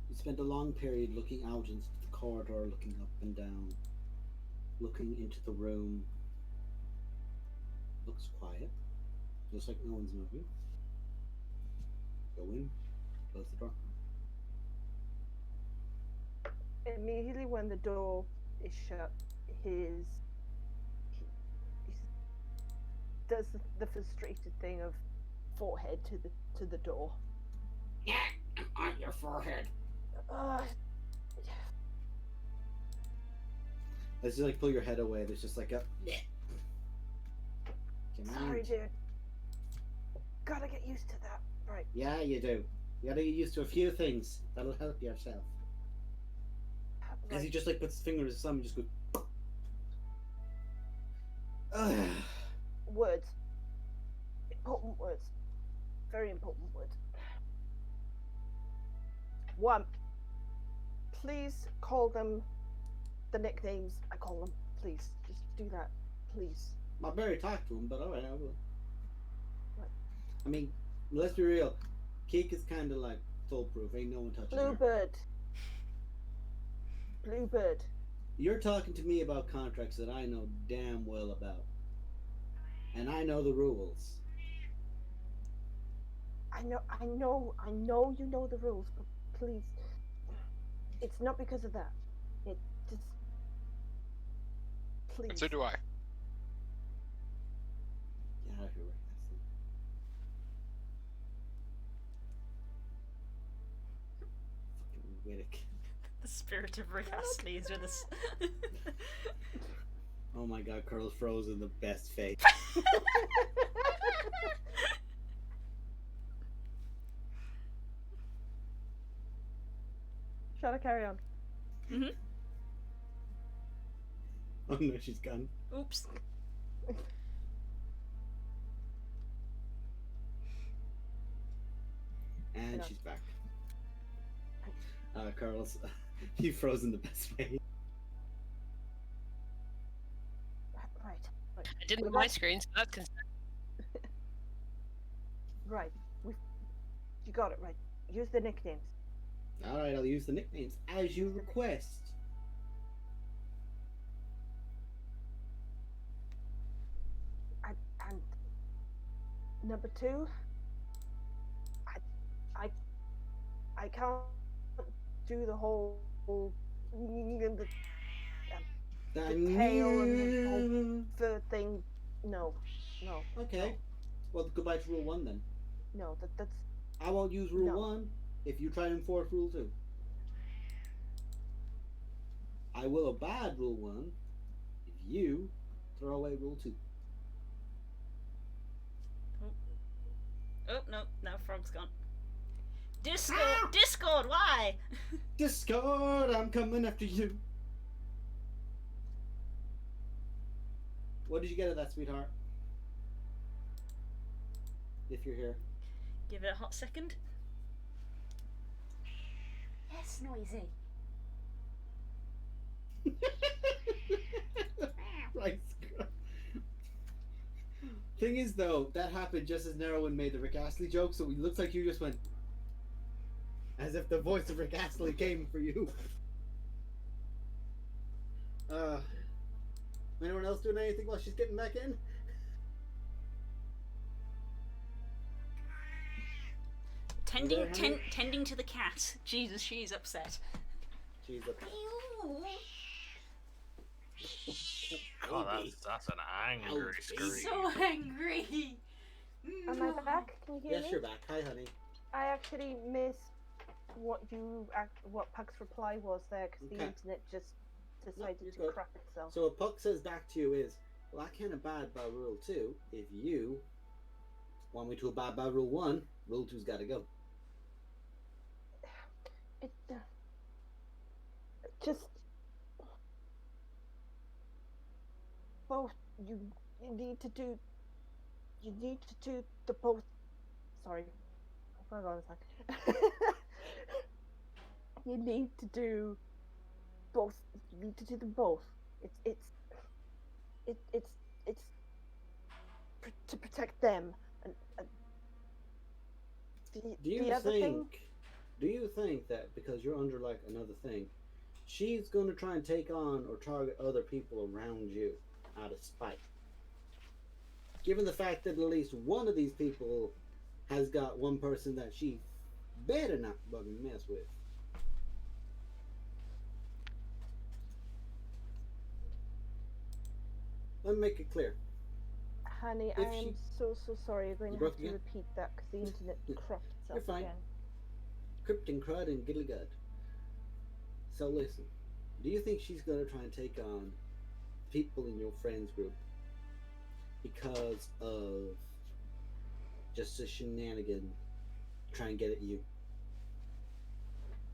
[SPEAKER 1] You spent a long period looking out into the corridor, looking up and down, looking into the room. Looks quiet, just like no one's moving. Go in, close the door.
[SPEAKER 6] immediately when the door is shut, he does the frustrated thing of forehead to the door.
[SPEAKER 1] Yeah, on your forehead. As you like pull your head away, there's just like a.
[SPEAKER 6] Sorry, dude. Gotta get used to that. Right.
[SPEAKER 1] Yeah, you do. You gotta get used to a few things. That'll help yourself. As he just like puts his finger in his thumb and just goes.
[SPEAKER 6] Words. Important words. Very important words. One. Please call them the nicknames I call them. Please. Just do that. Please.
[SPEAKER 1] I barely talked to him, but alright, I will.
[SPEAKER 6] What?
[SPEAKER 1] I mean, let's be real. Cake is kind of like foolproof. Ain't no one touching her.
[SPEAKER 6] Bluebird. Bluebird.
[SPEAKER 1] You're talking to me about contracts that I know damn well about. And I know the rules.
[SPEAKER 6] I know you know the rules, but please. It's not because of that. It just. Please.
[SPEAKER 7] And so do I.
[SPEAKER 1] Get out of here, Rick. Fucking Riddick.
[SPEAKER 5] The spirit of Rick Astley is with us.
[SPEAKER 1] Oh my god, Curl's frozen the best face.
[SPEAKER 6] Shall I carry on?
[SPEAKER 5] Mm-hmm.
[SPEAKER 1] Oh no, she's gone.
[SPEAKER 5] Oops.
[SPEAKER 1] And
[SPEAKER 6] Yeah.
[SPEAKER 1] she's back. Carl's, you've frozen the best face.
[SPEAKER 6] Right.
[SPEAKER 4] I didn't on my screen, so that's concerned.
[SPEAKER 6] Right. You got it right. Use the nicknames.
[SPEAKER 1] Alright, I'll use the nicknames as you request.
[SPEAKER 6] And number two, I can't do the whole the tail and the whole fur thing. No.
[SPEAKER 1] Okay. Well, go back to rule 1 then.
[SPEAKER 6] No.
[SPEAKER 1] I won't use rule
[SPEAKER 6] No.
[SPEAKER 1] 1 if you try to enforce rule 2. I will abide rule 1 if you throw away rule 2.
[SPEAKER 5] Oh no, now Frog's gone. Discord, Discord, why?
[SPEAKER 1] Discord, I'm coming after you. What did you get of that, sweetheart? If you're here.
[SPEAKER 5] Give it a hot second. Yes, noisy.
[SPEAKER 1] Right. Thing is, though, that happened just as Narrowin made the Rick Astley joke, so it looks like you just went as if the voice of Rick Astley came for you. Anyone else doing anything while she's getting back in?
[SPEAKER 5] Tending to the cat. Jesus, she's upset.
[SPEAKER 1] She's up.
[SPEAKER 2] God, that's an angry
[SPEAKER 1] Ouch.
[SPEAKER 2] scream.
[SPEAKER 5] So angry.
[SPEAKER 6] Am I back? Can you hear
[SPEAKER 1] Yes,
[SPEAKER 6] me?
[SPEAKER 1] you're back. Hi, honey.
[SPEAKER 6] I actually missed what Puck's reply was there because the
[SPEAKER 1] Okay.
[SPEAKER 6] internet just decided
[SPEAKER 1] you're
[SPEAKER 6] to
[SPEAKER 1] good.
[SPEAKER 6] crap itself.
[SPEAKER 1] So what Puck says back to you is, well, I can't abide by rule 2. If you want me to abide by rule 1, rule 2's got to go.
[SPEAKER 6] It just both you need to do the both. Sorry, hold on a sec. You need to do both. You need to do them both. It's to protect them and the other thing.
[SPEAKER 1] Do you think that because you're under like another thing, she's going to try and take on or target other people around you out of spite? Given the fact that at least one of these people has got one person that she better not fucking mess with. Let me make it clear.
[SPEAKER 6] Honey,
[SPEAKER 1] If
[SPEAKER 6] I am
[SPEAKER 1] she-
[SPEAKER 6] so sorry. You're going
[SPEAKER 1] You
[SPEAKER 6] to have
[SPEAKER 1] broke
[SPEAKER 6] to
[SPEAKER 1] again?
[SPEAKER 6] repeat that because the internet crapped
[SPEAKER 1] You're
[SPEAKER 6] itself
[SPEAKER 1] fine.
[SPEAKER 6] again.
[SPEAKER 1] Crypt and crud and giddly gud. So listen, do you think she's going to try and take on people in your friends group because of just a shenanigan to try and get at you?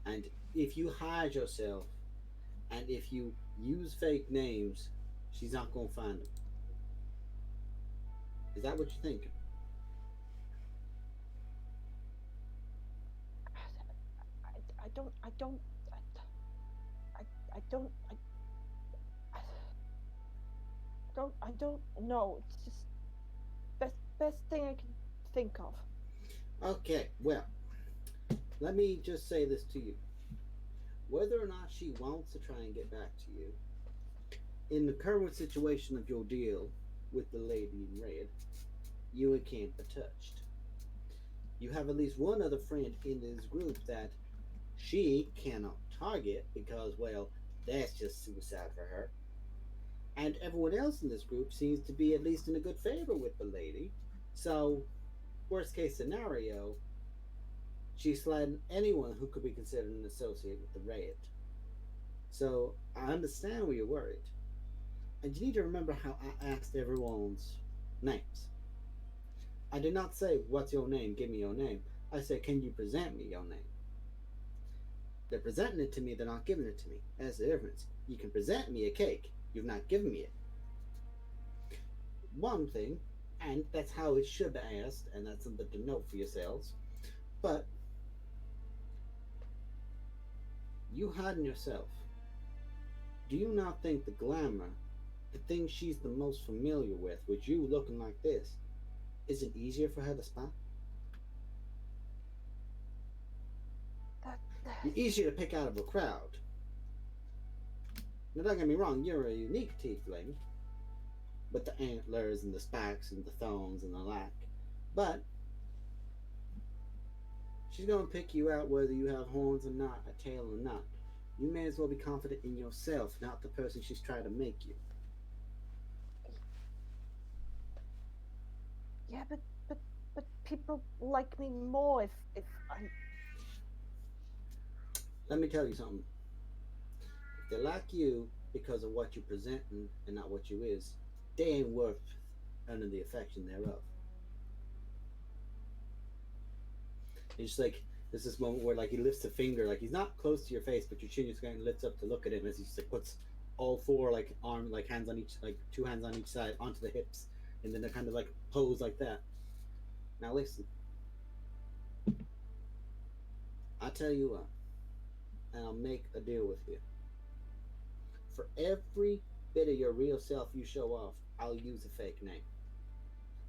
[SPEAKER 1] And if you hide yourself and if you use fake names, she's not going to find them. Is that what you're thinking?
[SPEAKER 6] I don't know. It's just best thing I can think of.
[SPEAKER 1] Okay, well, let me just say this to you. Whether or not she wants to try and get back to you, in the current situation of your deal with the lady in red, you can't be touched. You have at least one other friend in this group that she cannot target because, well, that's just suicide for her. And everyone else in this group seems to be at least in a good favor with the lady. So, worst case scenario, she's sliding anyone who could be considered an associate with the Red. So, I understand why you're worried. And you need to remember how I asked everyone's names. I did not say, what's your name? Give me your name. I said, can you present me your name? They're presenting it to me, they're not giving it to me. That's the difference. You can present me a cake, you've not given me it. One thing, and that's how it should be asked, and that's something to note for yourselves, but you hiding yourself. Do you not think the glamour, the thing she's the most familiar with you looking like this, is it easier for her to spot? You're easier to pick out of a crowd. Now don't get me wrong, you're a unique tiefling, with the antlers and the spikes and the thorns and the like, but she's gonna pick you out whether you have horns or not, a tail or not. You may as well be confident in yourself, not the person she's trying to make you.
[SPEAKER 6] Yeah, but people like me more if I.
[SPEAKER 1] Let me tell you something. If they like you because of what you present and not what you is, they ain't worth earning the affection thereof. It's just like there's this moment where like he lifts a finger, like he's not close to your face, but your chin just kind of lifts up to look at him as he just like puts all four like hands on each, like two hands on each side onto the hips, and then they kind of like pose like that. Now listen, I tell you what, and I'll make a deal with you. For every bit of your real self you show off, I'll use a fake name.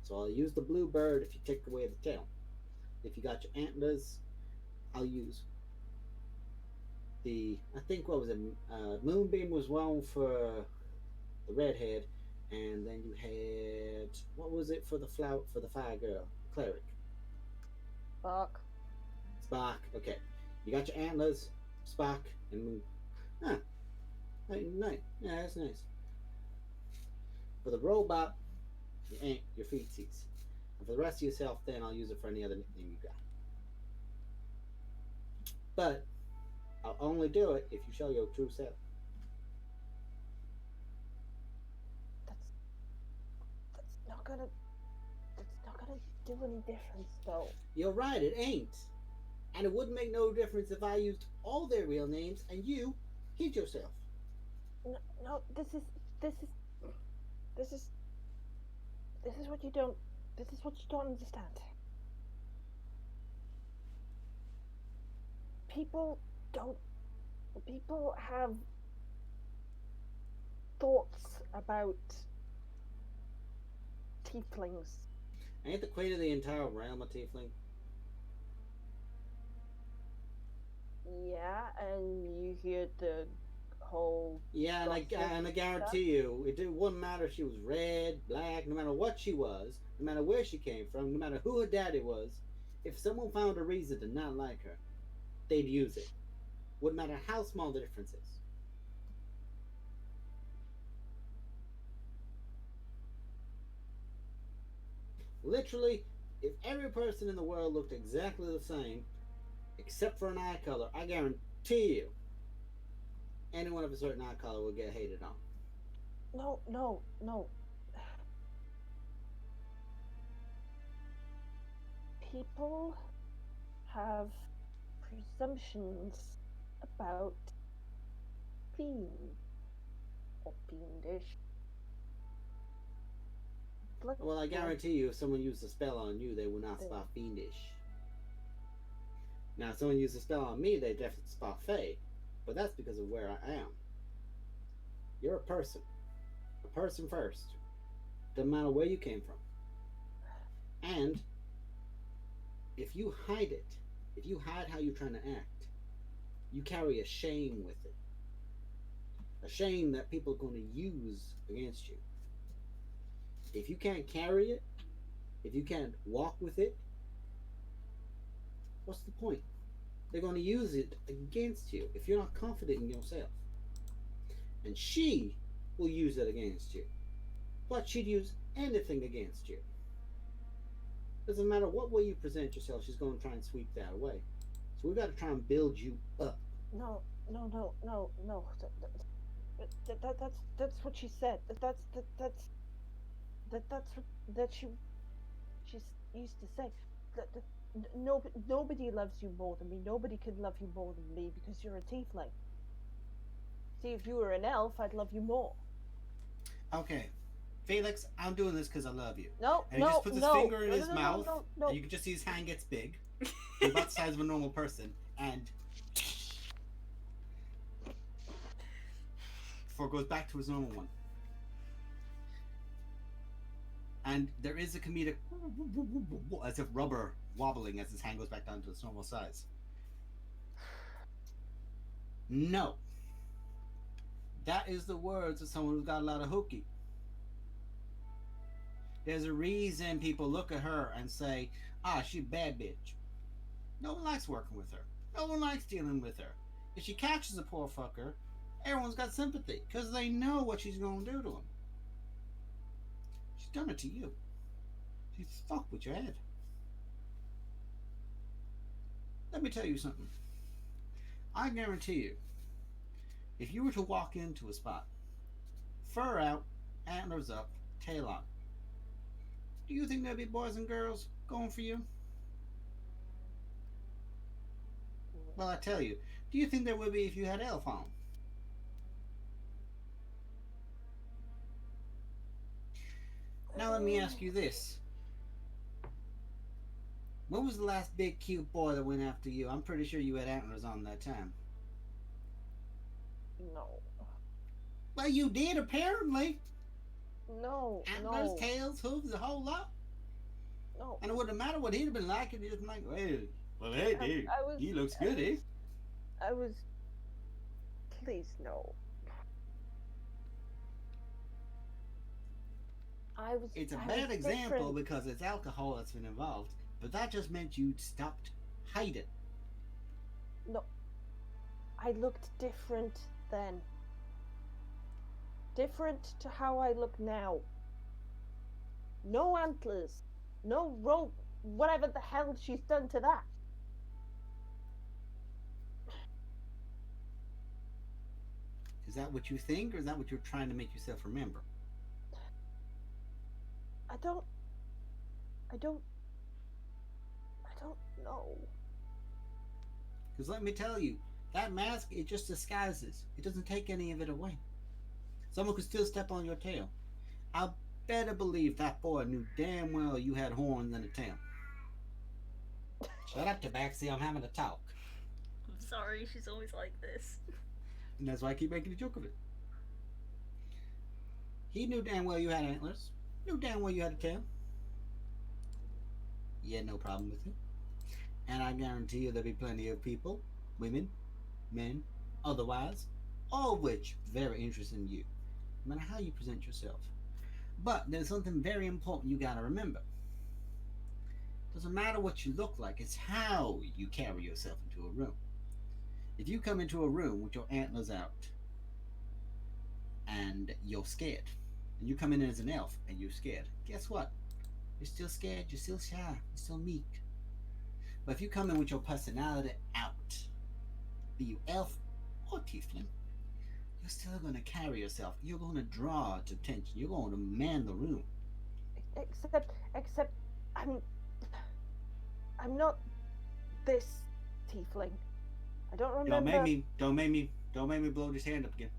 [SPEAKER 1] So I'll use the blue bird if you take away the tail. If you got your antlers, I'll use I think what was it? Moonbeam was one for the redhead, and then you had, what was it for the fire girl, cleric?
[SPEAKER 6] Fuck.
[SPEAKER 1] Spark. Okay, you got your antlers, Spark, and Moon. Huh. Nice. Yeah, that's nice. For the robot, your feetsies. And for the rest of yourself, then I'll use it for any other nickname you got. But I'll only do it if you show your true self.
[SPEAKER 6] That's not gonna do any difference though.
[SPEAKER 1] You're right, it ain't. And it wouldn't make no difference if I used all their real names and you hid yourself.
[SPEAKER 6] No, this is what you don't understand. People have thoughts about tieflings.
[SPEAKER 1] Ain't the queen of the entire realm a tiefling?
[SPEAKER 6] Yeah, and you hear the whole.
[SPEAKER 1] Yeah, and I guarantee you, it wouldn't matter if she was red, black, no matter what she was, no matter where she came from, no matter who her daddy was. If someone found a reason to not like her, they'd use it. Wouldn't matter how small the difference is. Literally, if every person in the world looked exactly the same, except for an eye color, I guarantee you, anyone of a certain eye color will get hated on.
[SPEAKER 6] No. People have presumptions about fiend or fiendish.
[SPEAKER 1] Well, I guarantee you, if someone used a spell on you, they would not spot fiendish. Now, if someone used a spell on me, they definitely spot fey, but that's because of where I am. You're a person first. Doesn't matter where you came from. And if you hide it, if you hide how you're trying to act, you carry a shame with it. A shame that people are going to use against you. If you can't carry it, if you can't walk with it, what's the point? They're going to use it against you if you're not confident in yourself. And she will use it against you. But she'd use anything against you. Doesn't matter what way you present yourself, she's going to try and sweep that away. So we've got to try and build you up.
[SPEAKER 6] No. That's what she said. That's what she used to say. Nobody loves you more than me. Nobody can love you more than me because you're a tiefling. See, if you were an elf, I'd love you more.
[SPEAKER 1] Okay, Felix, I'm doing this because I love you.
[SPEAKER 6] No,
[SPEAKER 1] and he just puts his finger in his mouth, and you can just see his hand gets big. He's about the size of a normal person, and before it goes back to his normal one. And there is a comedic as if rubber wobbling as his hand goes back down to its normal size. No. That is the words of someone who's got a lot of hooky. There's a reason people look at her and say, she's a bad bitch. No one likes working with her. No one likes dealing with her. If she catches a poor fucker, everyone's got sympathy because they know what she's going to do to him. She's done it to you. She's fucked with your head. Let me tell you something. I guarantee you, if you were to walk into a spot, fur out, antlers up, tail on, do you think there'd be boys and girls going for you? Well, I tell you, do you think there would be if you had elf on? Now let me ask you this. When was the last big cute boy that went after you? I'm pretty sure you had antlers on that time.
[SPEAKER 6] No.
[SPEAKER 1] Well, you did, apparently.
[SPEAKER 6] No.
[SPEAKER 1] Antlers,
[SPEAKER 6] No.
[SPEAKER 1] tails, hooves, the whole lot.
[SPEAKER 6] No.
[SPEAKER 1] And it wouldn't matter what he'd have been like. He'd just been like, well, hey, dude, he looks good, eh?
[SPEAKER 6] I was. Please, no.
[SPEAKER 1] It's a
[SPEAKER 6] I
[SPEAKER 1] bad
[SPEAKER 6] was
[SPEAKER 1] example
[SPEAKER 6] different.
[SPEAKER 1] because it's alcohol that's been involved, but that just meant you'd stopped hiding.
[SPEAKER 6] No. I looked different then. Different to how I look now. No antlers. No rope. Whatever the hell she's done to that.
[SPEAKER 1] Is that what you think, or is that what you're trying to make yourself remember?
[SPEAKER 6] I don't know.
[SPEAKER 1] Because let me tell you, that mask, it just disguises. It doesn't take any of it away. Someone could still step on your tail. I better believe that boy knew damn well you had horns and a tail. Shut up, Tabaxi, I'm having a talk.
[SPEAKER 5] I'm sorry, she's always like this.
[SPEAKER 1] And that's why I keep making a joke of it. He knew damn well you had antlers. Knew damn well you had a tail. He had no problem with it. And I guarantee you there'll be plenty of people, women, men, otherwise, all of which very interested in you, no matter how you present yourself. But there's something very important you gotta remember. Doesn't matter what you look like, it's how you carry yourself into a room. If you come into a room with your antlers out and you're scared, and you come in as an elf and you're scared, guess what? You're still scared, you're still shy, you're still meek. But if you come in with your personality out, be you elf or tiefling, you're still going to carry yourself. You're going to draw attention. You're going to man the room.
[SPEAKER 6] Except, I'm not this tiefling. I don't remember.
[SPEAKER 1] Don't make me blow this hand up again.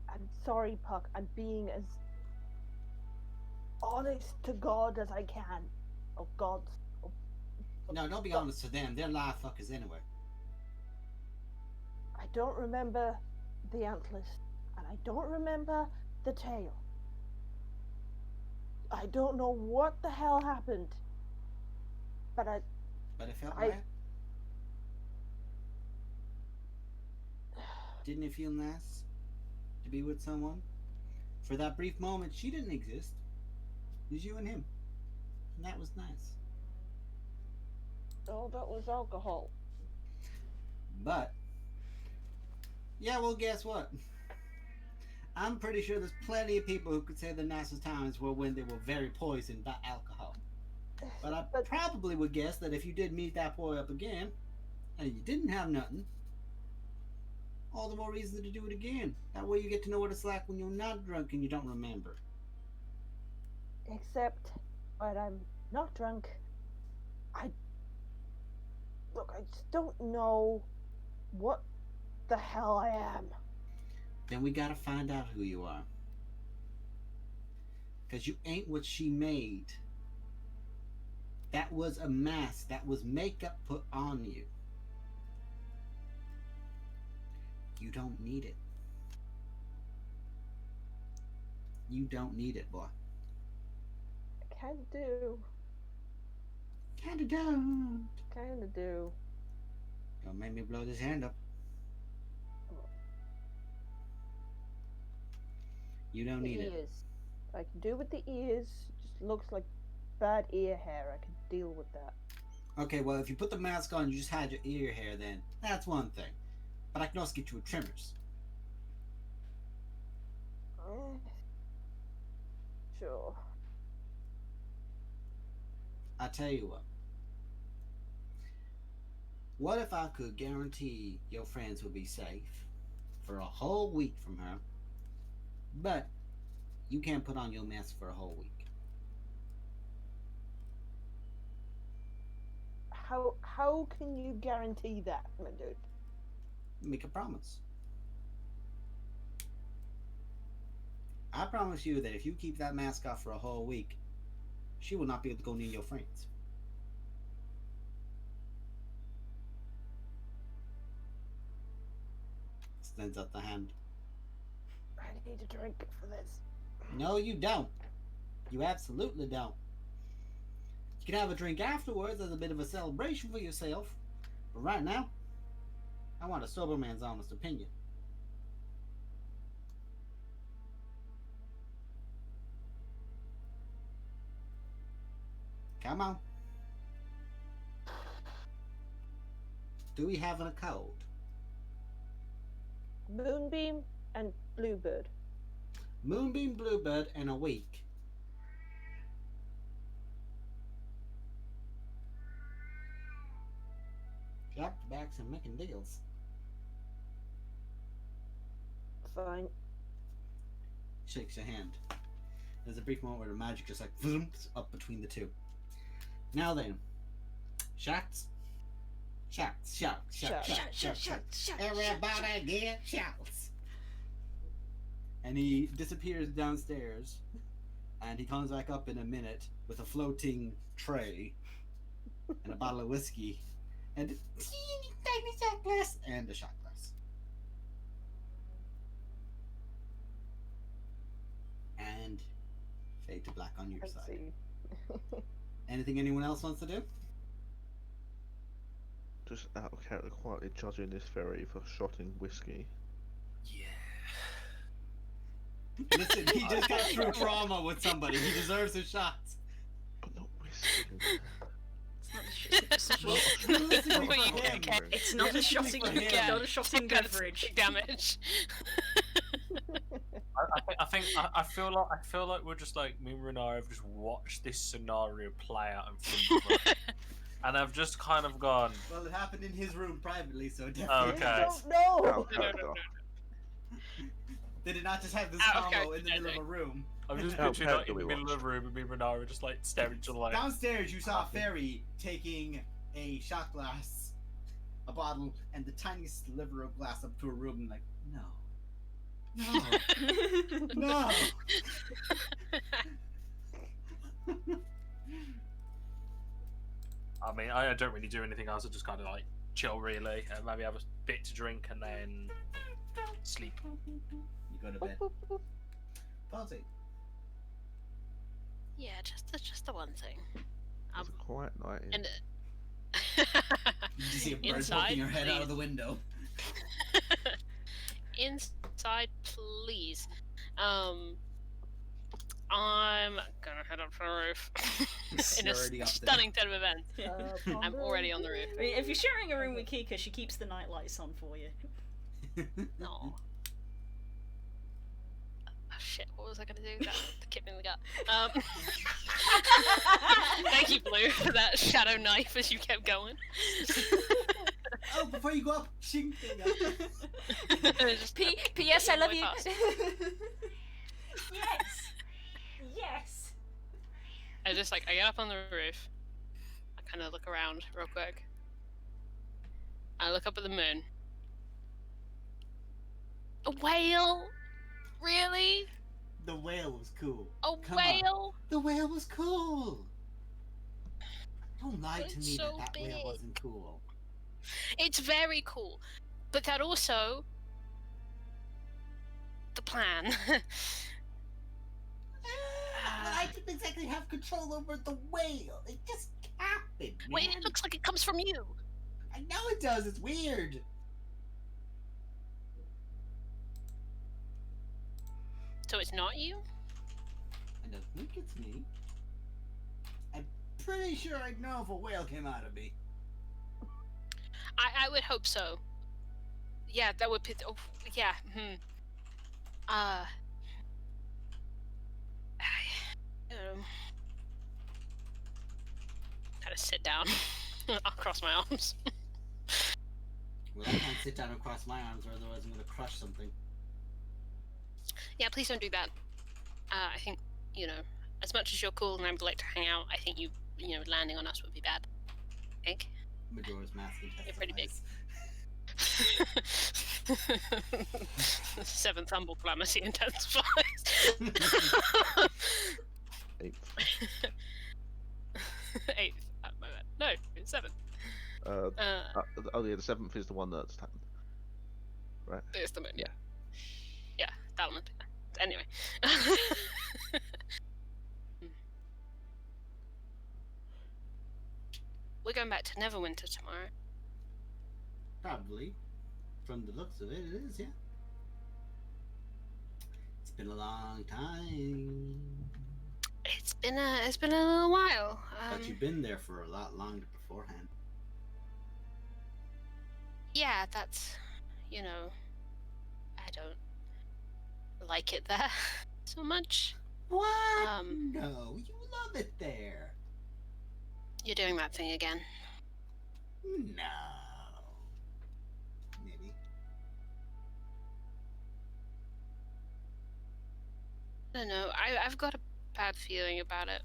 [SPEAKER 6] I'm sorry, Puck. I'm being as honest to God as I can. Oh, God. Oh,
[SPEAKER 1] No, don't be honest to them. They're live fuckers anyway.
[SPEAKER 6] I don't remember the antlers, and I don't remember the tail. I don't know what the hell happened, but
[SPEAKER 1] it felt right. Didn't it feel nice to be with someone? For that brief moment, she didn't exist. It was you and him, and that was nice.
[SPEAKER 6] Oh, that was alcohol.
[SPEAKER 1] But yeah, well, guess what? I'm pretty sure there's plenty of people who could say the nicest times were when they were very poisoned by alcohol. But I probably would guess that if you did meet that boy up again, and you didn't have nothing, all the more reason to do it again. That way you get to know what it's like when you're not drunk and you don't remember.
[SPEAKER 6] Except when I'm not drunk, I just don't know what the hell I am.
[SPEAKER 1] Then we gotta find out who you are. Because you ain't what she made. That was a mask. That was makeup put on you. You don't need it. You don't need it, boy.
[SPEAKER 6] I kinda do.
[SPEAKER 1] Kinda don't.
[SPEAKER 6] Kinda do.
[SPEAKER 1] Don't make me blow this hand up. You don't need it.
[SPEAKER 6] Ears. I can do with the ears. Just looks like bad ear hair. I can deal with that.
[SPEAKER 1] Okay, well, if you put the mask on, you just hide your ear hair, then that's one thing. But I can also get you a trimmers.
[SPEAKER 6] Sure.
[SPEAKER 1] I tell you what. What if I could guarantee your friends will be safe for a whole week from her, but you can't put on your mask for a whole week?
[SPEAKER 6] How can you guarantee that, my dude?
[SPEAKER 1] Make a promise. I promise you that if you keep that mask off for a whole week, she will not be able to go near your friends. Extends out the hand.
[SPEAKER 6] I need a drink for this.
[SPEAKER 1] No, you don't. You absolutely don't. You can have a drink afterwards as a bit of a celebration for yourself. But right now, I want a sober man's honest opinion. Come on. Do we have a code?
[SPEAKER 6] Moonbeam and Bluebird.
[SPEAKER 1] Moonbeam, Bluebird, and a week. Jack backs and making deals.
[SPEAKER 6] Fine.
[SPEAKER 1] Shakes your hand. There's a brief moment where the magic just like up between the two. Now then, shots. Shots, shots, shots, shots, shots, shots. Everybody get shots. And he disappears downstairs, and he comes back up in a minute with a floating tray and a bottle of whiskey and a teeny tiny shot glass and a shot glass. And fade to black on your
[SPEAKER 6] I
[SPEAKER 1] side.
[SPEAKER 6] see.
[SPEAKER 1] Anything anyone else wants to do?
[SPEAKER 3] Just out of character, quietly judging this fairy for shotting whiskey.
[SPEAKER 2] Yeah.
[SPEAKER 1] Listen, he just got through trauma with somebody. He deserves a shot.
[SPEAKER 3] But not whiskey.
[SPEAKER 5] It's not a shotting.
[SPEAKER 4] Yeah.
[SPEAKER 5] Not a shotting
[SPEAKER 4] Kind of
[SPEAKER 5] beverage.
[SPEAKER 4] damage.
[SPEAKER 2] I feel like we're just like me and Renara have just watched this scenario play out in front of us, and I've just kind of gone.
[SPEAKER 1] Well, it happened in his room privately, so definitely.
[SPEAKER 2] Okay.
[SPEAKER 6] I don't know.
[SPEAKER 3] No.
[SPEAKER 1] Did it not just have this
[SPEAKER 4] Out of
[SPEAKER 1] combo in the
[SPEAKER 4] character,
[SPEAKER 1] middle of a room?
[SPEAKER 2] I'm just
[SPEAKER 3] How
[SPEAKER 2] picturing like
[SPEAKER 3] do
[SPEAKER 2] in the
[SPEAKER 3] we
[SPEAKER 2] middle of the room and me and Renara just like staring at each other like.
[SPEAKER 1] Downstairs, you saw a fairy taking a shot glass, a bottle, and the tiniest sliver of glass up to a room, and like, no. No.
[SPEAKER 2] I mean, I don't really do anything else. I just kind of like chill, really, and maybe have a bit to drink and then sleep.
[SPEAKER 1] You go to bed. Palsy.
[SPEAKER 4] Yeah, just the one thing.
[SPEAKER 3] It's a quiet night.
[SPEAKER 4] And
[SPEAKER 1] You just see a bird
[SPEAKER 4] Inside,
[SPEAKER 1] poking your head out of
[SPEAKER 4] please.
[SPEAKER 1] the window.
[SPEAKER 4] Inside, please. I'm gonna head up to the roof in a
[SPEAKER 1] You're already up there.
[SPEAKER 4] stunning turn of events. I'm already on the roof.
[SPEAKER 5] I mean, if you're sharing a room with Kika, she keeps the night lights on for you.
[SPEAKER 4] No. Oh shit! What was I gonna do? That kicked me in the gut. Thank you, Blue, for that shadow knife as you kept going.
[SPEAKER 1] Oh, before you go up, shing.
[SPEAKER 4] Just
[SPEAKER 5] P.S. I love
[SPEAKER 4] way
[SPEAKER 5] you.
[SPEAKER 4] past.
[SPEAKER 5] Yes. Yes.
[SPEAKER 4] I just like I get up on the roof. I kind of look around real quick. I look up at the moon. A whale? Really?
[SPEAKER 1] The whale was cool.
[SPEAKER 4] A
[SPEAKER 1] Come on.
[SPEAKER 4] whale?
[SPEAKER 1] The whale was cool. Don't lie to
[SPEAKER 4] It's
[SPEAKER 1] me
[SPEAKER 4] so
[SPEAKER 1] that whale
[SPEAKER 4] big.
[SPEAKER 1] wasn't cool.
[SPEAKER 4] It's very cool, but that also the plan.
[SPEAKER 1] I didn't exactly have control over the whale. It just happened, man.
[SPEAKER 4] Wait, it looks like it comes from you.
[SPEAKER 1] I know it does. It's weird.
[SPEAKER 4] So it's not you?
[SPEAKER 1] I don't think it's me. I'm pretty sure I'd know if a whale came out of me.
[SPEAKER 4] I would hope so. Yeah, that would. Oh, yeah. down. I'll cross my arms.
[SPEAKER 1] Well, I can't sit down and cross my arms, or otherwise I'm going to crush something.
[SPEAKER 4] Yeah, please don't do that. I think, as much as you're cool and I would like to hang out, I think landing on us would be bad. I think.
[SPEAKER 1] Majora's Mask
[SPEAKER 4] You're pretty big.
[SPEAKER 1] intensifies.
[SPEAKER 4] Seventh humble calamity intensifies.
[SPEAKER 3] 8th.
[SPEAKER 4] 8th. My bad. No, it's 7th.
[SPEAKER 3] Oh yeah, the 7th is the one that's happened. Right.
[SPEAKER 4] It's the moon, yeah. Yeah, that one. Anyway. We're going back to Neverwinter tomorrow.
[SPEAKER 1] Probably. From the looks of it, it is, yeah. It's been a long time.
[SPEAKER 4] It's been a little while.
[SPEAKER 1] But you've been there for a lot longer beforehand.
[SPEAKER 4] Yeah, that's, I don't like it there so much.
[SPEAKER 1] What? No, you love it there.
[SPEAKER 4] You're doing that thing again.
[SPEAKER 1] No. Maybe.
[SPEAKER 4] I don't know. I've got a bad feeling about it.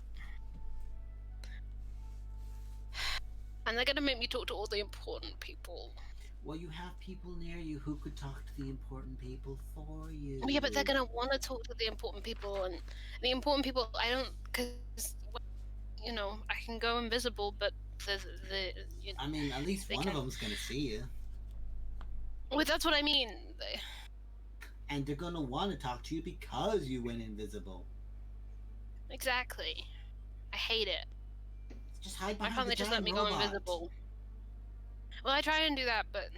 [SPEAKER 4] And they're gonna make me talk to all the important people.
[SPEAKER 1] Well, you have people near you who could talk to the important people for you.
[SPEAKER 4] Well, yeah, but they're gonna want to talk to the important people, and the important people, I don't, because, I can go invisible, but
[SPEAKER 1] I mean, at least one of them's gonna see you.
[SPEAKER 4] Well, that's what I mean.
[SPEAKER 1] And they're gonna want to talk to you because you went invisible.
[SPEAKER 4] Exactly. I hate it.
[SPEAKER 1] Just hide
[SPEAKER 4] Why
[SPEAKER 1] behind
[SPEAKER 4] can't
[SPEAKER 1] the
[SPEAKER 4] they just let
[SPEAKER 1] giant
[SPEAKER 4] me
[SPEAKER 1] robot.
[SPEAKER 4] go invisible? Well, I try and do that, but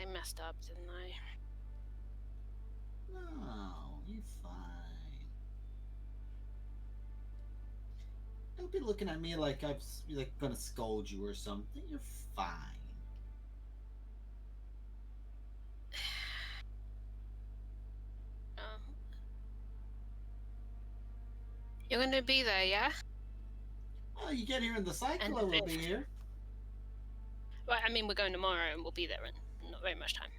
[SPEAKER 4] I messed up, didn't I?
[SPEAKER 1] No, you're fine. Don't be looking at me like I'm gonna scold you or something. You're fine.
[SPEAKER 4] You're gonna be there, yeah?
[SPEAKER 1] Well, you get here in the cycle,
[SPEAKER 4] And
[SPEAKER 1] I will be
[SPEAKER 4] fifth.
[SPEAKER 1] here.
[SPEAKER 4] Well, I mean, we're going tomorrow, and we'll be there in not very much time.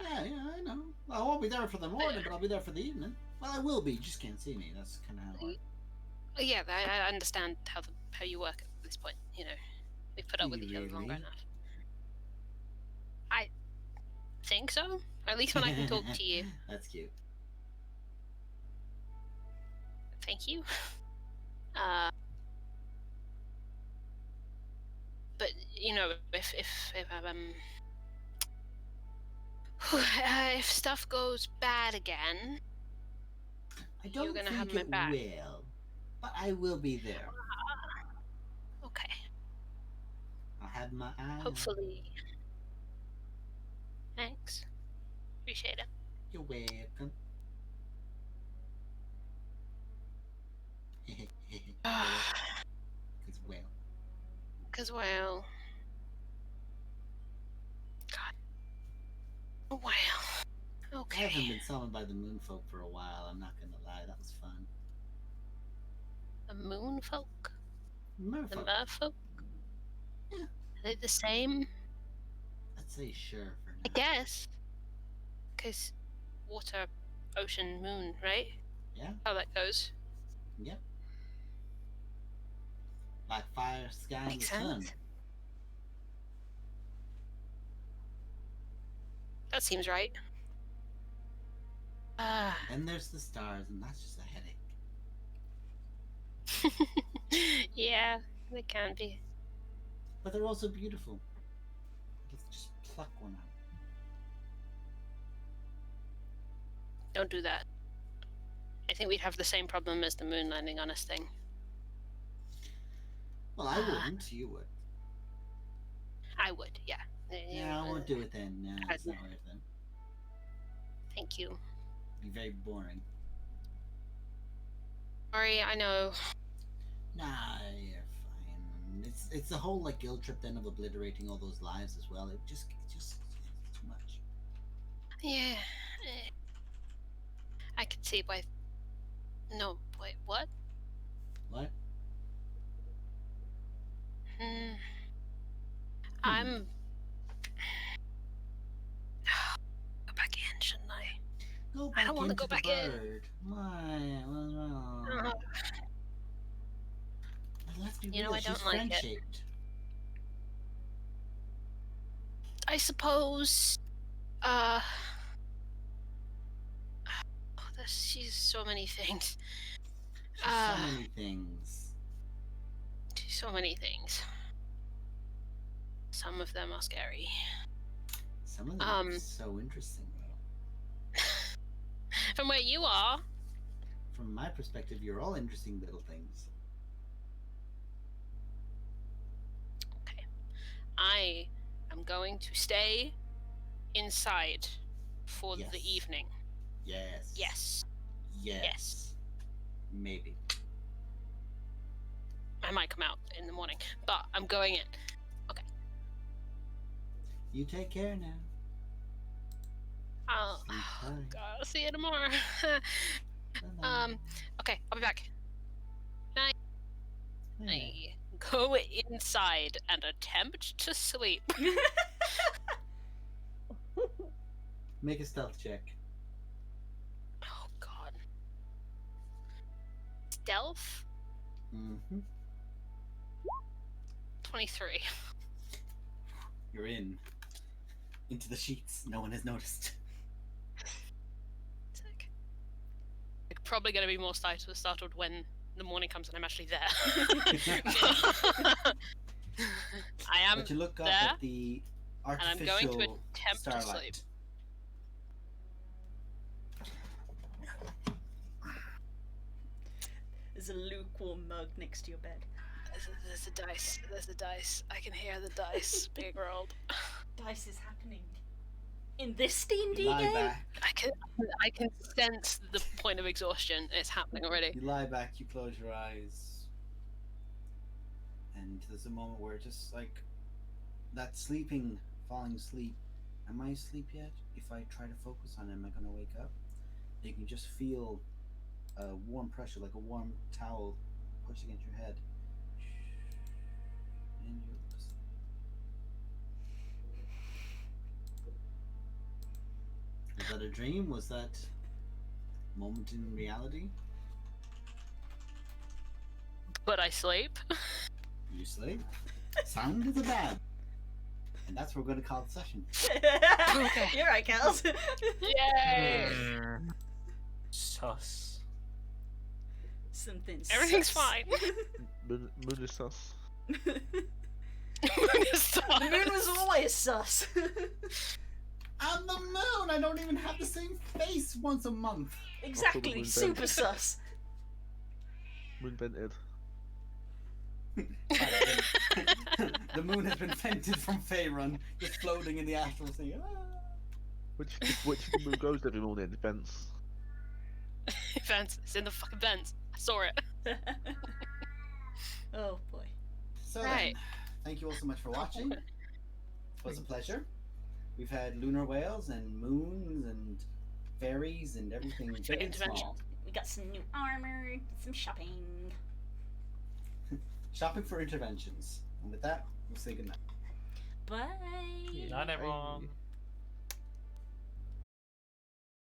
[SPEAKER 1] Yeah, I know. Well, I won't be there for the morning, but I'll be there for the evening. Well, I will be. You just can't see me. That's kind of how it works.
[SPEAKER 4] Yeah, I understand how you work at this point. We've put up with each other longer
[SPEAKER 1] Really?
[SPEAKER 4] enough. I think so. At least when I can talk to you.
[SPEAKER 1] That's cute.
[SPEAKER 4] Thank you. But if stuff goes bad again,
[SPEAKER 1] I don't
[SPEAKER 4] You're gonna
[SPEAKER 1] think
[SPEAKER 4] have my
[SPEAKER 1] it
[SPEAKER 4] back.
[SPEAKER 1] will, but I will be there.
[SPEAKER 4] okay.
[SPEAKER 1] I'll have my eye on
[SPEAKER 4] Hopefully. Thanks. Appreciate it.
[SPEAKER 1] You're welcome. Because, well,
[SPEAKER 4] God. Well.
[SPEAKER 1] I haven't
[SPEAKER 4] Okay.
[SPEAKER 1] been summoned by the moonfolk for a while, I'm not gonna lie. That was fun.
[SPEAKER 4] The moon folk? The
[SPEAKER 1] Merfolk.
[SPEAKER 4] merfolk?
[SPEAKER 1] Yeah.
[SPEAKER 4] Are they the same?
[SPEAKER 1] I'd say sure for
[SPEAKER 4] I
[SPEAKER 1] now.
[SPEAKER 4] guess. Because water, ocean, moon, right?
[SPEAKER 1] Yeah.
[SPEAKER 4] How that goes.
[SPEAKER 1] Yep. Like fire, sky, and the
[SPEAKER 4] Makes
[SPEAKER 1] sun.
[SPEAKER 4] sense. That seems right.
[SPEAKER 1] Then there's the stars, and that's just a headache.
[SPEAKER 4] Yeah, they can be.
[SPEAKER 1] But they're also beautiful. Let's just pluck one out.
[SPEAKER 4] Don't do that. I think we'd have the same problem as the moon landing on us thing.
[SPEAKER 1] Well, I wouldn't. You would.
[SPEAKER 4] I would, yeah.
[SPEAKER 1] Yeah, I won't do it then. No, it's not worth it.
[SPEAKER 4] Thank you.
[SPEAKER 1] It'd be very boring.
[SPEAKER 4] Sorry, I know.
[SPEAKER 1] Nah, you're fine. It's the whole guilt trip then of obliterating all those lives as well. It's just it's too much.
[SPEAKER 4] Yeah. I could see why No, wait, what?
[SPEAKER 1] What?
[SPEAKER 4] I'm. Go back in, shouldn't I?
[SPEAKER 1] Go
[SPEAKER 4] I
[SPEAKER 1] back
[SPEAKER 4] don't wanna
[SPEAKER 1] into
[SPEAKER 4] go
[SPEAKER 1] the
[SPEAKER 4] back in.
[SPEAKER 1] bird. Why? What's wrong?
[SPEAKER 4] Uh,
[SPEAKER 1] Let's be
[SPEAKER 4] You know,
[SPEAKER 1] real.
[SPEAKER 4] I don't
[SPEAKER 1] She's
[SPEAKER 4] like it.
[SPEAKER 1] friend-shaped.
[SPEAKER 4] I suppose. Oh, she's so many things.
[SPEAKER 1] She's so many things.
[SPEAKER 4] She's so many things. Some of them are scary.
[SPEAKER 1] Some of them are so interesting, though.
[SPEAKER 4] From where you are,
[SPEAKER 1] From my perspective, you're all interesting little things.
[SPEAKER 4] I am going to stay inside for
[SPEAKER 1] Yes.
[SPEAKER 4] the evening.
[SPEAKER 1] Yes.
[SPEAKER 4] Yes.
[SPEAKER 1] Yes. Maybe.
[SPEAKER 4] I might come out in the morning, but I'm going in. Okay.
[SPEAKER 1] You take care now. Sleep tight.
[SPEAKER 4] God, I'll see you tomorrow.
[SPEAKER 1] Bye-bye.
[SPEAKER 4] Okay, I'll be back. Night.
[SPEAKER 1] Yeah.
[SPEAKER 4] I go inside and attempt to sleep.
[SPEAKER 1] Make a stealth check.
[SPEAKER 4] Oh God. Stealth?
[SPEAKER 1] Mm-hmm.
[SPEAKER 4] 23.
[SPEAKER 1] You're in. Into the sheets. No one has noticed.
[SPEAKER 4] Sick. I'm probably going to be more startled when the morning comes and I'm actually there. I am
[SPEAKER 1] But you look up
[SPEAKER 4] there,
[SPEAKER 1] at the
[SPEAKER 4] and I'm
[SPEAKER 1] artificial
[SPEAKER 4] going to attempt to sleep.
[SPEAKER 1] starlight.
[SPEAKER 5] There's a lukewarm mug next to your bed.
[SPEAKER 4] There's a dice. There's a dice. I can hear the dice being rolled.
[SPEAKER 5] Dice is happening. In this D&D
[SPEAKER 1] You lie
[SPEAKER 5] game?
[SPEAKER 1] back.
[SPEAKER 4] I can sense the point of exhaustion. It's happening already.
[SPEAKER 1] You lie back. You close your eyes. And there's a moment where just like that sleeping, falling asleep. Am I asleep yet? If I try to focus on it, am I going to wake up? You can just feel a warm pressure, like a warm towel pushed against your head. And you Was that a dream? Was that a moment in reality?
[SPEAKER 4] But I sleep.
[SPEAKER 1] You sleep? Sound is a bad. And that's what we're going to call the session.
[SPEAKER 4] Okay.
[SPEAKER 5] You're right, Kels.
[SPEAKER 4] Yay!
[SPEAKER 2] Sus.
[SPEAKER 5] Something
[SPEAKER 4] Everything's
[SPEAKER 5] sus.
[SPEAKER 4] fine.
[SPEAKER 3] Moon is sus.
[SPEAKER 5] The moon was always sus.
[SPEAKER 1] I'm the moon! I don't even have the same face once a month.
[SPEAKER 5] Exactly,
[SPEAKER 3] moon
[SPEAKER 5] super
[SPEAKER 3] bent.
[SPEAKER 5] sus.
[SPEAKER 3] Moon vented.
[SPEAKER 1] The moon has been vented from Faerun, just floating in the astral sea. Ah.
[SPEAKER 3] Which the moon goes every morning? It vents.
[SPEAKER 4] Vents. It's in the fucking vents. I saw it.
[SPEAKER 5] Oh boy.
[SPEAKER 1] So
[SPEAKER 4] Right.
[SPEAKER 1] then, thank you all so much for watching. It was a pleasure. We've had lunar whales and moons and fairies and everything big and small.
[SPEAKER 5] We got some new armor, some shopping.
[SPEAKER 1] Shopping for interventions. And with that, we'll say goodnight.
[SPEAKER 5] Bye.
[SPEAKER 2] Night, everyone.